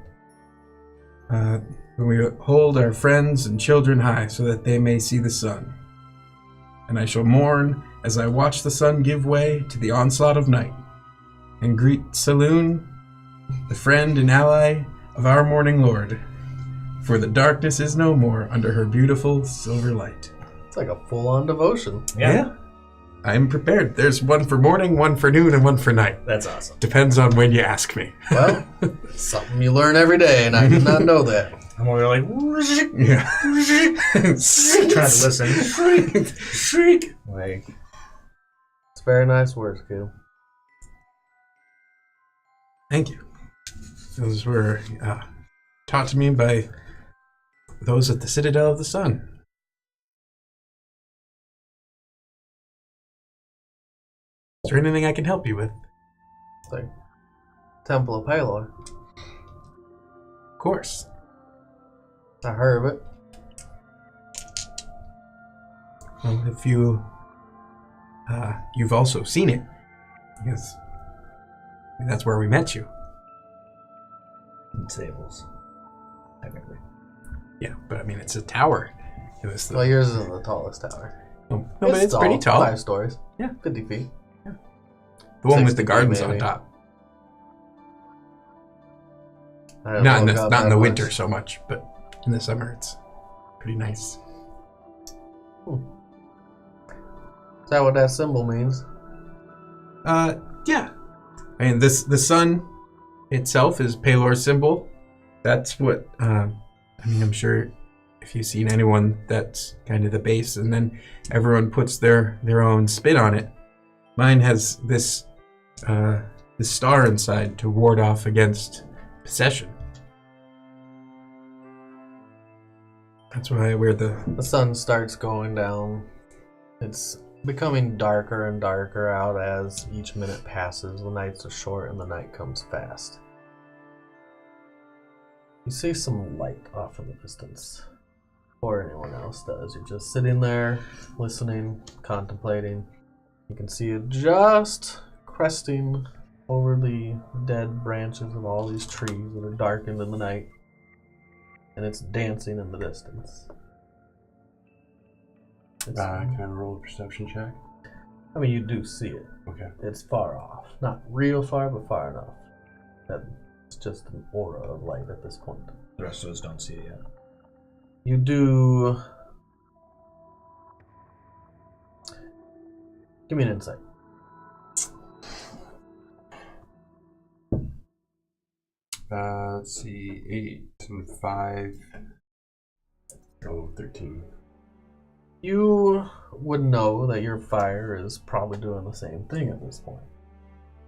we hold our friends and children high so that they may see the sun. And I shall mourn as I watch the sun give way to the onslaught of night, and greet Saloon, the friend and ally of our morning lord, for the darkness is no more under her beautiful silver light. It's like a full-on devotion. Yeah. I am prepared. There's one for morning, one for noon, and one for night. That's awesome. Depends on when you ask me. Well, something you learn every day, and I did not know that. I'm over there like, Yeah. trying to listen. Shriek. Like, It's very nice words, kid. Thank you. Those were taught to me by those at the Citadel of the Sun. Is there anything I can help you with? It's like Temple of Palor. Of course. I heard of it. Well, if you've also seen it, because that's where we met you. Sables. Technically. Yeah, but I mean, it's a tower. It was the, Well, yours isn't the tallest tower. no, but it's pretty tall. 5 stories. Yeah. 50 feet. The one with 60 the gardens maybe. on top. I don't Not in know the, about not in that the much. winter so much, but in the summer it's pretty nice. Is that what that symbol means? Yeah. I mean, the sun itself is Palor's symbol. That's what, I mean, I'm sure if you've seen anyone that's kind of the base, and then everyone puts their own spin on it. Mine has this star inside to ward off against possession. That's why I wear the sun starts going down. It's becoming darker and darker out as each minute passes. The nights are short and the night comes fast. You see some light off in the distance. Or anyone else does. You're just sitting there, listening, contemplating. You can see it just cresting over the dead branches of all these trees that are darkened in the night. And it's dancing in the distance. Can I roll a perception check? I mean, you do see it. Okay. It's far off. Not real far, but far enough. That it's just an aura of light at this point. The rest of us don't see it yet. You do... Give me an insight. Let's see, 8 and 5. Oh, 13. You would know that your fire is probably doing the same thing at this point.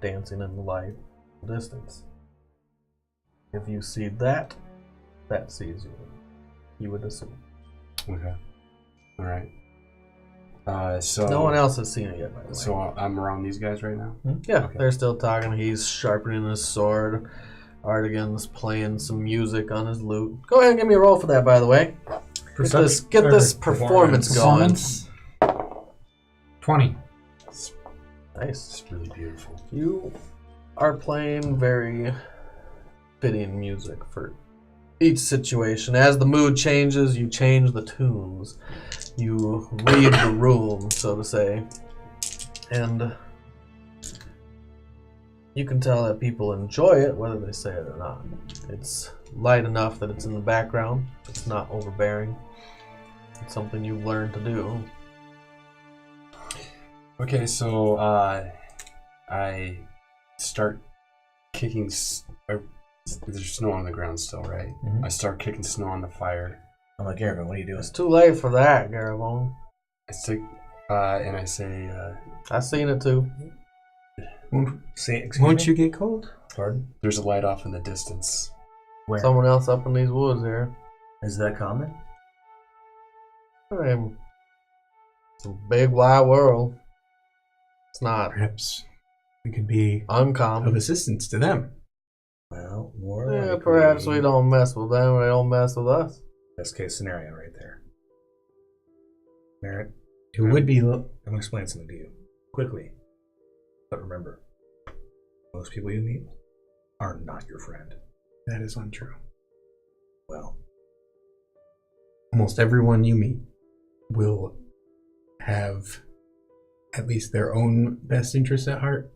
Dancing in the light distance. If you see that, that sees you. You would assume. Okay. Alright. So no one else has seen it yet, by the way. So I'm around these guys right now? Yeah, Okay. they're still talking. He's sharpening his sword. Artigan's playing some music on his lute. Go ahead and give me a roll for that, by the way. Get this performance going. 20. Nice. It's really beautiful. You are playing very fitting music for each situation. As the mood changes, you change the tunes. You read the room, so to say. And you can tell that people enjoy it, whether they say it or not. It's light enough that it's in the background. It's not overbearing. It's something you've learned to do. Okay, so I start kicking. There's snow on the ground still, right? Mm-hmm. I start kicking snow on the fire. I'm like, Garavan, what are you doing? It's too late for that, Garabone. I say, and I say, I seen it too. Won't you get cold? Pardon? there's a light off in the distance. Where? Someone else up in these woods here. Is that common? It's a big wide world. It's not Perhaps we could be uncommon. of assistance to them. Well, more Yeah, likely. perhaps we don't mess with them or they don't mess with us. Best case scenario right there. Merritt, It would be. I'm going to explain something to you. Quickly. But remember, most people you meet are not your friend. That is untrue. Well, Almost everyone you meet will have at least their own best interests at heart,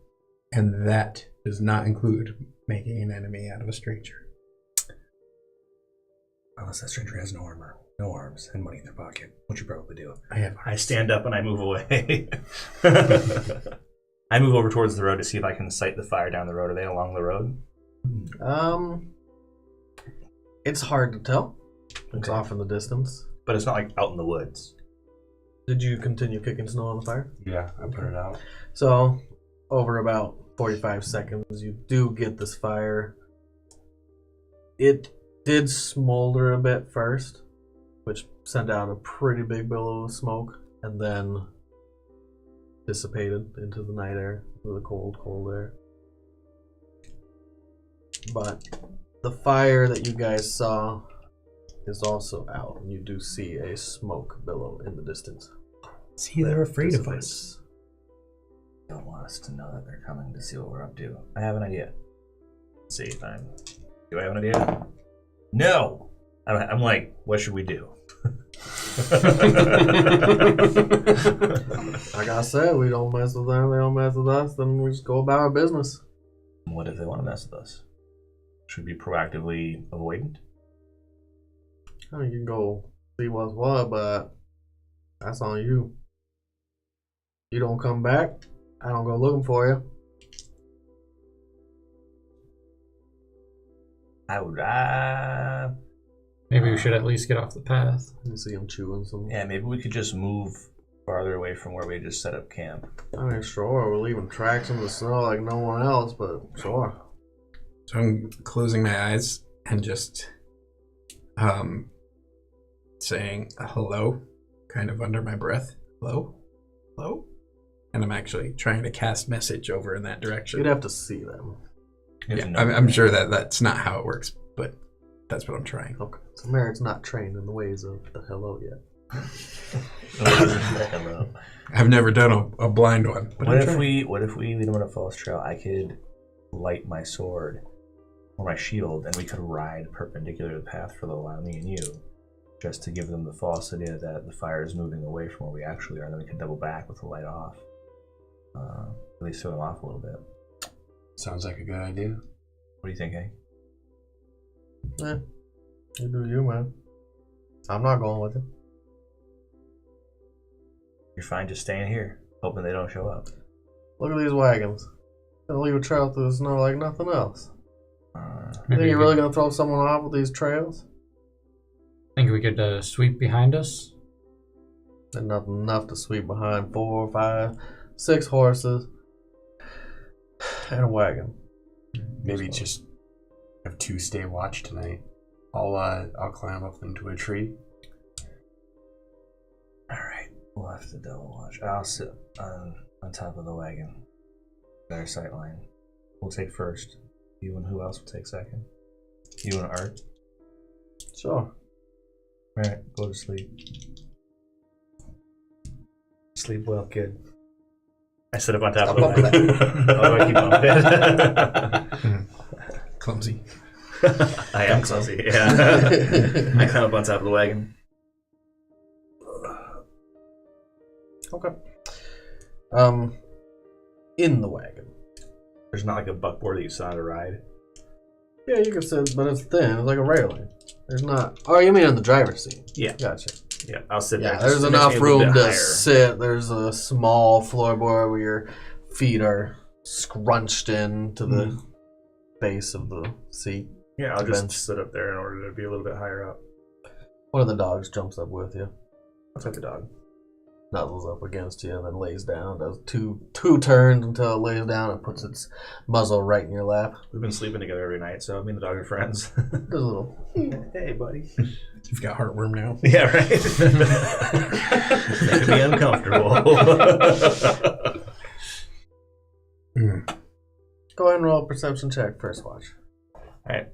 and that does not include making an enemy out of a stranger. unless that stranger has no armor, no arms, and money in their pocket, which you probably do. I stand up and I move away. I move over towards the road to see if I can sight the fire down the road. Are they along the road? It's hard to tell. It's Okay. off in the distance. But it's not like out in the woods. Did you continue kicking snow on the fire? Yeah, I put it out. So, over about 45 seconds, you do get this fire. It did smolder a bit first, which sent out a pretty big billow of smoke, and then dissipated into the night air, the cold, cold air. But the fire that you guys saw is also out, and you do see a smoke billow in the distance. See, they're afraid of us. Don't want us to know that they're coming to see what we're up to. I have an idea. Let's see if I'm... Do I have an idea? No! I'm like, what should we do? Like I said, we don't mess with them, they don't mess with us, then we just go about our business. What if they want to mess with us? Should we be proactively avoidant? I mean, you can go see what's what, but that's on you. You don't come back, I don't go looking for you. I would... Maybe we should at least get off the path. You see him chewing some. Yeah, maybe we could just move farther away from where we just set up camp. I mean, sure, we're leaving tracks in the snow like no one else, but sure. So I'm closing my eyes and just saying hello, kind of under my breath. Hello? Hello? And I'm actually trying to cast message over in that direction. You'd have to see them. Yeah, I'm sure that that's not how it works, but that's what I'm trying. Okay. So Merritt's not trained in the ways of the hello yet. Hello. I've never done a blind one. But What if we lead them on a false trail? I could light my sword or my shield, and we could ride perpendicular to the path for a little while, me and you, just to give them the false idea that the fire is moving away from where we actually are. And then we can double back with the light off. At least throw them off a little bit. Sounds like a good idea. What do you think, eh? You do you, man. I'm not going with you. You're fine just staying here, hoping they don't show up. Look at these wagons. Gonna leave a trail through the snow like nothing else. You think you're really gonna throw someone off with these trails? Think we could sweep behind us? There's nothing enough to sweep behind 4, 5, 6 horses and a wagon. Maybe just have 2 stay watch tonight. I'll climb up into a tree. Alright, we'll have to double watch. I'll sit on top of the wagon. Better sight line. We'll take first. You and who else will take second? You and Art? Sure. Alright, go to sleep. Sleep well, kid. I sit up on top of the wagon. Oh, I keep on it. Clumsy. I am clumsy, yeah. I climb up on top of the wagon. Okay. In the wagon. There's not like a buckboard that you sit on to ride. Yeah, you can sit, but it's thin. It's like a railing. There's not. Oh, you mean in the driver's seat? Yeah. Gotcha. Yeah, I'll sit Yeah, there. there's Just- it makes enough me a little room bit to higher. sit. There's a small floorboard where your feet are scrunched in to the base of the seat. Yeah, I'll just bench. sit up there in order to be a little bit higher up. One of the dogs jumps up with you, I'll take the dog. nuzzles up against you, and then lays down. Does two turns until it lays down and puts its muzzle right in your lap. We've been sleeping together every night, so me and the dog are friends. Does a little. Hey, buddy. You've got heartworm now. Yeah, right. That could be uncomfortable. Go ahead and roll a perception check. First watch. All right.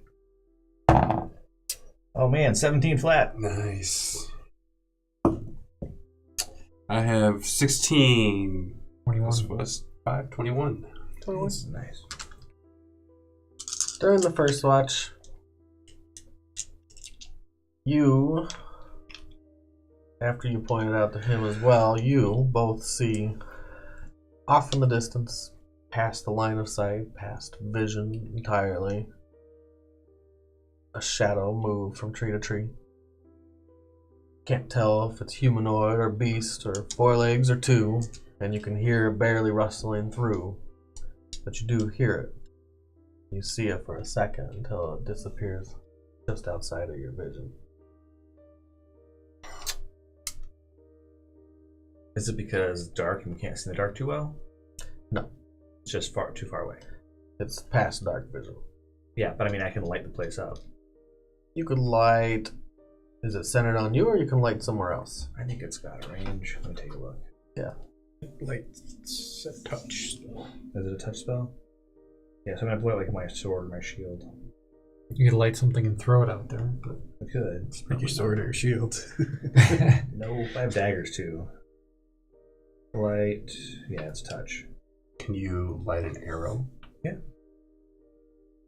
Oh man, 17 flat. Nice. I have 16. 21. Plus 5, 21. 21. This is nice. During the first watch, you, after you pointed out to him as well, you both see off in the distance, past the line of sight, past vision entirely, a shadow move from tree to tree. Can't tell if it's humanoid or beast or 4 legs or 2, and you can hear it barely rustling through, but you do hear it. You see it for a second until it disappears just outside of your vision. Is it because it's dark and we can't see in the dark too well? No. It's just too far away. It's past dark vision. Yeah, but I mean, I can light the place up. You could light... Is it centered on you, or you can light somewhere else? I think it's got a range. Let me take a look. Yeah. Like touch. Is it a touch spell? Yeah, so I'm gonna blow it like my sword or my shield. You could light something and throw it out there, but I could. Like your sword or your shield. No, I have daggers too. Light. Yeah, it's touch. Can you light an arrow?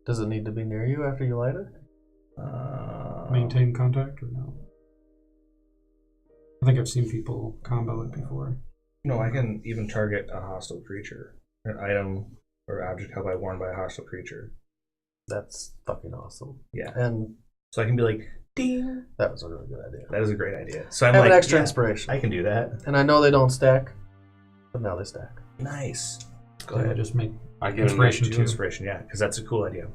Does it need to be near you after you light it? maintain contact or no? I think I've seen people combo it before. No, I can even target a hostile creature. An item or object held by worn by a hostile creature. That's fucking awesome. Yeah. And So I can be like, ding. that was a really good idea. That is a great idea. So I'm Have like, an extra yeah, inspiration. I can do that. And I know they don't stack, but now they stack. Nice. Go So ahead. just make I get Inspiration Do too. inspiration, yeah, because that's a cool idea.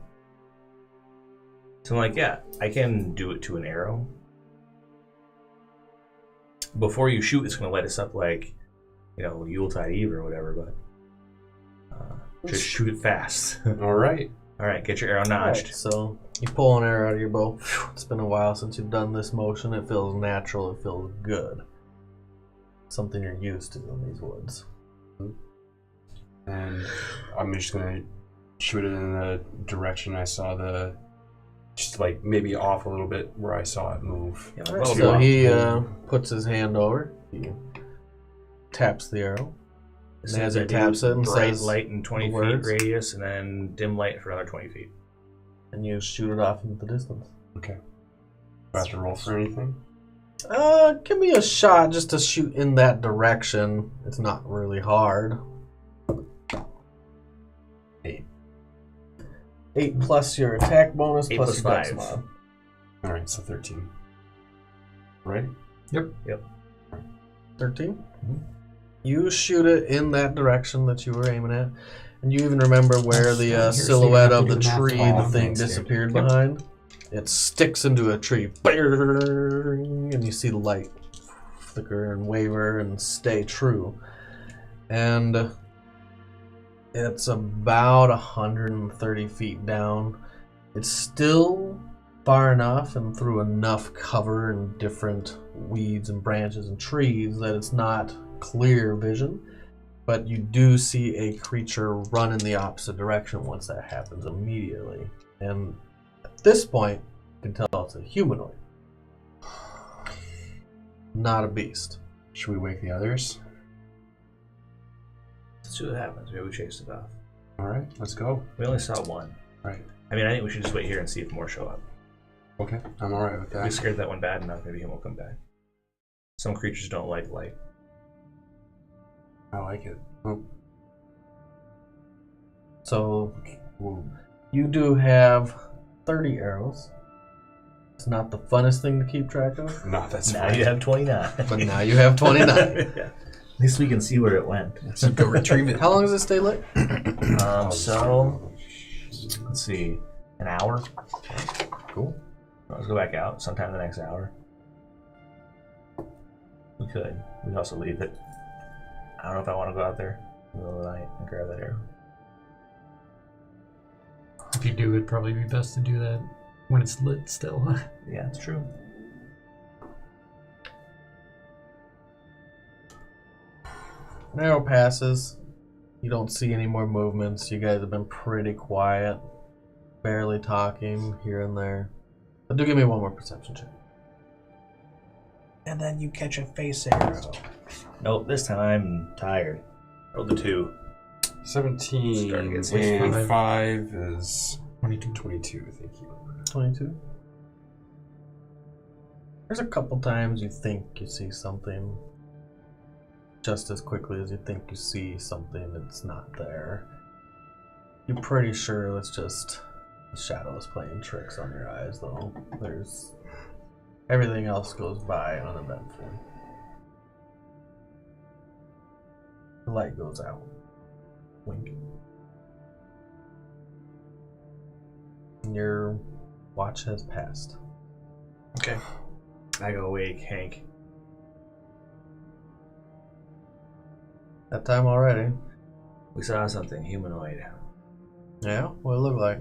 So I'm like, yeah, I can do it to an arrow. Before you shoot, it's going to light us up like, Yuletide Eve or whatever, but just shoot it fast. All right. All right, get your arrow Alright, notched. so you pull an arrow out of your bow. It's been a while since you've done this motion. It feels natural. It feels good. Something you're used to in these woods. And I'm just gonna shoot it in the direction I saw just like maybe off a little bit where I saw it move. Yeah, Alright, well, so well, he puts his hand over. He taps the arrow. And as he taps it and bright says light in 20 feet words. radius, and then dim light for another 20 feet. And you shoot it off into the distance. Okay. Do I have to roll for anything? Give me a shot just to shoot in that direction. It's not really hard. 8. 8 plus your attack bonus 8 plus plus your dex 5. mod. All right, so 13. Right? Yep. 13? Mhm. You shoot it in that direction that you were aiming at. And you even remember where the Here's the silhouette map of to the do the math tree, on. the thing Thanks, dude. disappeared Yep. behind. It sticks into a tree. And you see the light flicker and waver and stay true. And it's about 130 feet down. It's still far enough and through enough cover and different weeds and branches and trees that it's not clear vision. But you do see a creature run in the opposite direction once that happens immediately. And at this point, you can tell it's a humanoid. Not a beast. Should we wake the others? Let's see what happens. Maybe we chase it off. All right, let's go. We only saw one. Right. I mean, I think we should just wait here and see if more show up. Okay, I'm all right with If we that. scared that one bad enough, maybe him will come back. Some creatures don't like light. I like it. Oh, So whoa. you do have 30 arrows. It's not the funnest thing to keep track of, No, that's Now fine. you have 29. but now you have 29. Yeah. At least we can see where it went. So go retrieve it. How long does it stay lit? So, let's see, an hour? Cool. Let's go back out sometime the next hour. We could. We could also leave it. I don't know if I want to go out there in the middle of the night and grab that arrow. If you do, it'd probably be best to do that when it's lit still. Yeah, it's true. An arrow passes. You don't see any more movements. You guys have been pretty quiet. Barely talking here and there. But do give me one more perception check. And then you catch a face arrow. Nope, this time I'm tired. Roll the 2. 17 Starting to get and sleepy. 5 is 22. 22, thank you. 22. There's a couple times you think you see something. Just as quickly as you think you see something that's not there. You're pretty sure it's just the shadows playing tricks on your eyes, though. There's everything else goes by uneventfully. The light goes out. Wink. And your watch has passed. Okay. I go wake Hank. That time already. We saw something humanoid. Yeah? What it look like?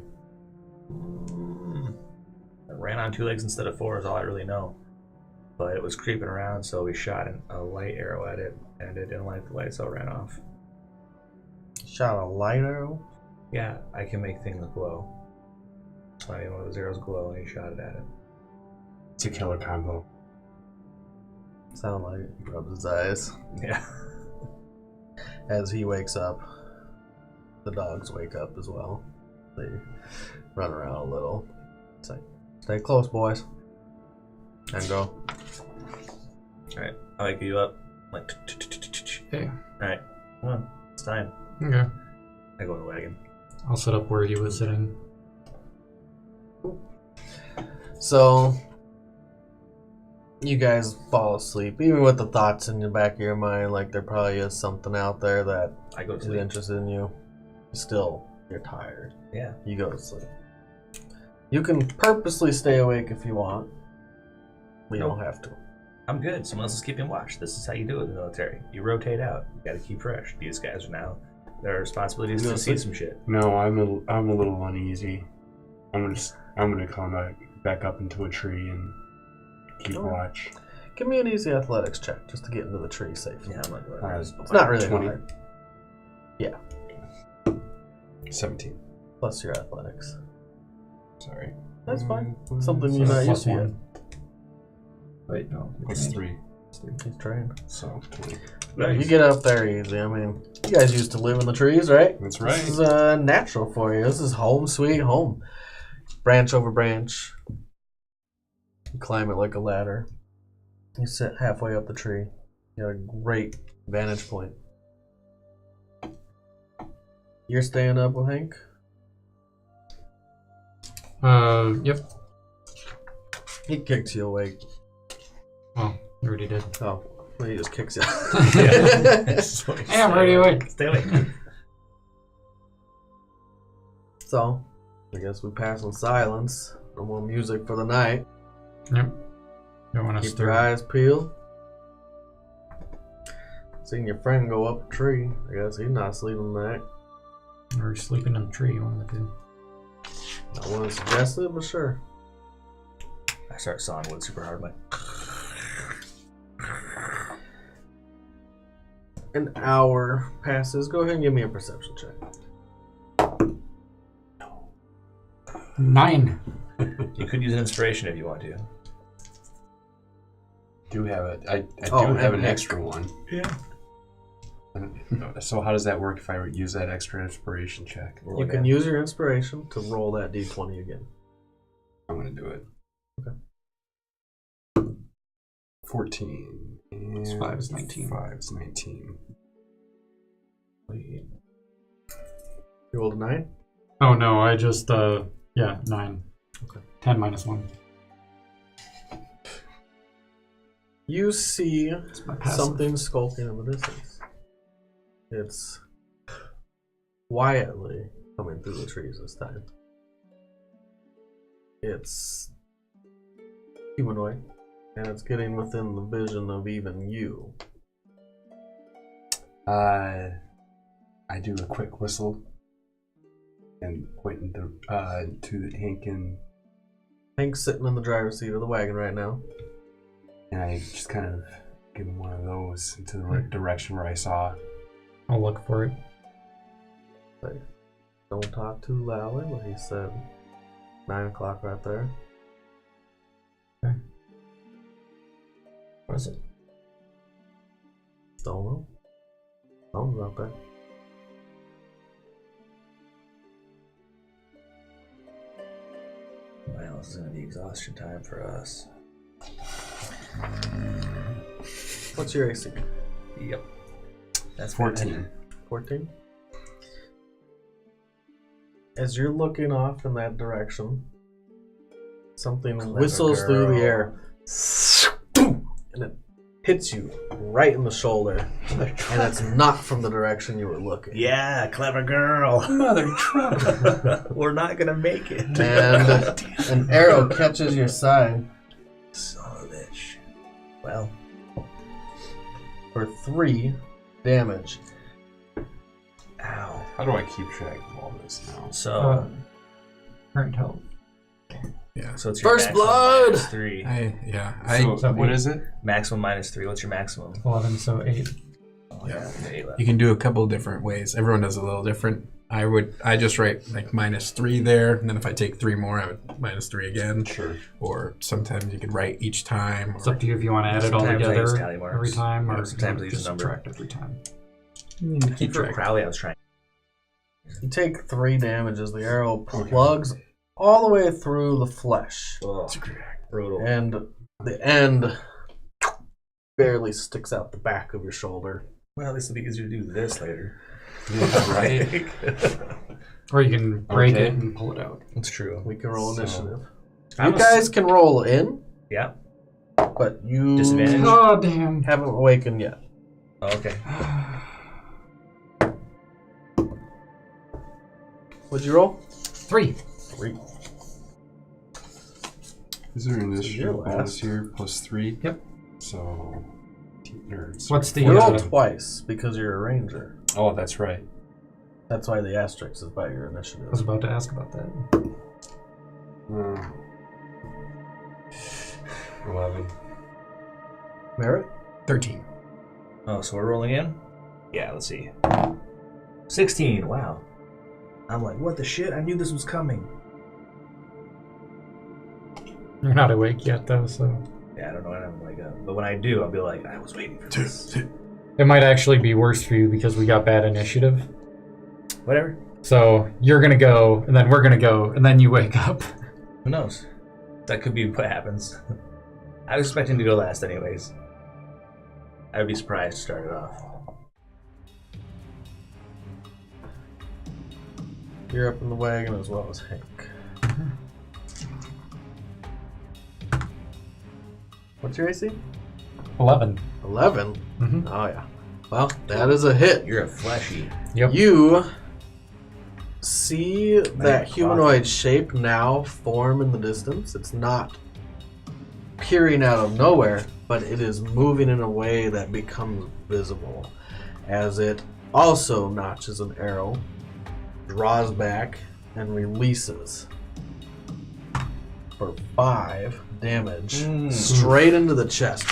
It ran on 2 legs instead of 4 is all I really know. But it was creeping around, so we shot a light arrow at it, and it didn't like the light, so it ran off. Shot a light arrow? Yeah, I can make things glow. So I made one of those arrows glow, and he shot it at it. It's a killer combo. Sound like it. He rubs his eyes. Yeah. As he wakes up, the dogs wake up as well. They run around a little. Say, stay close, boys. And go. Alright, I wake you up. Like, Okay. alright, come on, it's time. Okay. I go in the wagon. I'll set up where he was sitting. So, you guys fall asleep, even with the thoughts in the back of your mind, like there probably is something out there that I go to is sleep. interested in you. Still, you're tired. Yeah. You go to sleep. You can purposely stay awake if you want. We Nope. don't have to. I'm good. Someone else is keeping watch. This is how you do it in the military. You rotate out. You gotta keep fresh. These guys are now, their responsibility is You to gonna see sleep? some shit. No, I'm a little uneasy. I'm gonna climb back up into a tree and keep Alright. watch. Give me an easy athletics check just to get into the tree safely. Yeah, I'm not doing Alright. that. It's not really 20. hard. 17. Plus your athletics. Sorry. That's fine. Something you're not used to yet. Wait, no. Plus 3. He's trained. So 20. You get up there easy. I mean, you guys used to live in the trees, right? That's right. This is natural for you. This is home sweet home. Branch over branch. You climb it like a ladder. You sit halfway up the tree. You got a great vantage point. You're staying up with Hank? Yep. He kicks you awake. Oh, you already did. Oh, well, he just kicks you. Hey, I'm already awake. Stay awake. So, I guess we pass in silence. No more music for the night. Yep. Don't want to Keep your stir. eyes peeled. Seeing your friend go up a tree. I guess he's not sleeping tonight. Or sleeping in the tree, one of the two. I wouldn't suggest it, but sure. I start sawing wood super hard. Like, An hour passes. Go ahead and give me a perception check. 9. you could use an inspiration if you want to. I Oh, do have and an Hank. extra one. Yeah. So how does that work if I use that extra inspiration check? Roll You again. can use your inspiration to roll that d20 again. I'm gonna do it. Okay. 14. And 5 is 19. 5 is 19. You rolled a 9? Oh no, I just, 9. Okay. 10 minus 1. You see It's my passive. something skulking in the distance. It's quietly coming through the trees this time. It's humanoid, and it's getting within the vision of even you. I do a quick whistle and point to Hank and Hank's sitting in the driver's seat of the wagon right now. I just kind of give him one of those into the right direction where I saw. I'll look for it. Like, don't talk too loudly, but he said 9 o'clock right there. What is it? Don't know. Something's out there. Well, this is going to be exhaustion time for us. What's your AC? Yep. That's 14. 14? As you're looking off in that direction, something Clever whistles through the girl. air. And it hits you right in the shoulder. And it's not from the direction you were looking. Yeah, clever girl. Mother trucker. We're not going to make it. And an arrow catches your side Son of a bitch. Well, for 3 damage. ow. How do I keep track of all this now? So, Current health. Yeah. so it's your First maximum blood! minus 3. So what 8. is it? Maximum minus 3. What's your maximum? 11, so 8. Oh, yeah. 8 left. You can do a couple different ways. Everyone does a little different. I just write like -3 there, and then if I take 3 more, I would -3 again. Sure. Or sometimes you could write each time. It's up to you if you want to add it all Sometimes I use together tally marks. every time, or Yeah, sometimes I you use a just number. subtract every time. Keep For track. Crowley, I was trying. You take 3 damage as the arrow plugs all the way through the flesh. Ugh, brutal. And the end barely sticks out the back of your shoulder. Well, at least it'll be easier to do this later. Yeah, right. Or you can break Okay. it and pull it out. That's true. We can roll So- initiative. I'm You guys can roll in, Yeah. but you Disadvantage? Oh, damn. haven't awakened yet. Oh, okay. What'd you roll? 3. 3. Is there an you're initiative last. bonus here? +3? Yep. So, nerds. What's the You roll twice because you're a ranger. Oh, that's right. That's why the asterisk is by your I was initiative. about to ask about that. 11. Merit? 13. Oh, so we're rolling in? Yeah, let's see. 16, wow. I'm like, what the shit? I knew this was coming. You're not awake yet, though, so Yeah, I don't know when I'm like, but when I do, I'll be like, I was waiting for this. it might actually be worse for you because we got bad initiative. Whatever. So you're gonna go, and then we're gonna go, and then you wake up. Who knows? That could be what happens. I was expecting to go last anyways. I would be surprised to start it off. You're up in the wagon as well as Hank. What's your AC? 11. 11? Mm-hmm. Oh, yeah. Well, that is a hit. You're a fleshy. Yep. You see that Man, humanoid shape now form in the distance. It's not peering out of nowhere, but it is moving in a way that becomes visible as it also notches an arrow, draws back, and releases for 5 damage straight into the chest.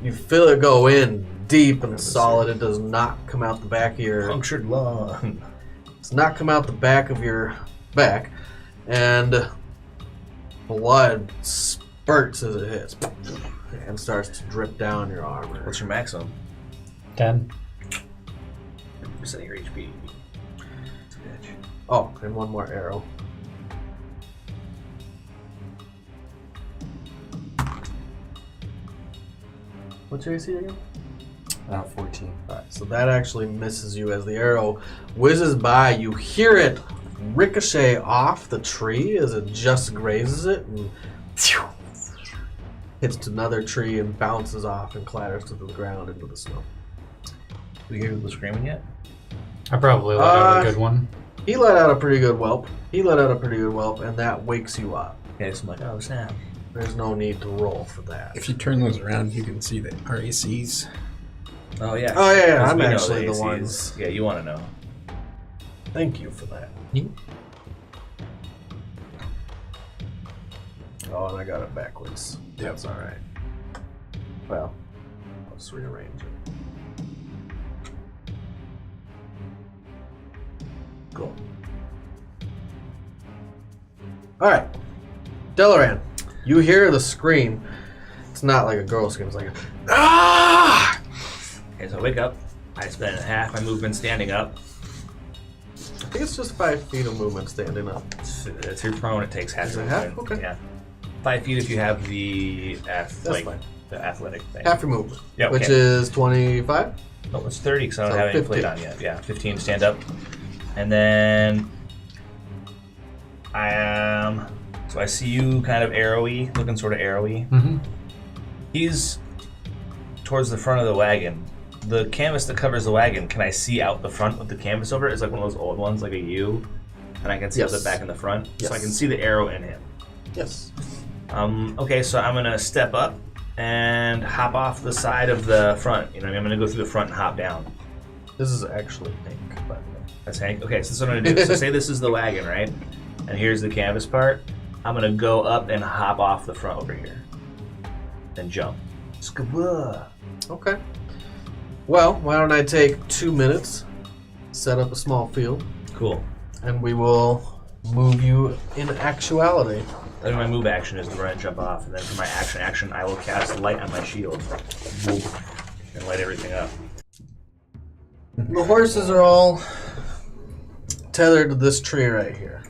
You feel it go in deep and solid. It does not come out the back of your... Punctured lung. It's not come out the back of your back, and blood spurts as it hits and starts to drip down your armor. What's your maximum? 10. Percent of your HP. Oh, and one more arrow. What's your AC again? 14. Alright, so that actually misses you as the arrow whizzes by. You hear it ricochet off the tree as it just grazes it and hits another tree and bounces off and clatters to the ground into the snow. Do we hear people screaming yet? I probably let out a good one. He let out a pretty good whelp. And that wakes you up. Okay, so I'm like, oh snap. There's no need to roll for that. If you turn those around, you can see the RACs. Oh yeah. Oh, yeah, Because I'm we know actually the ACs. ones. Yeah, you want to know. Thank you for that. Oh, and I got it backwards. That's alright. Well, let's rearrange it. Cool. Alright. Delaran, you hear the scream. It's not like a girl scream, it's like a ah! Okay, so I wake up. I spend half my movement standing up. I think it's just 5 feet of movement standing up. If you're prone, it takes half Is your it half? movement. Okay. Yeah. 5 feet if you have the fine. the athletic thing. Half your movement. Yeah, Which okay. is 25. No, it's 30 because I don't So have any 15. plate on yet. Yeah, 15 to stand up. And then so I see you kind of arrowy, looking sort of arrowy. Mm-hmm. He's towards the front of the wagon. The canvas that covers the wagon, can I see out the front with the canvas over it? It's like one of those old ones, like a U. And I can see out the back and the front. Yes. So I can see the arrow in him. Yes. Okay, so I'm gonna step up and hop off the side of the front. You know, I'm gonna go through the front and hop down. This is actually pink, by the way. That's Hank. Okay, so this is what I'm gonna do. So say this is the wagon, right? And here's the canvas part. I'm gonna go up and hop off the front over here. Then jump. Skablah. Okay. Well, why don't I take 2 minutes, set up a small field, Cool. and we will move you in actuality. Then my move action is to run and jump off, and then for my action, I will cast light on my shield and light everything up. The horses are all tethered to this tree right here.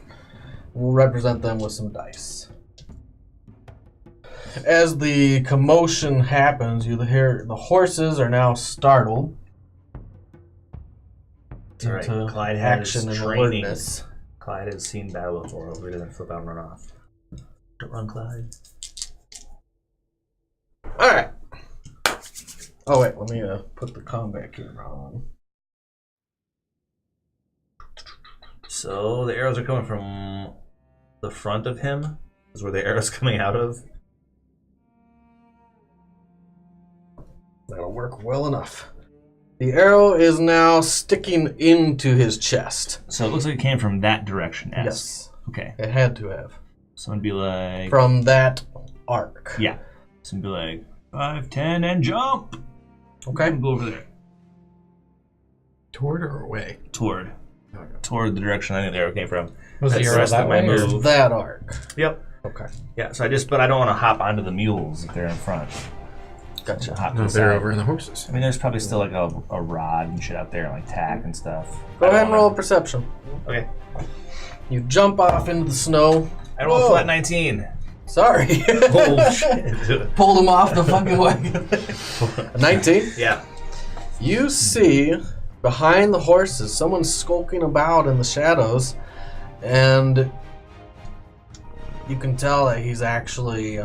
We'll represent them with some dice. As the commotion happens, you hear the horses are now startled All right, into Clyde has action and training. alertness. Clyde has seen battle before. Hopefully he doesn't flip out and run off. Don't run, Clyde. All right. Oh wait, let me put the combat camera on. So the arrows are coming from the front of him. is where the arrow's coming out of. That'll work well enough. The arrow is now sticking into his chest. So it looks like it came from that direction. Yes. Okay. It had to have. So it'd be like... From that arc. Yeah. So it'd be like 5, 10, and jump. Okay. Go over there. Toward or away? Toward the direction I think the arrow came from. Was the That's the arrow rest that of my way? or- move. That arc. Yep. Okay. Yeah, so but I don't want to hop onto the mules if they're in front. Gotcha. Hop to No, the they're side. over in the horses. I mean, there's probably still like a rod and shit out there, like tack and stuff. Go ahead and roll a perception. Okay. You jump off into the snow. I rolled a Whoa. flat 19. Sorry. Oh, shit. Pulled him off the fucking wagon. 19. Yeah. You see behind the horses someone skulking about in the shadows, and you can tell that he's actually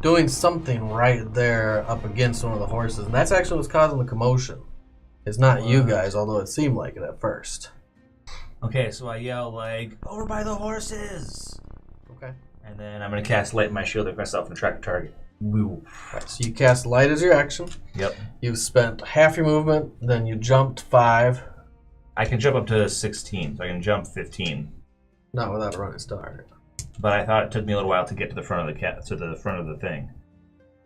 doing something right there up against one of the horses, and that's actually what's causing the commotion. It's not you guys, although it seemed like it at first. Okay, so I yell like, over by the horses! Okay. And then I'm going to cast Light my shield at myself and track a target. Woo. Right, so you cast light as your action. Yep. You've spent half your movement, then you jumped 5. I can jump up to 16, so I can jump 15. Not without a running start. But I thought it took me a little while to get to the front of the thing.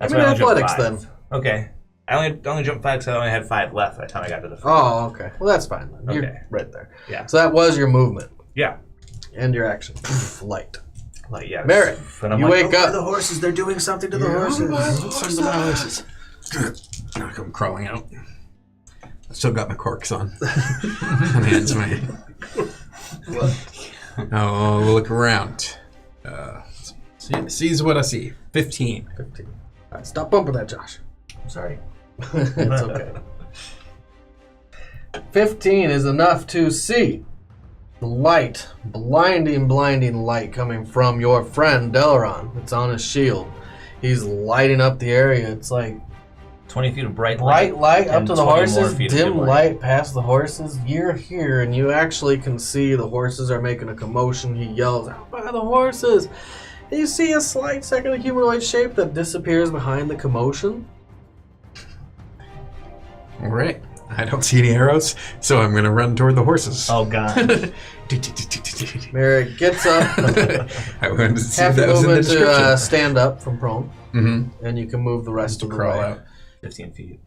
Give me why I only jumped athletics 5. then. Okay. I only jumped 5 because I only had 5 left by the time I got to the front. Oh, okay. Well, that's fine then. You're Okay. right there. Yeah. So that was your movement Yeah. and your action. Light. Like, yeah. Merritt, And I'm you like, wake "Oh, up." the horses, they're doing something to the horses. Now I come crawling out. I still got my corks on. And hands my. Oh, we'll look around. Sees what I see. 15. 15. All right, stop bumping that, Josh. I'm sorry. It's okay. 15 is enough to see the light, blinding light coming from your friend Delaron. It's on his shield. He's lighting up the area. It's like 20 feet of bright light up and to the 20 more horses, feet of dim dim light past the horses. You're here, and you actually can see the horses are making a commotion. He yells, "Out by the horses!" And you see a slight second of humanoid shape that disappears behind the commotion. All right. I don't see any arrows, so I'm going to run toward the horses. Oh, God. Merrick gets up. I wanted to see if Half that your was in the movement to description. stand up from prone, Mm-hmm. and you can move the rest To of the crawl way. out. 15 feet.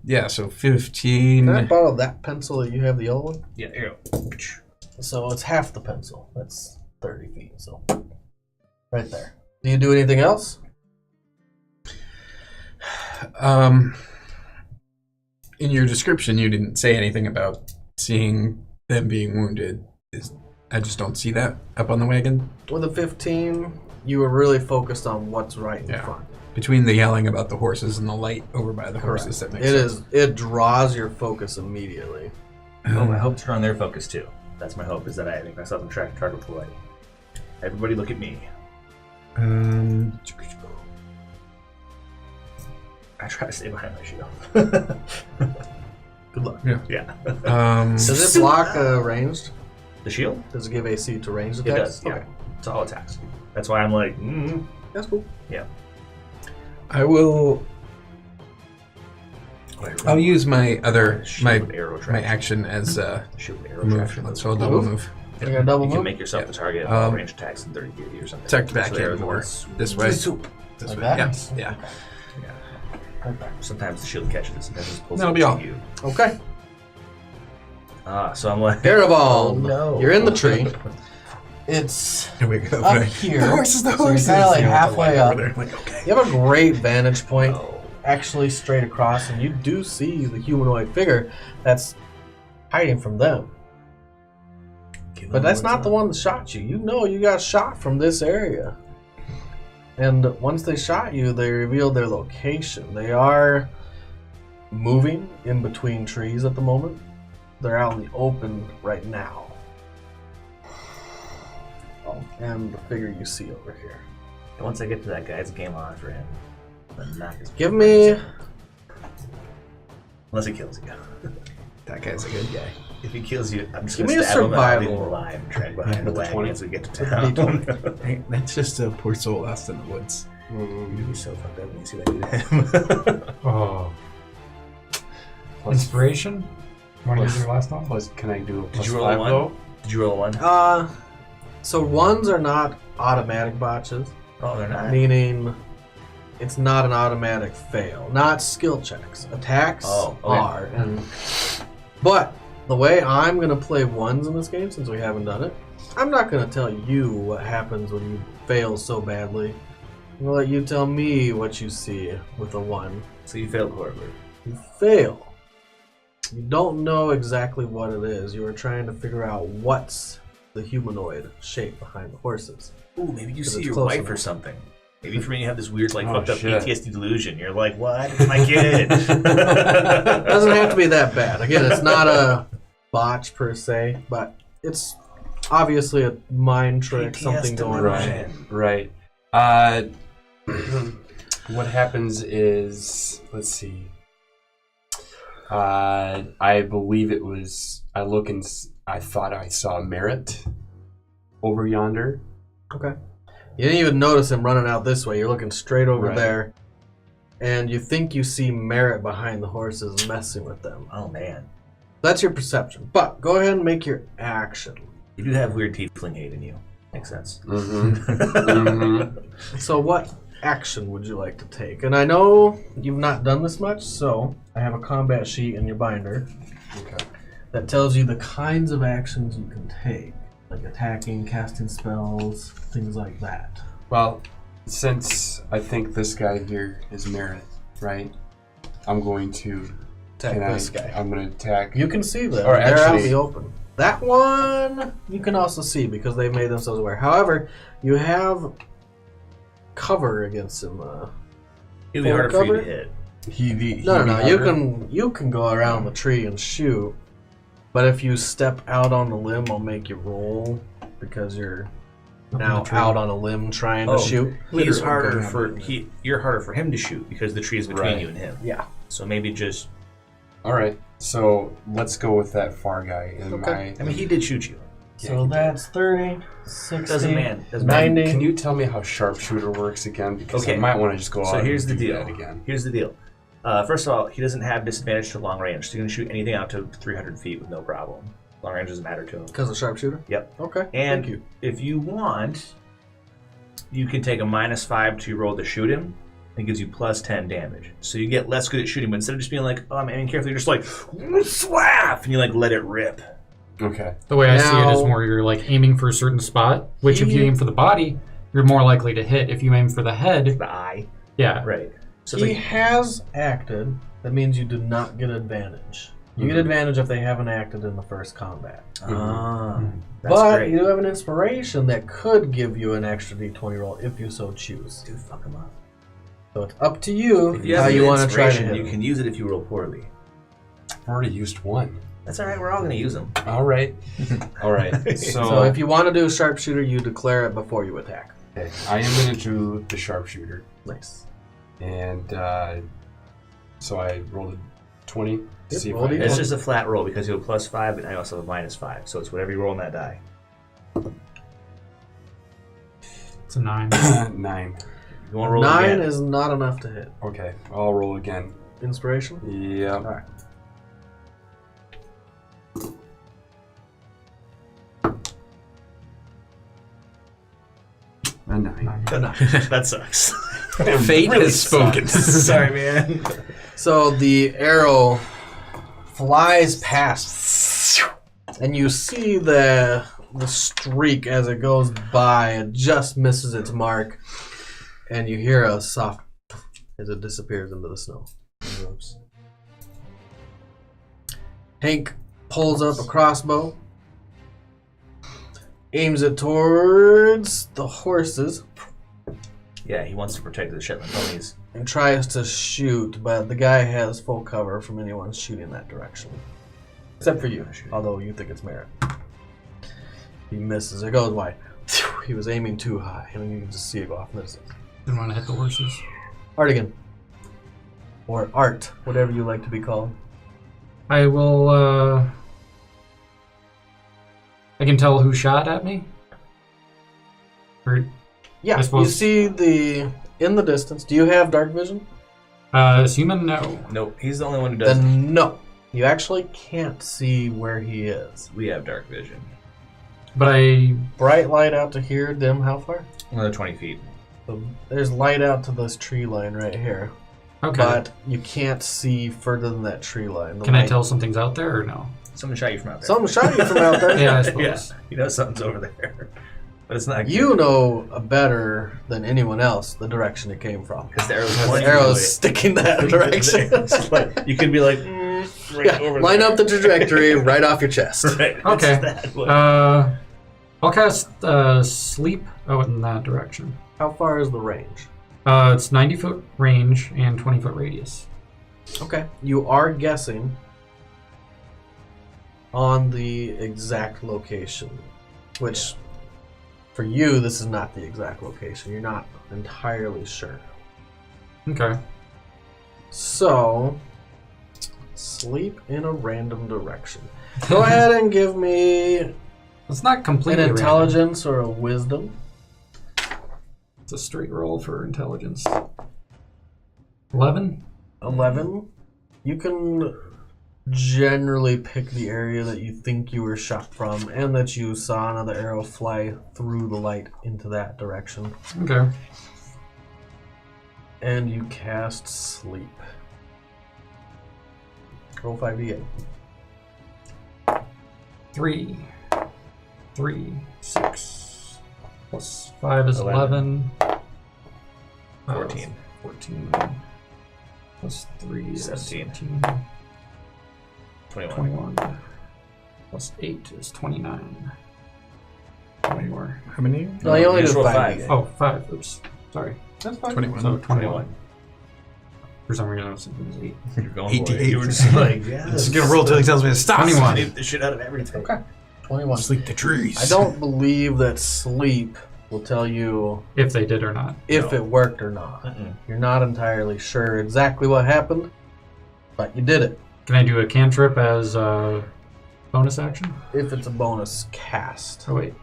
Yeah, so 15. Can I borrow that pencil that you have, the yellow one? Yeah, here you go. So it's half the pencil. That's 30 feet. So right there. Do you do anything else? In your description, you didn't say anything about seeing them being wounded. I just don't see that up on the wagon. With a 15, you were really focused on what's right in Yeah. front. Between the yelling about the horses and the light over by the horses, that makes It sense. is. It draws your focus immediately. Oh, I hope to turn their focus too. That's my hope, is that I make myself and track a target with the light. Everybody look at me. I try to stay behind my shield. Good luck. Yeah. Does it block ranged? The shield? Does it give AC to ranged It attacks? does, yeah. Okay. It's all attacks. That's why I'm like, That's cool. yeah. I will. I'll use my other Shield with arrow my track. action as Shield with arrow a move. traction. So I'll double move. You got a double You can move? make yourself the target of all range attacks in 30 feet or something. Tucked back So the in arrows more. will- This way. Soup. This Like way. that? Yeah. Sometimes the shield catches it, sometimes it pulls That'll it be to all. you. Okay. So I'm like, Garibald, oh, no. you're in the tree. It's Here we go. up here. The horses, the So you're horses. kinda like You know, with the halfway light up. over there, like, okay. You have a great vantage point, Oh. actually straight across, and you do see the humanoid figure that's hiding from them. But that's not the one that shot you. You know you got shot from this area. And once they shot you, they revealed their location. They are moving in between trees at the moment. They're out in the open right now. Oh, and the figure you see over here. And once I get to that guy, it's game on for him. Give me... Unless he kills you. That guy's a good guy. If he kills you, I'm just Give going me to a stab him and I'll leave survival. him alive and drag behind the With the wagon 20. as we get to With town. the D20. Hey, that's just a poor soul lost in the woods. You'd be so fucked up when you see what I do to him. Oh. Inspiration? You want to use your last one? Plus, can I do a Did plus you roll a 5 one? though? Did you roll a 1? So ones are not automatic botches, Oh, they're not. meaning it's not an automatic fail. Not skill checks. Attacks Oh, okay. are. But the way I'm going to play ones in this game, since we haven't done it, I'm not going to tell you what happens when you fail so badly. I'm going to let you tell me what you see with a 1. So you failed horribly. You fail. You don't know exactly what it is. You are trying to figure out what's the humanoid shape behind the horses. Ooh, maybe you 'Cause see it's your close wife enough. or something. Maybe for me you have this weird, like, Oh, fucked up shit. PTSD delusion. You're like, what? It's my kid. It doesn't have to be that bad. Again, it's not a botch per se, but it's obviously a mind trick, something going on. Right. What happens is, let's see. I believe it was. I look and I thought I saw Merritt over yonder. Okay. You didn't even notice him running out this way. You're looking straight over Right. there, and you think you see Merritt behind the horses messing with them. Oh, man. That's your perception. But go ahead and make your action. You do have weird tiefling hate in you. Makes sense. Mm-hmm. So what action would you like to take? And I know you've not done this much, so I have a combat sheet in your binder Okay. that tells you the kinds of actions you can take, like attacking, casting spells, things like that. Well, since I think this guy here is Merritt, right? I'm going to Attack this guy. I'm going to attack. You can see them. Or They're out in actually- the open. That one you can also see because they've made themselves aware. However, you have cover against him. It'd be Full harder for you to cover? hit. No. You can go around the tree and shoot, but if you step out on the limb, I'll make you roll because you're now out on a limb trying to shoot. He's Literally. harder you're harder for him to shoot because the tree is between Right. you and him. Yeah. So maybe just. All right. So let's go with that far guy. In Okay. I mean, he did shoot you. So that's 30, 60, Doesn't man. 90. Can you tell me how sharpshooter works again? Because I Okay. might want to just go So out here's the and do deal. that again. Here's the deal. First of all, he doesn't have disadvantage to long range, so you can shoot anything out to 300 feet with no problem. Long range doesn't matter to him. Because of sharpshooter? Yep. Okay. And Thank you. if you want, you can take a -5 to roll to shoot him. It gives you +10 damage. So you get less good at shooting, but instead of just being like, oh, I'm aiming carefully, you're just like, slap! And you like let it rip. Okay. The way I see it is Now- more you're like aiming for a certain spot, which if you aim for the body, you're more likely to hit. If you aim for the head, The eye. yeah. Right. So He it's like, has acted. That means you do not get advantage. You get advantage if they haven't acted in the first combat. that's But great. you do have an inspiration that could give you an extra d20 roll if you so choose. Dude, fuck him up. So it's up to you If you how have you an want to try to inspiration, hit you him. can use it if you roll poorly. I've already used one. That's all right. We're all going to use them. All right. All right. So if you want to do a sharpshooter, you declare it before you attack. Okay, I am going to do the sharpshooter. Nice. And so I rolled a 20 to Yep, see if roll I D20. It's just a flat roll because you have +5, and I also have a -5. So it's whatever you roll on that die. It's a 9. 9. You want to roll 9 again? is not enough to hit. Okay, I'll roll again. Inspiration? Yeah. Alright. A 9. That sucks. Fate has spoken. Sorry, man. So the arrow flies past, and you see the streak as it goes by. It just misses its mark, and you hear a soft as it disappears into the snow. Hank pulls up a crossbow, aims it towards the horses, Yeah, he wants to protect the Shetland ponies. and tries to shoot, but the guy has full cover from anyone shooting that direction. Except for you, although you think it's Merritt. He misses. It goes wide. He was aiming too high, and you can just see it go off in the distance. Didn't want to hit the horses. Artigan. Or Art, whatever you like to be called. I will I can tell who shot at me? Or, Yeah, I you suppose- see in the distance. Do you have dark vision? is human? No. Nope, he's the only one who does. Then no. You actually can't see where he is. We have dark vision. But I... Bright light out to here, dim how far? Another 20 feet. So there's light out to this tree line right here. Okay. But you can't see further than that tree line. The Can I light- tell something's out there or no? Someone shot you from out there. Someone shot you from out there. Yeah, I suppose. Yeah, you know something's over there. But it's not You know better than anyone else the direction it came from. because the arrow's The pointing arrow's away. sticking that direction. But you could be like, right Yeah, over line there. up the trajectory right off your chest. Right. it's Okay. that way. I'll cast sleep out in that direction. How far is the range? It's 90-foot range and 20-foot radius. Okay. You are guessing on the exact location, which for you, this is not the exact location. You're not entirely sure. Okay. So, sleep in a random direction. Go ahead and give me It's not an completely random. intelligence or a wisdom. It's a straight roll for intelligence. 11? 11. You can generally pick the area that you think you were shot from and that you saw another arrow fly through the light into that direction. Okay. And you cast sleep. Roll 5d8. 3. 6. Plus 5 is 11. 14. 14. Plus 3 is 17. 17. 21. 21. Plus 8 is 29. How many more? How many? No, you only you do just roll 5d8. Oh, 5. Oops. Sorry. That's fine. 21. So 21. For some reason I was thinking it was 8. You're going for it. 88. You were just like, yeah. I'm just gonna roll till he tells me to stop. 21. Snipe the shit out of everything. Okay. 21. Sleep the trees. I don't believe that sleep will tell you If they did or not. if No. it worked or not. Mm-mm. You're not entirely sure exactly what happened, but you did it. Can I do a cantrip as a bonus action? If it's a bonus cast. Oh, wait.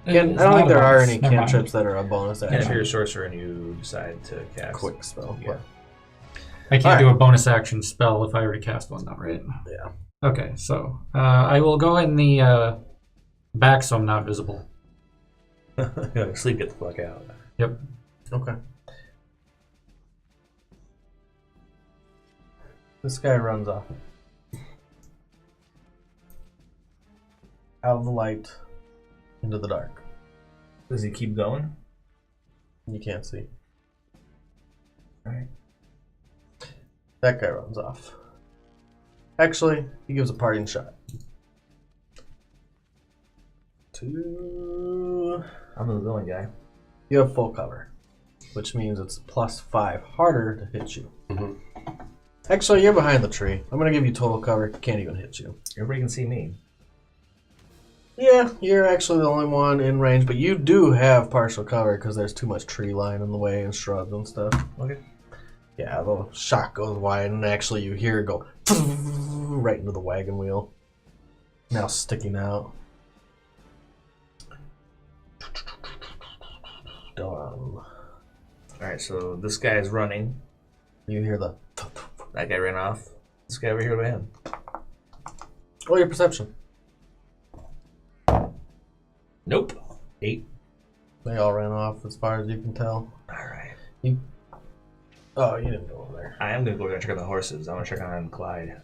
Again, It's I don't not think a there are bonus. any Never mind. cantrips that are a bonus And if action. you're a sorcerer and you decide to cast Quick spell. Yeah. I can't Alright. do a bonus action spell if I already cast one, though, right? Yeah. Okay, so I will go in the back so I'm not visible. sleep, get the fuck out. Yep. Okay. This guy runs off. Out of the light, into the dark. Does he keep going? You can't see. Alright. That guy runs off. Actually, he gives a parting shot. I'm the going guy. You have full cover, which means it's +5 harder to hit you. Mhm. Actually, you're behind the tree. I'm going to give you total cover. Can't even hit you. Everybody can see me. Yeah, you're actually the only one in range, but you do have partial cover because there's too much tree line in the way and shrubs and stuff. Okay. Yeah, the shot goes wide, and actually you hear it go right into the wagon wheel. Now sticking out. Done. Alright, so this guy is running. You hear the. That guy ran off. This guy over here by him. Roll your perception. Nope. 8. They all ran off as far as you can tell. Alright. Oh, you didn't go over there. I am going to go over there and check on the horses. I want to check on Clyde.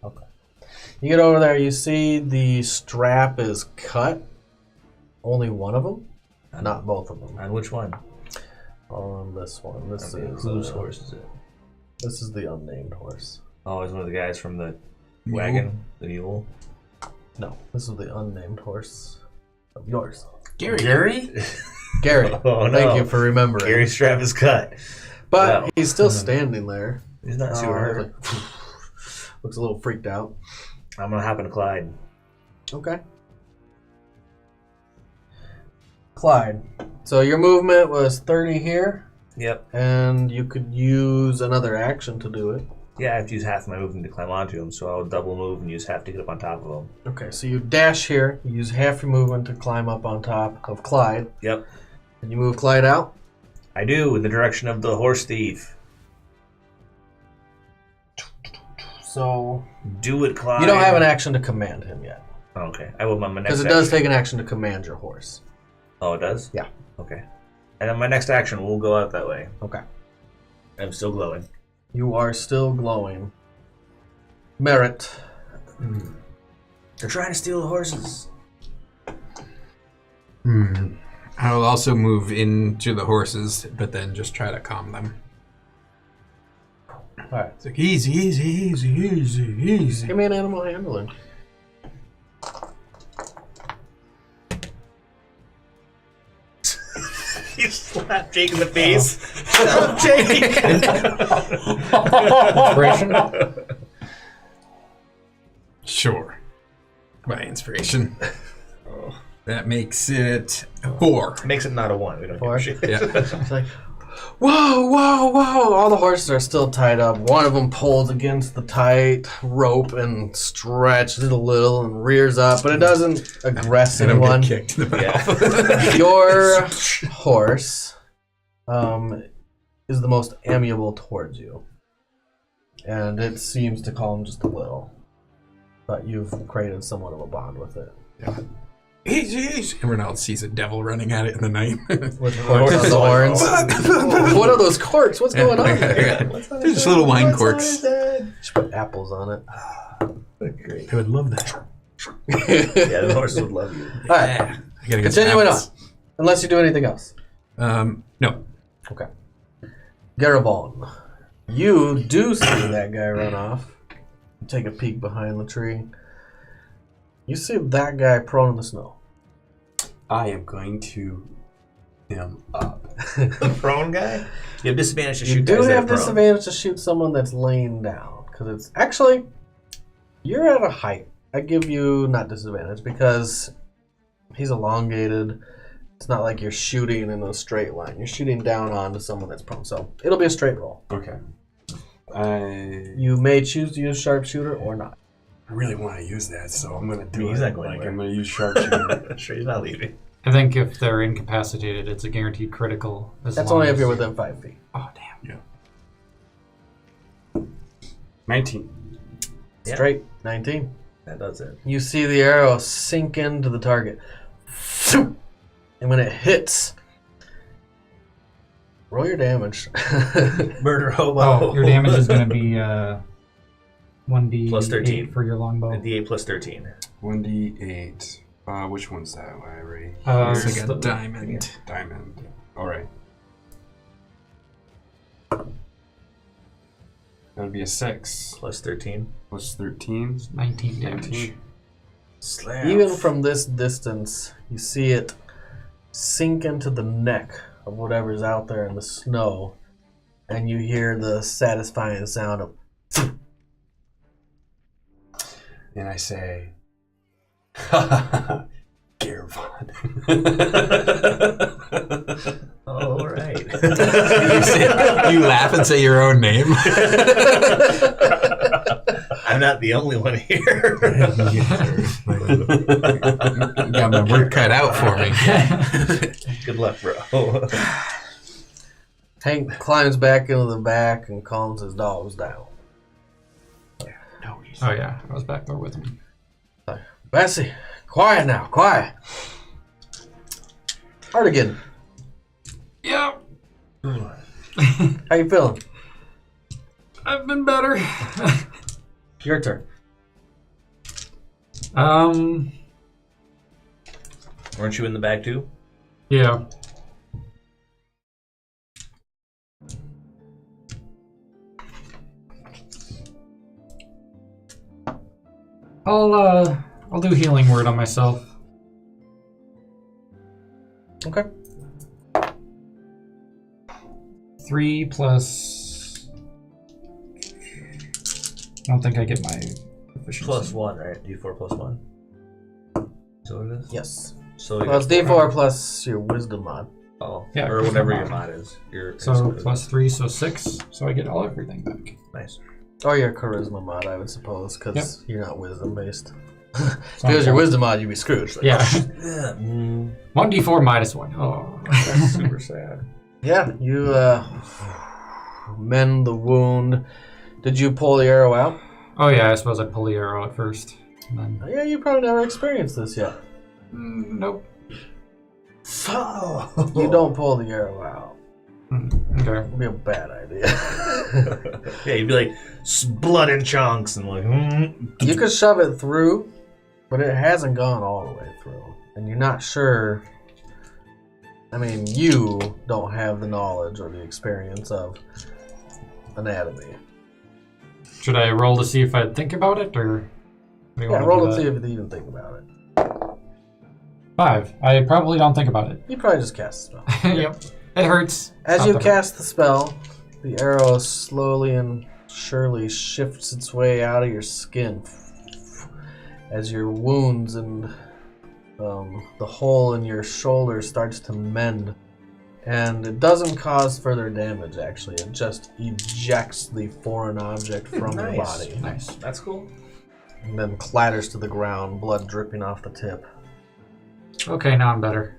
Okay. You get over there, you see the strap is cut. Only one of them, not both of them. On which one? On this one. This Okay, is whose horse is it? This is the unnamed horse. Oh, it's one of the guys from the wagon, the mule. No, this is the unnamed horse of yours. Gary. Gary? Gary. Oh, no. Thank you for remembering. Gary's strap is cut. But Wow. he's still standing there. He's not super hurt. Like, looks a little freaked out. I'm going to hop into Clyde. Okay. Clyde. So your movement was 30 here, Yep. and you could use another action to do it. Yeah, I have to use half my movement to climb onto him, so I'll double move and use half to get up on top of him. Okay, so you dash here. You use half your movement to climb up on top of Clyde. Yep. And you move Clyde out. I do, in the direction of the horse thief. So Do it, Clyde. you don't have an action to command him yet. Okay, I will my next Because it action. does take an action to command your horse. Oh, it does? Yeah. Okay. And then my next action will go out that way. Okay. I'm still glowing. You are still glowing. Merit. They're trying to steal the horses. I will also move into the horses, but then just try to calm them. Alright. It's like, easy, easy, easy, easy, easy. Give me an animal handling. You slap Jake in the face. Shut up, Jake! Inspiration? Sure. By inspiration. That makes it 4. Makes it not a 1. We don't give 4? a shit. Yeah. It's like, whoa, whoa, whoa. All the horses are still tied up. One of them pulls against the tight rope and stretches it a little and rears up, but it doesn't aggress I don't anyone. get kicked in the mouth. Yeah. Your horse is the most amiable towards you. And it seems to calm just a little. But you've created somewhat of a bond with it. Easy, easy. Everyone else sees a devil running at it in the night. With corks on the horns. What are those corks? What's going on there? They're just little wine corks. Just put apples on it. Great. I would love that. Yeah, the horses would love you. All right. I gotta get some Continuing on. apples. Unless you do anything else. No. Okay. Garabon. You do see that guy run off. You take a peek behind the tree. You see that guy prone in the snow. I am going to him up. The prone guy? You have disadvantage to shoot You guys do that have are prone. disadvantage to shoot someone that's laying down. Because it's actually, you're at a height. I give you not disadvantage because he's elongated. It's not like you're shooting in a straight line. You're shooting down onto someone that's prone. So it'll be a straight roll. Okay. You may choose to use sharpshooter or not. I really want to use that, so I'm gonna do He's it. not going Like anywhere. I'm gonna use sharpshooter. Sure, he's not leaving. I think if they're incapacitated, it's a guaranteed critical. As That's long only if as- you're within 5 feet. Oh, damn. 19. Yeah. Straight, 19. That does it. You see the arrow sink into the target. And when it hits, roll your damage. Murder hobo. Oh, your damage is going to be 1d Plus 13. for your longbow. A D8 plus 13. 1d8. Which one's that? I already. It's It's like the- a diamond. Diamond. Alright. That would be a 6. Plus 13. Plus 13. 19 damage. 19. Slap. Even from this distance, you see it sink into the neck of whatever's out there in the snow, and you hear the satisfying sound of. And I say, ha ha ha, Garvon. All right. You laugh and say your own name. I'm not the only one here. Got my work cut out for me. Good luck, bro. Hank climbs back into the back and calms his dogs down. Oh, yeah. I was back there with him. Bessie, quiet now, quiet. Hardigan, Yeah. how you feeling? I've been better. Your turn. Weren't you in the bag too? Yeah. I'll do healing word on myself. Okay. 3 plus. I don't think I get my efficiency. Plus 1, right? D4 plus 1. So it is? Yes. So you Well, it's got D4 plus your wisdom mod. Oh, Yeah, or plus whatever my your mod. mod is. Your So plus 3, so 6. So I get everything back. Nice. Or your charisma mod, I would suppose, because Yep. you're not wisdom based. If it was your wisdom mod, you'd be screwed. Like, Yeah. yeah. 1d4 minus 1. Oh. That's super sad. Yeah, you mend the wound. Did you pull the arrow out? Oh yeah, I suppose I'd pull the arrow at first. And then... Yeah, you probably never experienced this yet. Nope. So You don't pull the arrow out. Okay. It'd be a bad idea. yeah, you'd be like blood in chunks and like. You could shove it through, but it hasn't gone all the way through. And you're not sure. I mean, you don't have the knowledge or the experience of anatomy. Should I roll to see if I'd think about it, or... do you Yeah, wanna roll do to that? see if you even think about it. 5. I probably don't think about it. You probably just cast the spell. Yep. It hurts. As Not you that cast the spell, the arrow slowly and surely shifts its way out of your skin. As your wounds and the hole in your shoulder starts to mend. And it doesn't cause further damage, actually. It just ejects the foreign object from your Nice. body. Nice. That's cool. And then clatters to the ground, blood dripping off the tip. Okay, now I'm better.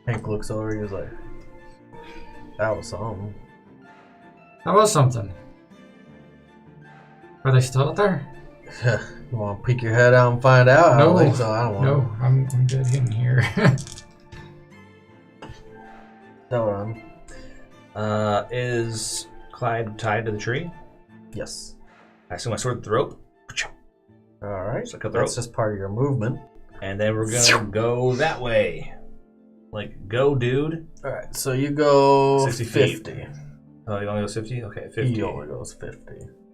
Hank looks over, he's like, that was something. That was something. Are they still out there? You want to peek your head out and find out? I No. don't think so. I don't want No, I'm good in here. Hold on. Is Clyde tied to the tree? Yes. I swing my sword at the rope. All right. So cut the That's rope. just part of your movement. And then we're gonna go that way. Like, go, dude. All right. So you go 60 feet. 50. Oh, he only goes 50? Okay, 50. He only goes 50.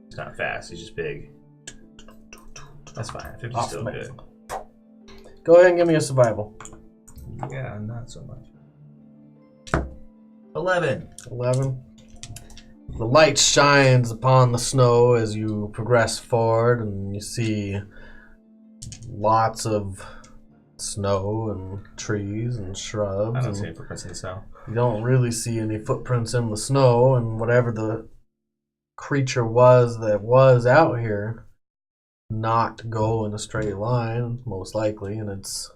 He's not fast, he's just big. That's fine. 50's Off still the good. Go ahead and give me a survival. Yeah, not so much. 11. 11. The light shines upon the snow as you progress forward, and you see lots of snow and trees and shrubs. I don't and see any footprints in the snow. You don't really see any footprints in the snow, and whatever the creature was that was out here not go in a straight line, most likely, and it's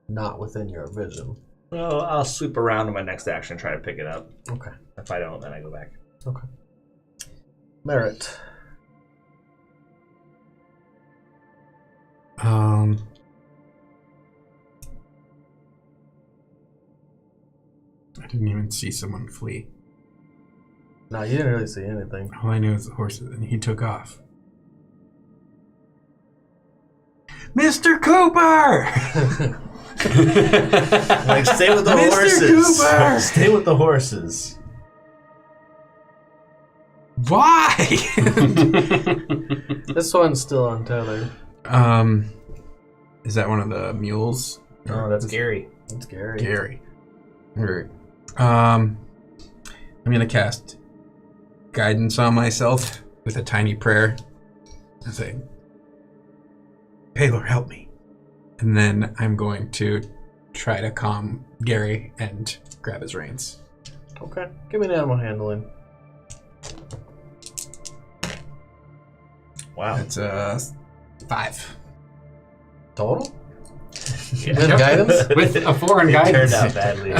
not within your vision. Well, I'll sweep around in my next action and try to pick it up. Okay. If I don't, then I go back. Okay. Merit. I didn't even see someone flee. No, you didn't really see anything. All I knew is the horses, and he took off. Mr. Cooper! Like, stay with the Mr. horses. Cooper! Stay with the horses. Why? This one's still untethered. Is that one of the mules? No, that's Gary. It's scary. Gary. Alright. I'm gonna cast guidance on myself with a tiny prayer. I say, Paylor, help me. And then I'm going to try to calm Gary and grab his reins. Okay. Give me an animal handling. Wow. That's 5. Total? Yeah. Good guidance? With a foreign It guidance. turned out badly.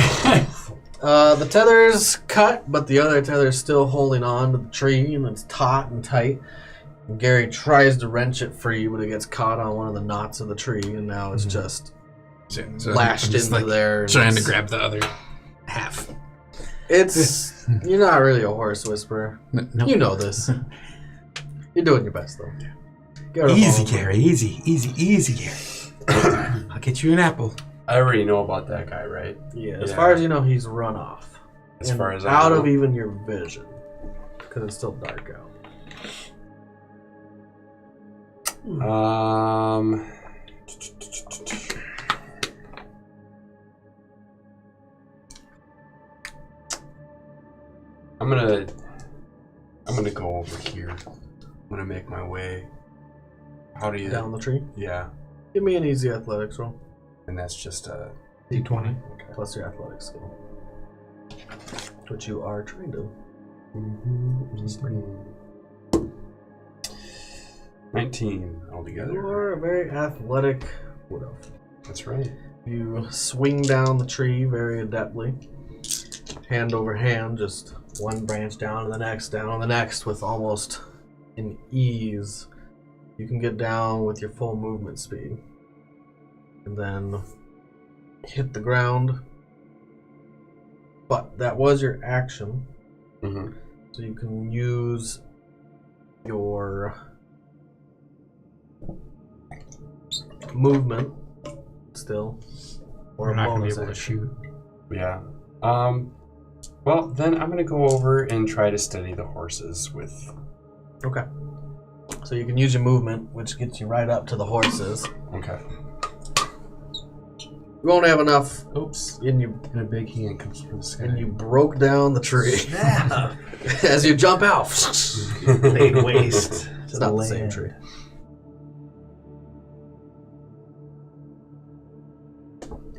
The tether's cut, but the other tether's still holding on to the tree, and it's taut and tight. And Gary tries to wrench it free, but it gets caught on one of the knots of the tree, and now it's just So lashed I'm just, into there. and trying to it's- grab the other half. It's you're not really a horse whisperer. No. You know this. You're doing your best though. Get her Easy, home. Gary. Easy, Gary. I'll get you an apple. I already know about that guy, right? Yeah, as Yeah. far as you know, he's run off. As And far as I out know. of even your vision, because it's still dark out. I'm gonna go over here. I'm gonna make my way. How do you? Down the tree. Yeah, Give me an easy athletics roll. and that's just a D20. Plus your athletics skill. which you are trained in. 19 You altogether. are a very athletic wood elf. That's right. You swing down the tree very adeptly, hand over hand, just one branch down to the next with almost an ease. You can get down with your full movement speed. And then hit the ground. But that was your action. Mm-hmm. So you can use your movement still. Or We're a not going to be bonus able to action. shoot. Yeah. Well, then I'm going to go over and try to steady the horses with... Okay. So you can use your movement, which gets you right up to the horses. Okay. You won't have enough. Oops. And you And a big hand comes from the sky. and you broke down the tree Snap! as you jump out. Laid waste. It's not the same tree.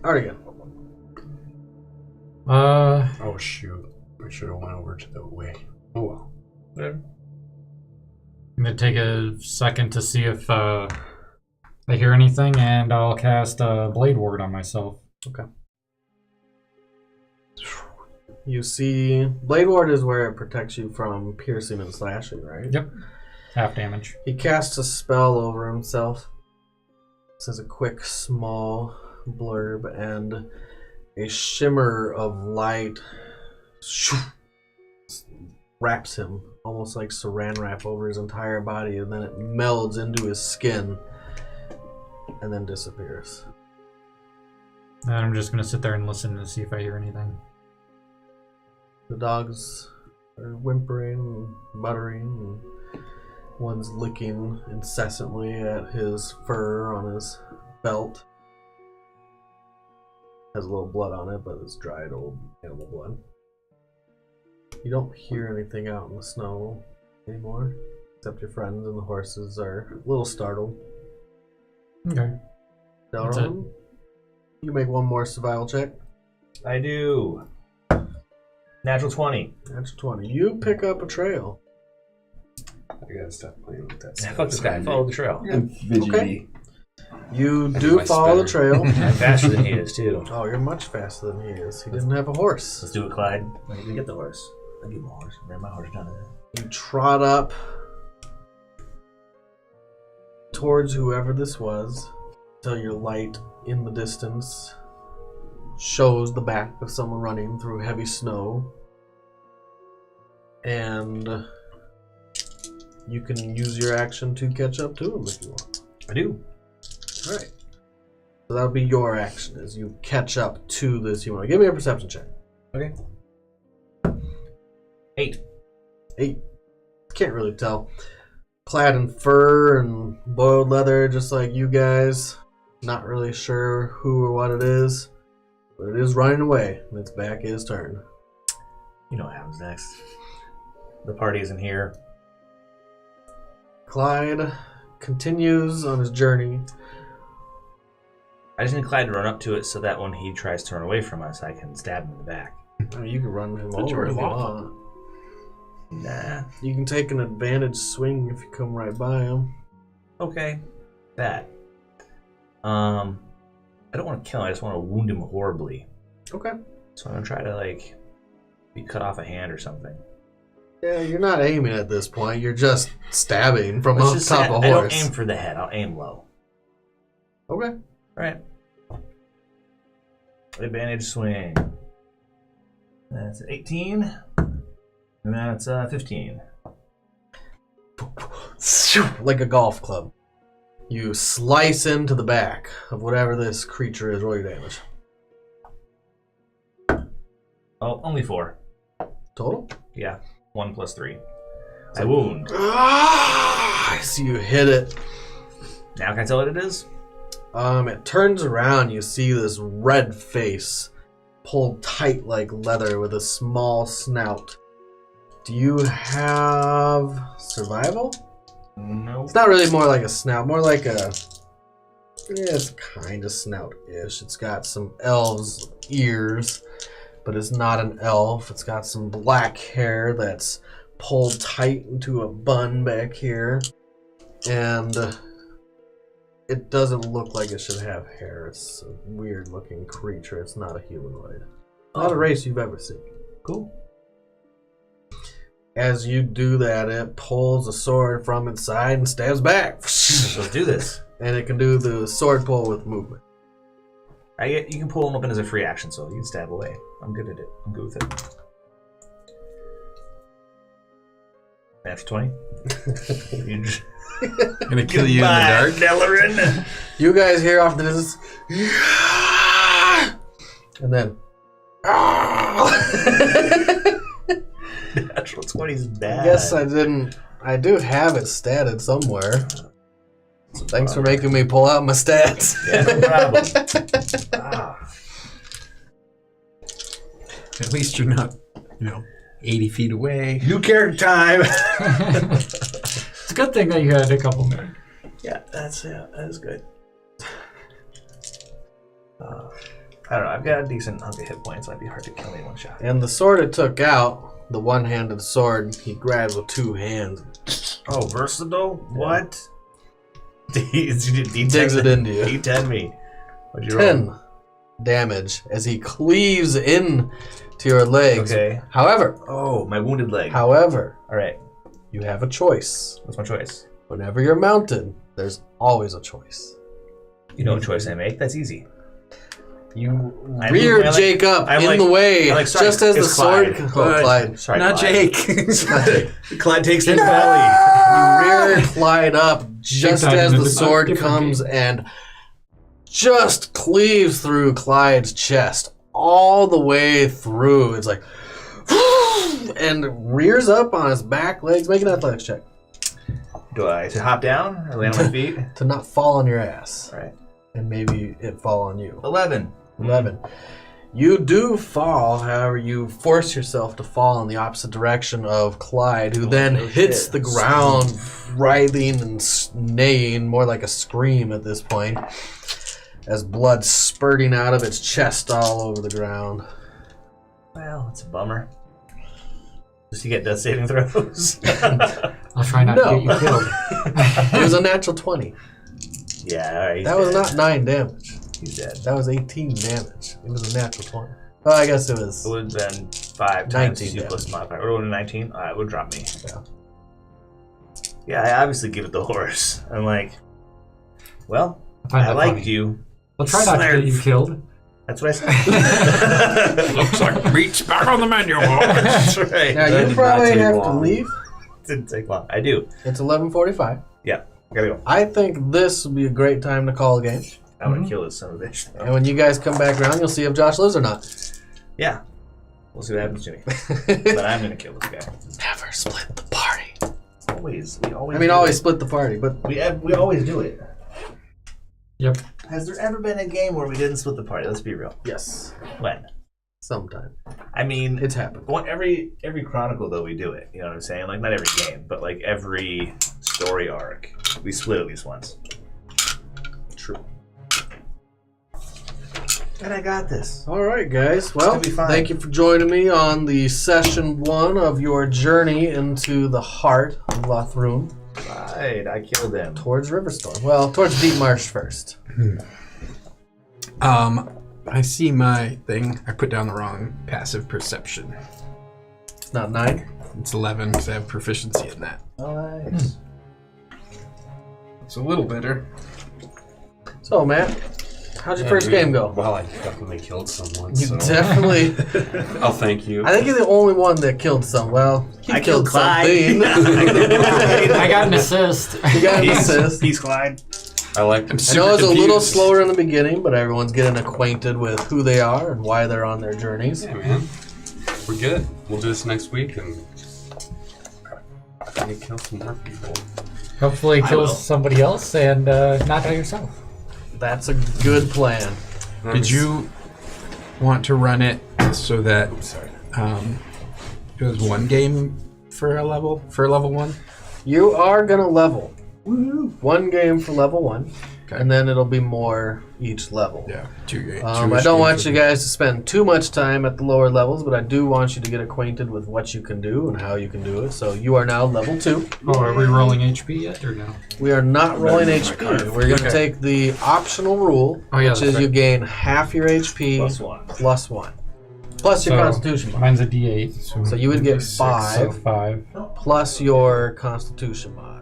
Artigan. Oh, shoot. I should have went over to the way. Oh, well. Whatever. I'm going to take a second to see if I hear anything, and I'll cast Blade Ward on myself. Okay. You see, Blade Ward is where it protects you from piercing and slashing, right? Yep. Half damage. He casts a spell over himself. It says a quick, small blurb, and a shimmer of light wraps him, almost like saran wrap over his entire body, and then it melds into his skin and then disappears. And I'm just going to sit there and listen to see if I hear anything. The dogs are whimpering and muttering, and one's licking incessantly at his fur on his belt. Has a little blood on it, but it's dried old animal blood. You don't hear anything out in the snow anymore, except your friends and the horses are a little startled. Okay. That's it. Delron, you make one more survival check. I do. Natural 20. Natural 20. You pick up a trail. I gotta stop playing with that Yeah, stuff. fuck this guy. Follow the trail. I'm fidgety. Okay. You I do my follow the spanner. trail. I'm faster than he is, too. Oh, you're much faster than he is. He didn't have a horse. Let's do it, Clyde. When you get the horse. I'll give him a horse. Bring my horse down to there. You trot up towards whoever this was till your light in the distance shows the back of someone running through heavy snow. And you can use your action to catch up to him if you want. I do. Alright. So that'll be your action as you catch up to this human. Give me a perception check. Okay. 8. 8. Can't really tell. Clad in fur and boiled leather, just like you guys. Not really sure who or what it is, but it is running away, and its back is turned. You know what happens next. The party isn't here. Clyde continues on his journey. I just need Clyde to run up to it so that when he tries to run away from us, I can stab him in the back. I mean, you can run him But over if you you're want. Nah. You can take an advantage swing if you come right by him. Okay. That. I don't want to kill him. I just want to wound him horribly. Okay. So I'm going to try to, like, be cut off a hand or something. Yeah, you're not aiming at this point. You're just stabbing from Let's off just top say of a I don't horse. aim for the head. I'll aim low. Okay. Alright. Advantage swing. That's 18. And that's 15. Like a golf club. You slice into the back of whatever this creature is. Roll your damage. Oh, only 4. Total? Yeah. 1 plus 3. I wound. So you hit it. Now can I tell what it is? It turns around. You see this red face pulled tight like leather with a small snout. Do you have survival? No. It's not really more like a snout, more like a... Yeah, it's kind of snout-ish. It's got some elves' ears, but it's not an elf. It's got some black hair that's pulled tight into a bun back here. And it doesn't look like it should have hair. It's a weird looking creature. It's not a humanoid. Not a race you've ever seen. Cool. As you do that, it pulls a sword from its side and stabs back. Let's do this. And it can do the sword pull with movement. You can pull them open as a free action, so you can stab away. I'm good at it. I'm good with it. That's 20. Gonna kill you in the dark. Lothrune. You guys hear off the distance, and then, Natural 20 is bad. I guess I didn't. I do have it statted somewhere. So thanks for making me pull out my stats. Yeah, no problem. At least you're not, 80 feet away. New character time. It's a good thing that you had a couple minutes. Yeah, that is good. I don't know. I've got a decent hunk of hit points. Might be hard to kill me in one shot. And the sword it took out, the one-handed sword, he grabs with two hands. Oh, versatile? What? He Digs it into you. D10 me. What'd you roll? 10 damage as he cleaves in to your legs. Okay. However, Oh, my wounded leg. All right. you have a choice. What's my choice? Whenever you're mounted, there's always a choice. You know what choice I make? That's easy. You rear Jake up in the way, sorry, just as the it's sword. Clyde. Clyde. Sorry, Not Clyde. Jake. Clyde takes the belly. You rear Clyde up just Sometimes as the it's a sword different comes game. and just cleaves through Clyde's chest all the way through. It's like, and rears up on his back legs. Make an athletics check Do I to hop down or land on my feet? to not fall on your ass, All right. and maybe it fall on you. 11. 11. You do fall, however, you force yourself to fall in the opposite direction of Clyde, who then hits the ground, writhing and neighing, more like a scream at this point, as blood spurting out of its chest all over the ground. Well, it's a bummer. Does he get death saving throws? I'll try not No. to get you killed. It was a natural 20. Yeah, all right. That was not 9 damage. He's dead. That was 18 damage. It was a natural 20. Well, I guess it was. It would have been 5 times 19 2 plus modifier. Or would have 19? It would drop me. Yeah. Yeah, I obviously give it the horse. I'm like, well, find I that liked funny. you. I'll try not to get you killed. That's what I said. Looks like meat's back on the menu, boys. That's right. Now, That you did probably not take have to long. leave. Didn't take long. I do. It's 11:45. Yeah, I gotta go. I think this would be a great time to call a game. I'm gonna kill this son of a bitch. And when you guys come back around, you'll see if Josh lives or not. Yeah. We'll see what happens to me. But I'm gonna kill this guy. Never split the party. Always. We always I mean, do always it. split the party, but We always do it. Yep. Has there ever been a game where we didn't split the party? Let's be real. yes, When? sometime. I mean, It's happened. every Chronicle though we do it. You know what I'm saying? Like not every game, but like every story arc, we split at least once. True. And I got this. All right, guys. Well, gonna be fine. thank you for joining me on the session 1 of your journey into the heart of Lothrune Right, I killed him. towards Riverstorm. Well, towards Deep Marsh first. I see my thing. I put down the wrong passive perception. It's not 9. It's 11 because I have proficiency in that. Nice. It's a little better. So, Matt, how'd your first game go? Well, I definitely killed someone. You so. definitely. Oh, thank you. I think you're the only one that killed some. Well, he I killed killed Clyde. something. I got an assist. You got an assist. Peace, Clyde. I like. I'm I super know it's a little confused. slower in the beginning, but everyone's getting acquainted with who they are and why they're on their journeys. Yeah, man. We're good. We'll do this next week and maybe kill some more people. Hopefully I kill will. somebody else and not by yourself. That's a good plan. Did you want to run it so that Sorry. it was one game for level 1? You are gonna level. One game for level 1. and then it'll be more each level. Yeah. Two I don't want you guys to spend too much time at the lower levels, but I do want you to get acquainted with what you can do and how you can do it. So you are now level 2. Oh, are we rolling HP yet or no? We are not rolling HP. We're going to take the optional rule, which is you gain half your HP plus 1. Plus your Constitution mod. Mine's a D8. So you would get 5 So 5. plus your Constitution mod.